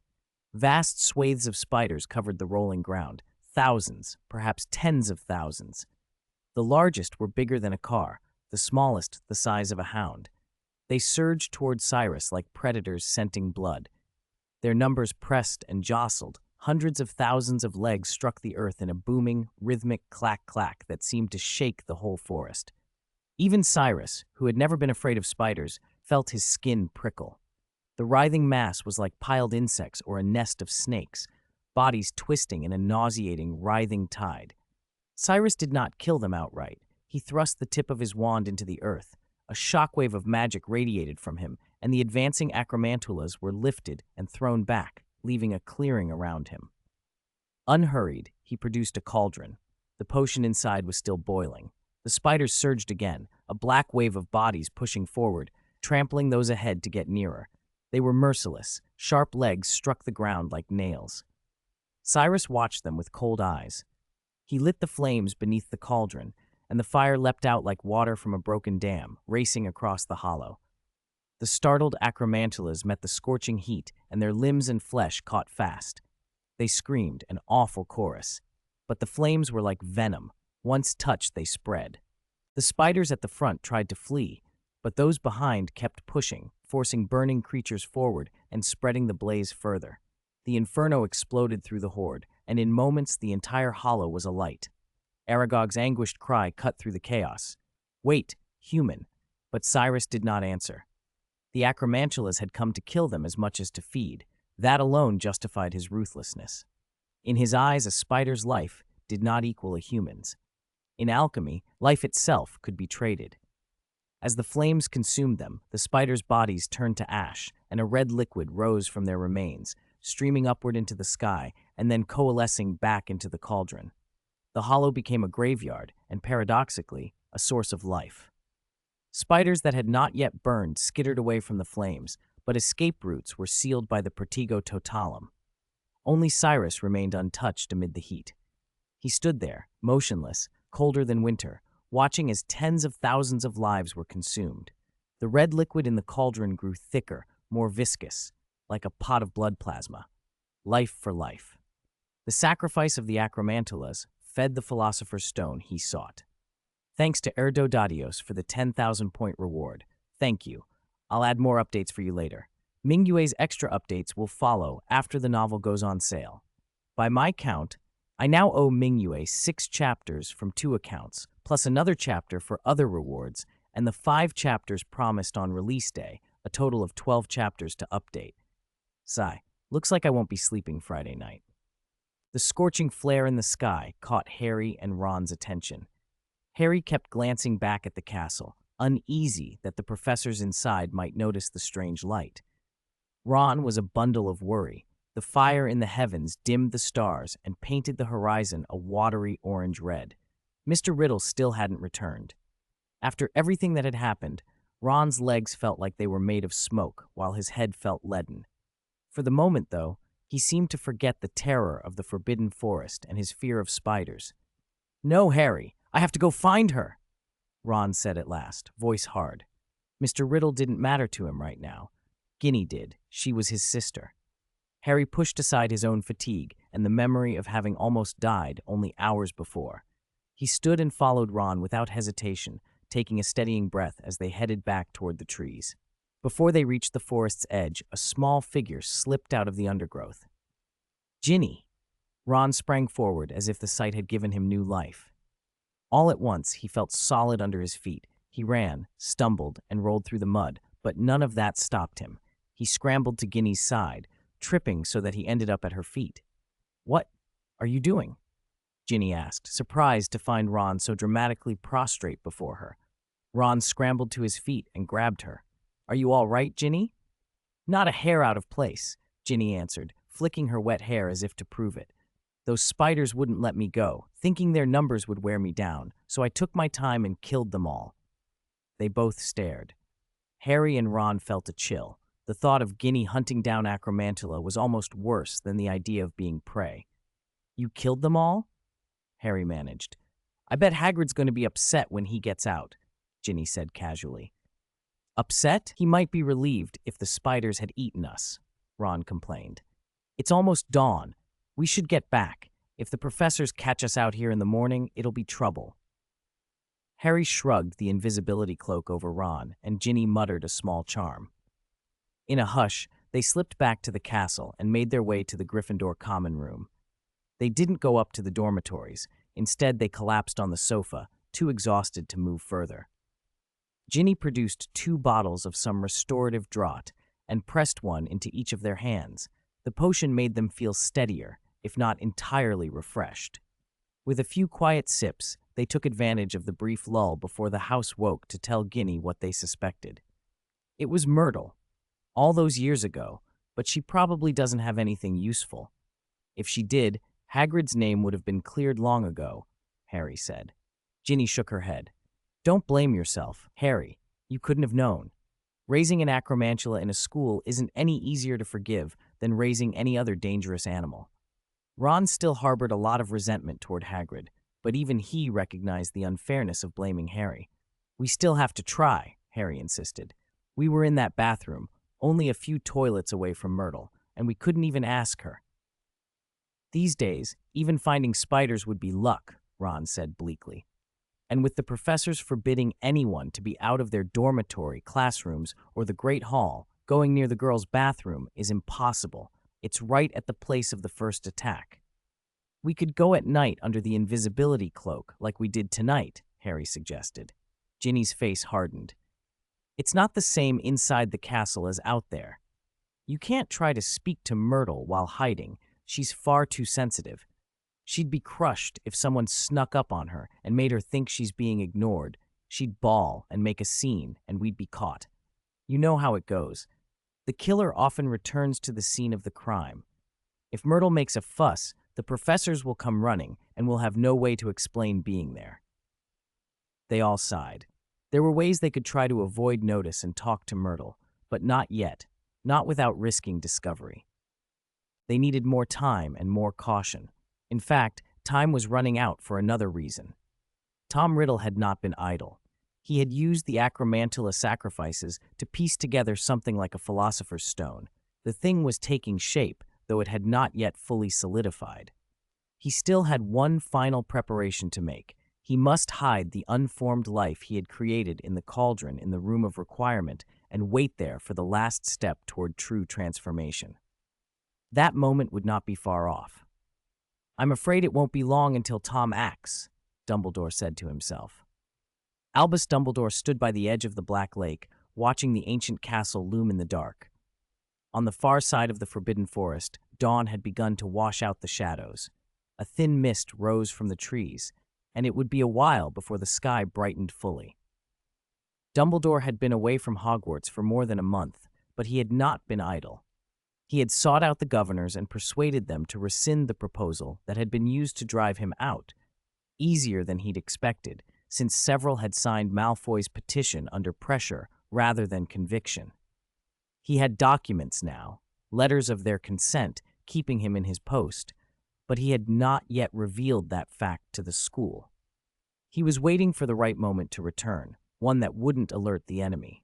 Vast swathes of spiders covered the rolling ground, thousands, perhaps tens of thousands. The largest were bigger than a car, the smallest the size of a hound. They surged toward Cyrus like predators scenting blood. Their numbers pressed and jostled. Hundreds of thousands of legs struck the earth in a booming, rhythmic clack-clack that seemed to shake the whole forest. Even Cyrus, who had never been afraid of spiders, felt his skin prickle. The writhing mass was like piled insects or a nest of snakes, bodies twisting in a nauseating, writhing tide. Cyrus did not kill them outright. He thrust the tip of his wand into the earth. A shockwave of magic radiated from him, and the advancing acromantulas were lifted and thrown back, leaving a clearing around him. Unhurried, he produced a cauldron. The potion inside was still boiling. The spiders surged again, a black wave of bodies pushing forward, trampling those ahead to get nearer. They were merciless. Sharp legs struck the ground like nails. Cyrus watched them with cold eyes. He lit the flames beneath the cauldron, and the fire leapt out like water from a broken dam, racing across the hollow. The startled acromantulas met the scorching heat, and their limbs and flesh caught fast. They screamed, an awful chorus. But the flames were like venom. Once touched, they spread. The spiders at the front tried to flee, but those behind kept pushing, forcing burning creatures forward and spreading the blaze further. The inferno exploded through the horde, and in moments the entire hollow was alight. Aragog's anguished cry cut through the chaos. "Wait, human!" But Cyrus did not answer. The acromantulas had come to kill them as much as to feed. That alone justified his ruthlessness. In his eyes, a spider's life did not equal a human's. In alchemy, life itself could be traded. As the flames consumed them, the spiders' bodies turned to ash, and a red liquid rose from their remains, streaming upward into the sky and then coalescing back into the cauldron. The hollow became a graveyard and, paradoxically, a source of life. Spiders that had not yet burned skittered away from the flames, but escape routes were sealed by the Protego Totalum. Only Cyrus remained untouched amid the heat. He stood there, motionless, colder than winter, watching as tens of thousands of lives were consumed. The red liquid in the cauldron grew thicker, more viscous, like a pot of blood plasma. Life for life. The sacrifice of the acromantulas fed the philosopher's stone he sought. Thanks to Erdodadios for the 10,000-point reward. Thank you. I'll add more updates for you later. Mingyue's extra updates will follow after the novel goes on sale. By my count, I now owe Mingyue 6 chapters from 2 accounts, plus another chapter for other rewards, and the 5 chapters promised on release day, a total of 12 chapters to update. Sigh, looks like I won't be sleeping Friday night. The scorching flare in the sky caught Harry and Ron's attention. Harry kept glancing back at the castle, uneasy that the professors inside might notice the strange light. Ron was a bundle of worry. The fire in the heavens dimmed the stars and painted the horizon a watery orange-red. Mr. Riddle still hadn't returned. After everything that had happened, Ron's legs felt like they were made of smoke, while his head felt leaden. For the moment, though, he seemed to forget the terror of the forbidden forest and his fear of spiders. "No, Harry, I have to go find her," Ron said at last, voice hard. Mr. Riddle didn't matter to him right now. Ginny did. She was his sister. Harry pushed aside his own fatigue and the memory of having almost died only hours before. He stood and followed Ron without hesitation, taking a steadying breath as they headed back toward the trees. Before they reached the forest's edge, a small figure slipped out of the undergrowth. "Ginny!" Ron sprang forward as if the sight had given him new life. All at once, he felt solid under his feet. He ran, stumbled, and rolled through the mud, but none of that stopped him. He scrambled to Ginny's side, tripping so that he ended up at her feet. "What are you doing?" Ginny asked, surprised to find Ron so dramatically prostrate before her. Ron scrambled to his feet and grabbed her. "Are you all right, Ginny?" "Not a hair out of place," Ginny answered, flicking her wet hair as if to prove it. "Those spiders wouldn't let me go, thinking their numbers would wear me down, so I took my time and killed them all." They both stared. Harry and Ron felt a chill. The thought of Ginny hunting down Acromantula was almost worse than the idea of being prey. "You killed them all?" Harry managed. "I bet Hagrid's going to be upset when he gets out," Ginny said casually. "Upset? He might be relieved if the spiders had eaten us," Ron complained. "It's almost dawn. We should get back. If the professors catch us out here in the morning, it'll be trouble." Harry shrugged the invisibility cloak over Ron, and Ginny muttered a small charm. In a hush, they slipped back to the castle and made their way to the Gryffindor common room. They didn't go up to the dormitories. Instead, they collapsed on the sofa, too exhausted to move further. Ginny produced 2 bottles of some restorative draught and pressed one into each of their hands. The potion made them feel steadier, if not entirely refreshed. With a few quiet sips, they took advantage of the brief lull before the house woke to tell Ginny what they suspected. It was Myrtle. All those years ago, but she probably doesn't have anything useful. If she did, Hagrid's name would have been cleared long ago, Harry said. Ginny shook her head. "Don't blame yourself, Harry. You couldn't have known. Raising an acromantula in a school isn't any easier to forgive than raising any other dangerous animal." Ron still harbored a lot of resentment toward Hagrid, but even he recognized the unfairness of blaming Harry. "We still have to try," Harry insisted. "We were in that bathroom, only a few toilets away from Myrtle, and we couldn't even ask her." "These days, even finding spiders would be luck," Ron said bleakly. And with the professors forbidding anyone to be out of their dormitory, classrooms, or the Great Hall, going near the girls' bathroom is impossible. It's right at the place of the first attack. We could go at night under the invisibility cloak, like we did tonight, Harry suggested. Ginny's face hardened. It's not the same inside the castle as out there. You can't try to speak to Myrtle while hiding. She's far too sensitive. She'd be crushed if someone snuck up on her and made her think she's being ignored. She'd bawl and make a scene, and we'd be caught. You know how it goes. The killer often returns to the scene of the crime. If Myrtle makes a fuss, the professors will come running and will have no way to explain being there. They all sighed. There were ways they could try to avoid notice and talk to Myrtle, but not yet, not without risking discovery. They needed more time and more caution. In fact, time was running out for another reason. Tom Riddle had not been idle. He had used the Acromantula sacrifices to piece together something like a philosopher's stone. The thing was taking shape, though it had not yet fully solidified. He still had one final preparation to make. He must hide the unformed life he had created in the cauldron in the room of requirement and wait there for the last step toward true transformation. That moment would not be far off. "I'm afraid it won't be long until Tom acts," Dumbledore said to himself. Albus Dumbledore stood by the edge of the Black Lake, watching the ancient castle loom in the dark. On the far side of the Forbidden Forest, dawn had begun to wash out the shadows. A thin mist rose from the trees, and it would be a while before the sky brightened fully. Dumbledore had been away from Hogwarts for more than a month, but he had not been idle. He had sought out the governors and persuaded them to rescind the proposal that had been used to drive him out, easier than he'd expected, since several had signed Malfoy's petition under pressure rather than conviction. He had documents now, letters of their consent, keeping him in his post, but he had not yet revealed that fact to the school. He was waiting for the right moment to return, one that wouldn't alert the enemy.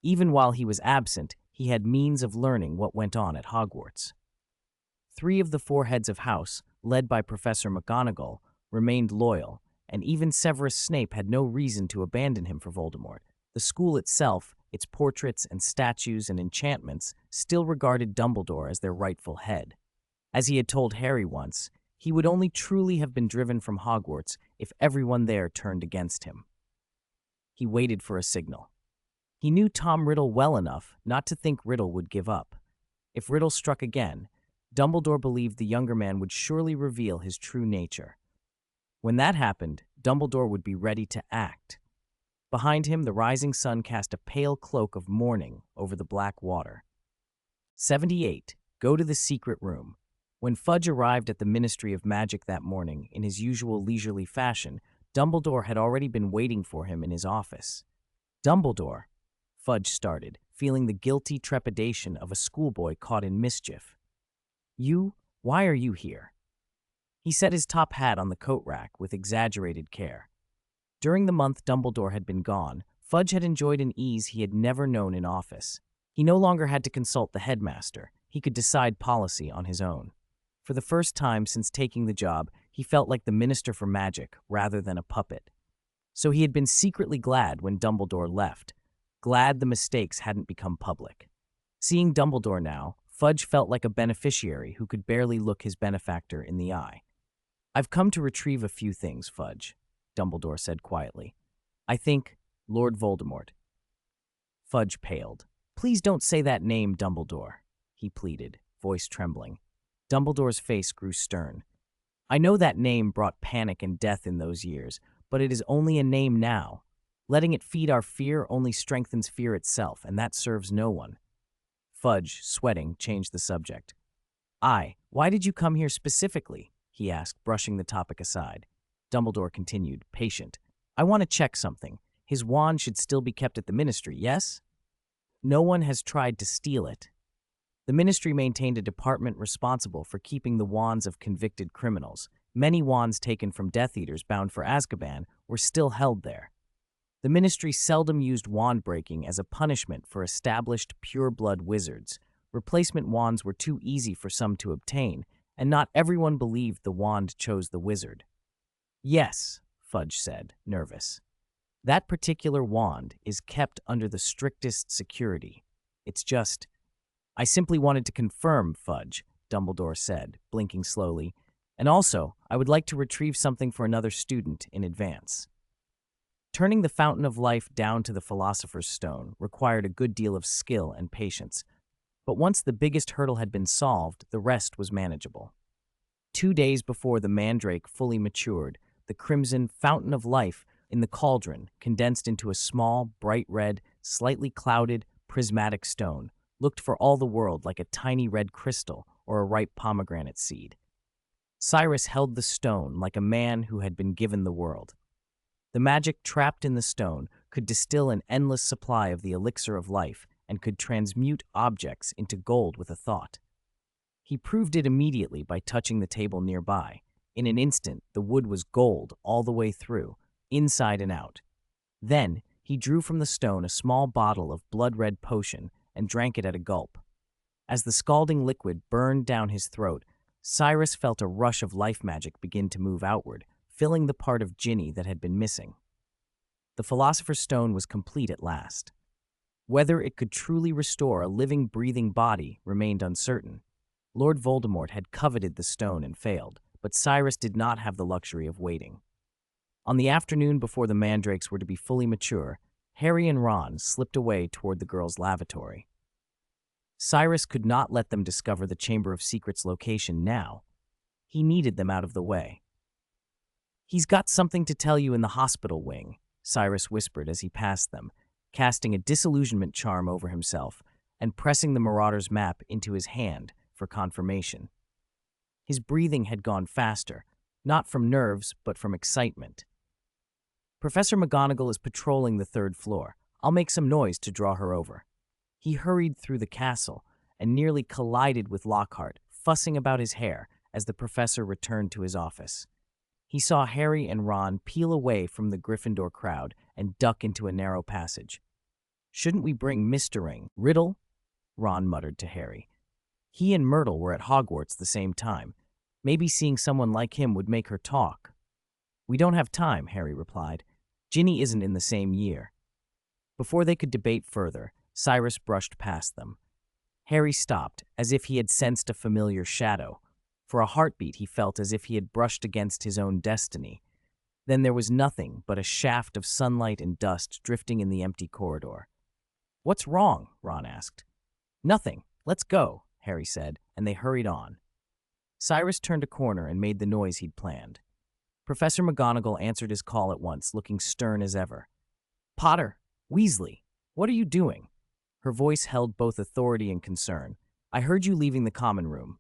Even while he was absent, he had means of learning what went on at Hogwarts. 3 of the 4 heads of house, led by Professor McGonagall, remained loyal, and even Severus Snape had no reason to abandon him for Voldemort. The school itself, its portraits and statues and enchantments, still regarded Dumbledore as their rightful head. As he had told Harry once, he would only truly have been driven from Hogwarts if everyone there turned against him. He waited for a signal. He knew Tom Riddle well enough not to think Riddle would give up. If Riddle struck again, Dumbledore believed the younger man would surely reveal his true nature. When that happened, Dumbledore would be ready to act. Behind him, the rising sun cast a pale cloak of mourning over the black water. 78. Go to the secret room. When Fudge arrived at the Ministry of Magic that morning in his usual leisurely fashion, Dumbledore had already been waiting for him in his office. "Dumbledore," Fudge started, feeling the guilty trepidation of a schoolboy caught in mischief. Why are you here?" He set his top hat on the coat rack with exaggerated care. During the month Dumbledore had been gone, Fudge had enjoyed an ease he had never known in office. He no longer had to consult the headmaster. He could decide policy on his own. For the first time since taking the job, he felt like the Minister for Magic rather than a puppet. So he had been secretly glad when Dumbledore left, glad the mistakes hadn't become public. Seeing Dumbledore now, Fudge felt like a beneficiary who could barely look his benefactor in the eye. "I've come to retrieve a few things, Fudge," Dumbledore said quietly. "I think Lord Voldemort." Fudge paled. "Please don't say that name, Dumbledore," he pleaded, voice trembling. Dumbledore's face grew stern. "I know that name brought panic and death in those years, but it is only a name now. Letting it feed our fear only strengthens fear itself, and that serves no one." Fudge, sweating, changed the subject. Why did you come here specifically?" he asked, brushing the topic aside. Dumbledore continued, patient. "I want to check something. His wand should still be kept at the Ministry, yes?" "No one has tried to steal it. The Ministry maintained a department responsible for keeping the wands of convicted criminals. Many wands taken from Death Eaters bound for Azkaban were still held there. The Ministry seldom used wand breaking as a punishment for established pure-blood wizards. Replacement wands were too easy for some to obtain, and not everyone believed the wand chose the wizard." "Yes," Fudge said, nervous. That particular wand is kept under the strictest security. It's just, I simply wanted to confirm, Fudge, Dumbledore said, blinking slowly. And also, I would like to retrieve something for another student in advance. Turning the Fountain of Life down to the Philosopher's Stone required a good deal of skill and patience, but once the biggest hurdle had been solved, the rest was manageable. 2 days before the mandrake fully matured, the crimson Fountain of Life in the cauldron condensed into a small, bright red, slightly clouded, prismatic stone, looked for all the world like a tiny red crystal or a ripe pomegranate seed. Cyrus held the stone like a man who had been given the world. The magic trapped in the stone could distill an endless supply of the elixir of life and could transmute objects into gold with a thought. He proved it immediately by touching the table nearby. In an instant, the wood was gold all the way through, inside and out. Then, he drew from the stone a small bottle of blood-red potion and drank it at a gulp. As the scalding liquid burned down his throat, Cyrus felt a rush of life magic begin to move outward, filling the part of Ginny that had been missing. The Philosopher's Stone was complete at last. Whether it could truly restore a living, breathing body remained uncertain. Lord Voldemort had coveted the stone and failed, but Cyrus did not have the luxury of waiting. On the afternoon before the mandrakes were to be fully mature, Harry and Ron slipped away toward the girls' lavatory. Cyrus could not let them discover the Chamber of Secrets' location now. He needed them out of the way. "He's got something to tell you in the hospital wing," Cyrus whispered as he passed them, casting a disillusionment charm over himself and pressing the Marauder's map into his hand for confirmation. His breathing had gone faster, not from nerves, but from excitement. "Professor McGonagall is patrolling the 3rd floor. I'll make some noise to draw her over." He hurried through the castle and nearly collided with Lockhart, fussing about his hair as the professor returned to his office. He saw Harry and Ron peel away from the Gryffindor crowd and duck into a narrow passage. "Shouldn't we bring Mr. Riddle?" Ron muttered to Harry. He and Myrtle were at Hogwarts the same time. Maybe seeing someone like him would make her talk. "We don't have time," Harry replied. "Ginny isn't in the same year." Before they could debate further, Cyrus brushed past them. Harry stopped, as if he had sensed a familiar shadow. For a heartbeat, he felt as if he had brushed against his own destiny. Then there was nothing but a shaft of sunlight and dust drifting in the empty corridor. "What's wrong?" Ron asked. "Nothing. Let's go," Harry said, and they hurried on. Cyrus turned a corner and made the noise he'd planned. Professor McGonagall answered his call at once, looking stern as ever. "Potter, Weasley, what are you doing?" Her voice held both authority and concern. "I heard you leaving the common room."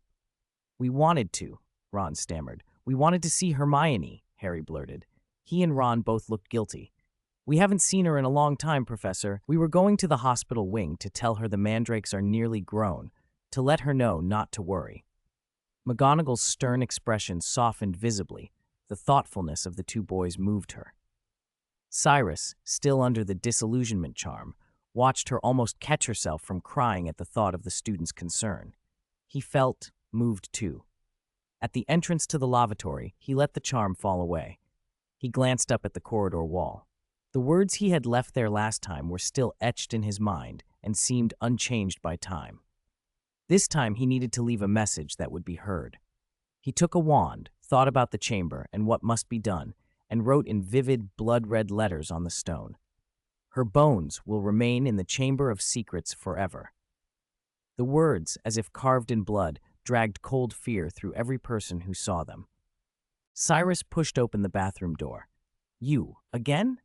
"We wanted to," Ron stammered. "We wanted to see Hermione," Harry blurted. He and Ron both looked guilty. "We haven't seen her in a long time, Professor. We were going to the hospital wing to tell her the mandrakes are nearly grown, to let her know not to worry." McGonagall's stern expression softened visibly. The thoughtfulness of the two boys moved her. Cyrus, still under the disillusionment charm, watched her almost catch herself from crying at the thought of the student's concern. He felt moved too. At the entrance to the lavatory, he let the charm fall away. He glanced up at the corridor wall. The words he had left there last time were still etched in his mind and seemed unchanged by time. This time he needed to leave a message that would be heard. He took a wand, thought about the chamber and what must be done, and wrote in vivid, blood-red letters on the stone. "Her bones will remain in the Chamber of Secrets forever." The words, as if carved in blood, dragged cold fear through every person who saw them. Cyrus pushed open the bathroom door. "You, again?"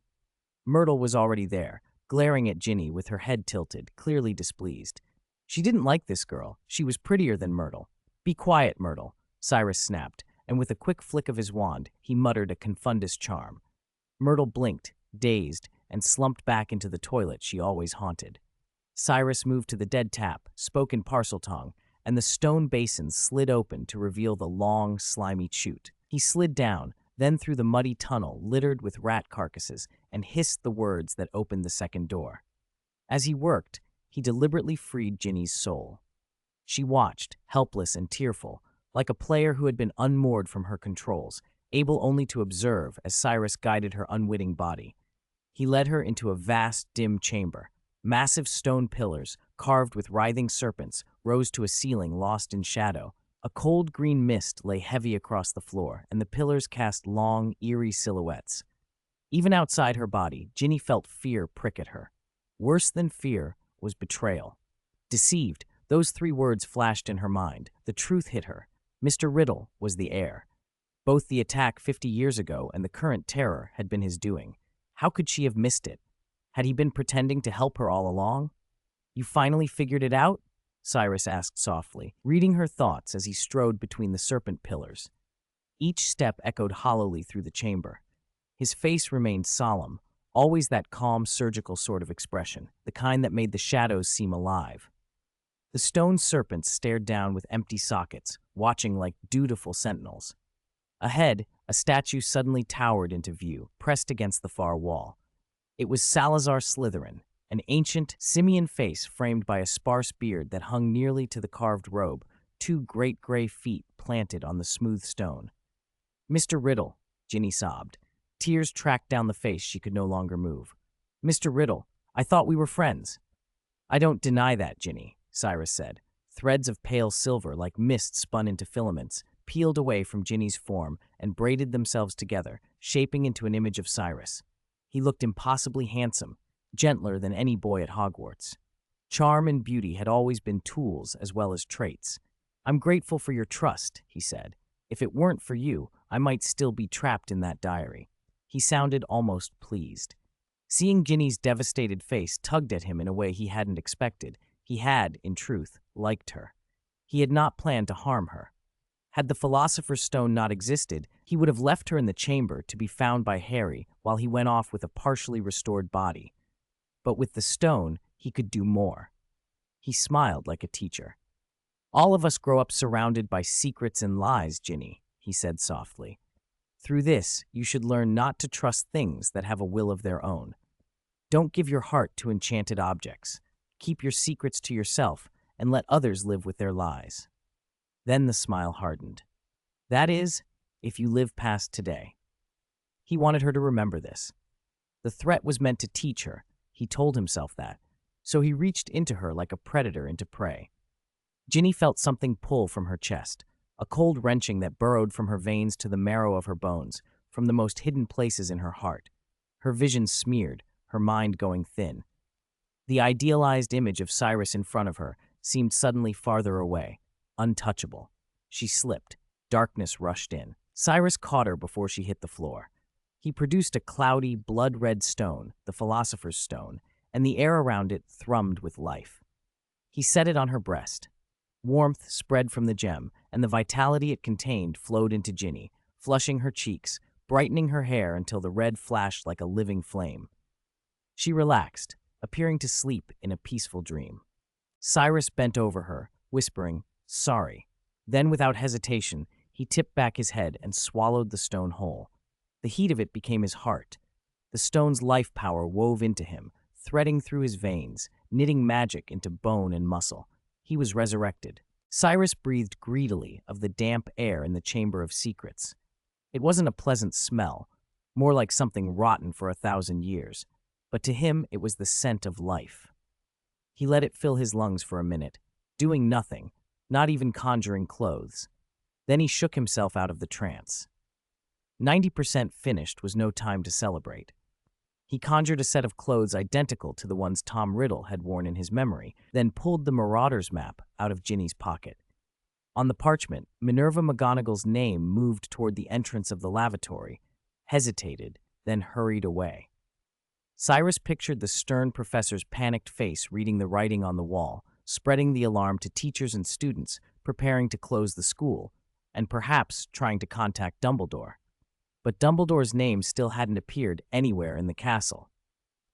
Myrtle was already there, glaring at Ginny with her head tilted, clearly displeased. She didn't like this girl. She was prettier than Myrtle. "Be quiet, Myrtle," Cyrus snapped, and with a quick flick of his wand, he muttered a confundus charm. Myrtle blinked, dazed, and slumped back into the toilet she always haunted. Cyrus moved to the dead tap, spoke in Parseltongue, and the stone basin slid open to reveal the long, slimy chute. He slid down, then through the muddy tunnel littered with rat carcasses, and hissed the words that opened the second door. As he worked, he deliberately freed Ginny's soul. She watched, helpless and tearful, like a player who had been unmoored from her controls, able only to observe as Cyrus guided her unwitting body. He led her into a vast, dim chamber. Massive stone pillars, carved with writhing serpents, rose to a ceiling lost in shadow. A cold green mist lay heavy across the floor, and the pillars cast long, eerie silhouettes. Even outside her body, Ginny felt fear prick at her. Worse than fear was betrayal. Deceived, those three words flashed in her mind. The truth hit her. Mr. Riddle was the heir. Both the attack 50 years ago and the current terror had been his doing. How could she have missed it? Had he been pretending to help her all along? "You finally figured it out?" Cyrus asked softly, reading her thoughts as he strode between the serpent pillars. Each step echoed hollowly through the chamber. His face remained solemn, always that calm, surgical sort of expression, the kind that made the shadows seem alive. The stone serpents stared down with empty sockets, watching like dutiful sentinels. Ahead, a statue suddenly towered into view, pressed against the far wall. It was Salazar Slytherin, an ancient, simian face framed by a sparse beard that hung nearly to the carved robe, two great gray feet planted on the smooth stone. "Mr. Riddle," Ginny sobbed. Tears tracked down the face she could no longer move. "Mr. Riddle, I thought we were friends." "I don't deny that, Ginny," Cyrus said. Threads of pale silver, like mist spun into filaments, peeled away from Ginny's form and braided themselves together, shaping into an image of Cyrus. He looked impossibly handsome, gentler than any boy at Hogwarts. Charm and beauty had always been tools as well as traits. "I'm grateful for your trust," he said. "If it weren't for you, I might still be trapped in that diary." He sounded almost pleased. Seeing Ginny's devastated face tugged at him in a way he hadn't expected, he had, in truth, liked her. He had not planned to harm her. Had the Philosopher's Stone not existed, he would have left her in the chamber to be found by Harry while he went off with a partially restored body. But with the stone, he could do more. He smiled like a teacher. "All of us grow up surrounded by secrets and lies, Ginny," he said softly. "Through this, you should learn not to trust things that have a will of their own. Don't give your heart to enchanted objects. Keep your secrets to yourself and let others live with their lies." Then the smile hardened. "That is, if you live past today." He wanted her to remember this. The threat was meant to teach her. He told himself that. So he reached into her like a predator into prey. Ginny felt something pull from her chest, a cold wrenching that burrowed from her veins to the marrow of her bones, from the most hidden places in her heart. Her vision smeared, her mind going thin. The idealized image of Cyrus in front of her seemed suddenly farther away, untouchable. She slipped. Darkness rushed in. Cyrus caught her before she hit the floor. He produced a cloudy, blood-red stone, the Philosopher's Stone, and the air around it thrummed with life. He set it on her breast. Warmth spread from the gem, and the vitality it contained flowed into Ginny, flushing her cheeks, brightening her hair until the red flashed like a living flame. She relaxed, appearing to sleep in a peaceful dream. Cyrus bent over her, whispering, "Sorry." Then, without hesitation, he tipped back his head and swallowed the stone whole. The heat of it became his heart. The stone's life power wove into him, threading through his veins, knitting magic into bone and muscle. He was resurrected. Cyrus breathed greedily of the damp air in the Chamber of Secrets. It wasn't a pleasant smell, more like something rotten for 1,000 years, but to him it was the scent of life. He let it fill his lungs for a minute, doing nothing, not even conjuring clothes. Then he shook himself out of the trance. 90% finished was no time to celebrate. He conjured a set of clothes identical to the ones Tom Riddle had worn in his memory, then pulled the Marauder's map out of Ginny's pocket. On the parchment, Minerva McGonagall's name moved toward the entrance of the lavatory, hesitated, then hurried away. Cyrus pictured the stern professor's panicked face reading the writing on the wall, spreading the alarm to teachers and students, preparing to close the school, and perhaps trying to contact Dumbledore. But Dumbledore's name still hadn't appeared anywhere in the castle.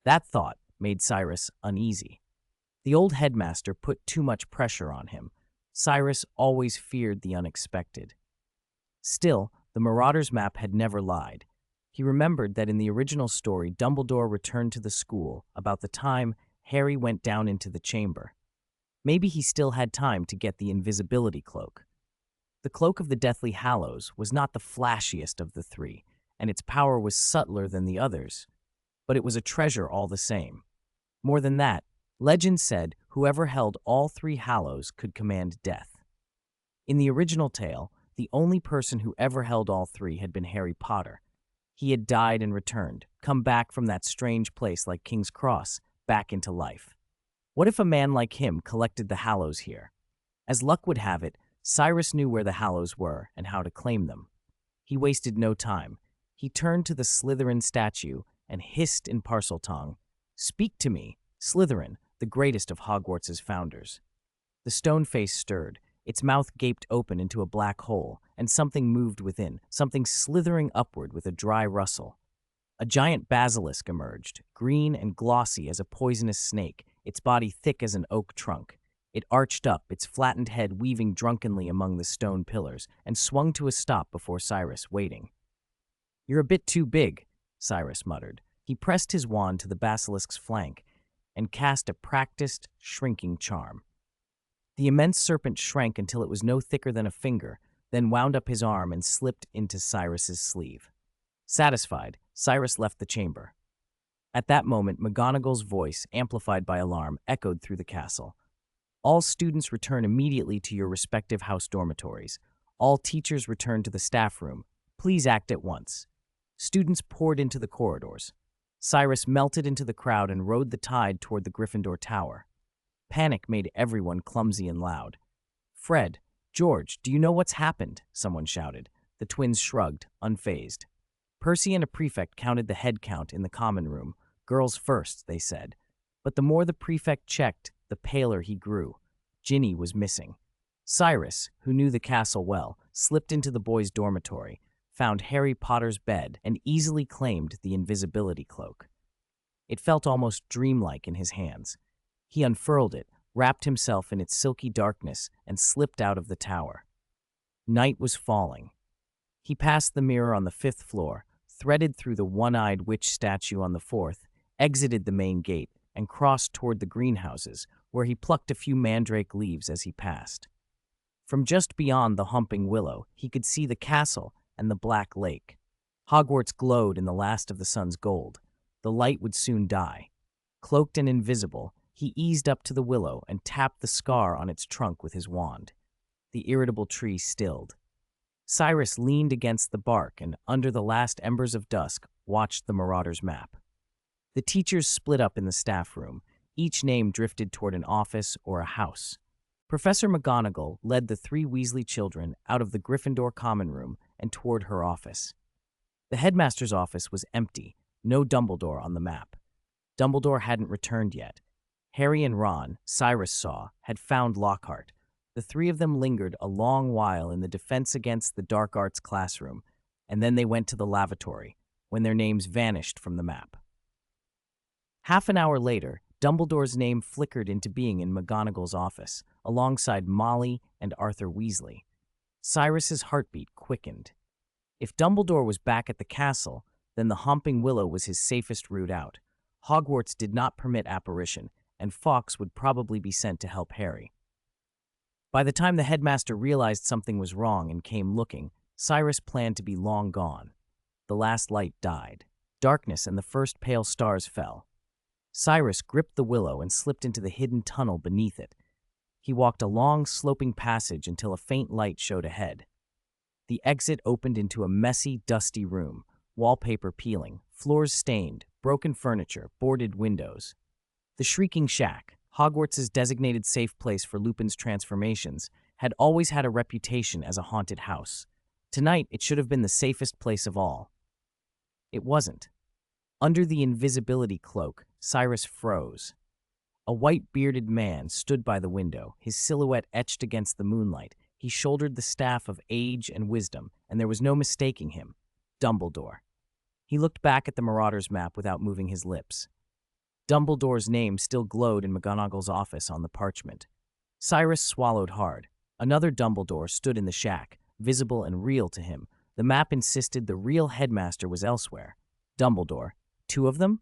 That thought made Cyrus uneasy. The old headmaster put too much pressure on him. Cyrus always feared the unexpected. Still, the Marauder's map had never lied. He remembered that in the original story, Dumbledore returned to the school about the time Harry went down into the chamber. Maybe he still had time to get the invisibility cloak. The Cloak of the Deathly Hallows was not the flashiest of the three, and its power was subtler than the others, but it was a treasure all the same. More than that, legend said whoever held all three hallows could command death. In the original tale, the only person who ever held all three had been Harry Potter. He had died and returned, come back from that strange place like King's Cross, back into life. What if a man like him collected the hallows here? As luck would have it, Cyrus knew where the hallows were and how to claim them. He wasted no time. He turned to the Slytherin statue and hissed in Parseltongue, "Speak to me, Slytherin, the greatest of Hogwarts' founders." The stone face stirred. Its mouth gaped open into a black hole, and something moved within, something slithering upward with a dry rustle. A giant basilisk emerged, green and glossy as a poisonous snake, its body thick as an oak trunk. It arched up, its flattened head weaving drunkenly among the stone pillars, and swung to a stop before Cyrus, waiting. "You're a bit too big," Cyrus muttered. He pressed his wand to the basilisk's flank and cast a practiced, shrinking charm. The immense serpent shrank until it was no thicker than a finger, then wound up his arm and slipped into Cyrus's sleeve. Satisfied, Cyrus left the chamber. At that moment, McGonagall's voice, amplified by alarm, echoed through the castle. "All students return immediately to your respective house dormitories. All teachers return to the staff room. Please act at once." Students poured into the corridors. Cyrus melted into the crowd and rode the tide toward the Gryffindor Tower. Panic made everyone clumsy and loud. "Fred, George, do you know what's happened?" someone shouted. The twins shrugged, unfazed. Percy and a prefect counted the head count in the common room. "Girls first," they said. But the more the prefect checked, the paler he grew. Ginny was missing. Cyrus, who knew the castle well, slipped into the boys' dormitory, found Harry Potter's bed, and easily claimed the invisibility cloak. It felt almost dreamlike in his hands. He unfurled it, wrapped himself in its silky darkness, and slipped out of the tower. Night was falling. He passed the mirror on the 5th floor, threaded through the one-eyed witch statue on the 4th, exited the main gate, and crossed toward the greenhouses, where he plucked a few mandrake leaves as he passed. From just beyond the humping willow, he could see the castle and the black lake. Hogwarts glowed in the last of the sun's gold. The light would soon die. Cloaked and invisible, he eased up to the willow and tapped the scar on its trunk with his wand. The irritable tree stilled. Cyrus leaned against the bark and, under the last embers of dusk, watched the Marauder's map. The teachers split up in the staff room. Each name drifted toward an office or a house. Professor McGonagall led the 3 Weasley children out of the Gryffindor common room and toward her office. The headmaster's office was empty, no Dumbledore on the map. Dumbledore hadn't returned yet. Harry and Ron, Cyrus saw, had found Lockhart. The 3 of them lingered a long while in the Defense Against the Dark Arts classroom, and then they went to the lavatory, when their names vanished from the map. Half an hour later, Dumbledore's name flickered into being in McGonagall's office, alongside Molly and Arthur Weasley. Cyrus's heartbeat quickened. If Dumbledore was back at the castle, then the Humping Willow was his safest route out. Hogwarts did not permit apparition, and Fawkes would probably be sent to help Harry. By the time the headmaster realized something was wrong and came looking, Cyrus planned to be long gone. The last light died. Darkness and the first pale stars fell. Cyrus gripped the willow and slipped into the hidden tunnel beneath it. He walked a long, sloping passage until a faint light showed ahead. The exit opened into a messy, dusty room, wallpaper peeling, floors stained, broken furniture, boarded windows. The Shrieking Shack, Hogwarts' designated safe place for Lupin's transformations, had always had a reputation as a haunted house. Tonight, it should have been the safest place of all. It wasn't. Under the invisibility cloak, Cyrus froze. A white-bearded man stood by the window, his silhouette etched against the moonlight. He shouldered the staff of age and wisdom, and there was no mistaking him. Dumbledore. He looked back at the Marauder's map without moving his lips. Dumbledore's name still glowed in McGonagall's office on the parchment. Cyrus swallowed hard. Another Dumbledore stood in the shack, visible and real to him. The map insisted the real headmaster was elsewhere. Dumbledore. 2 of them?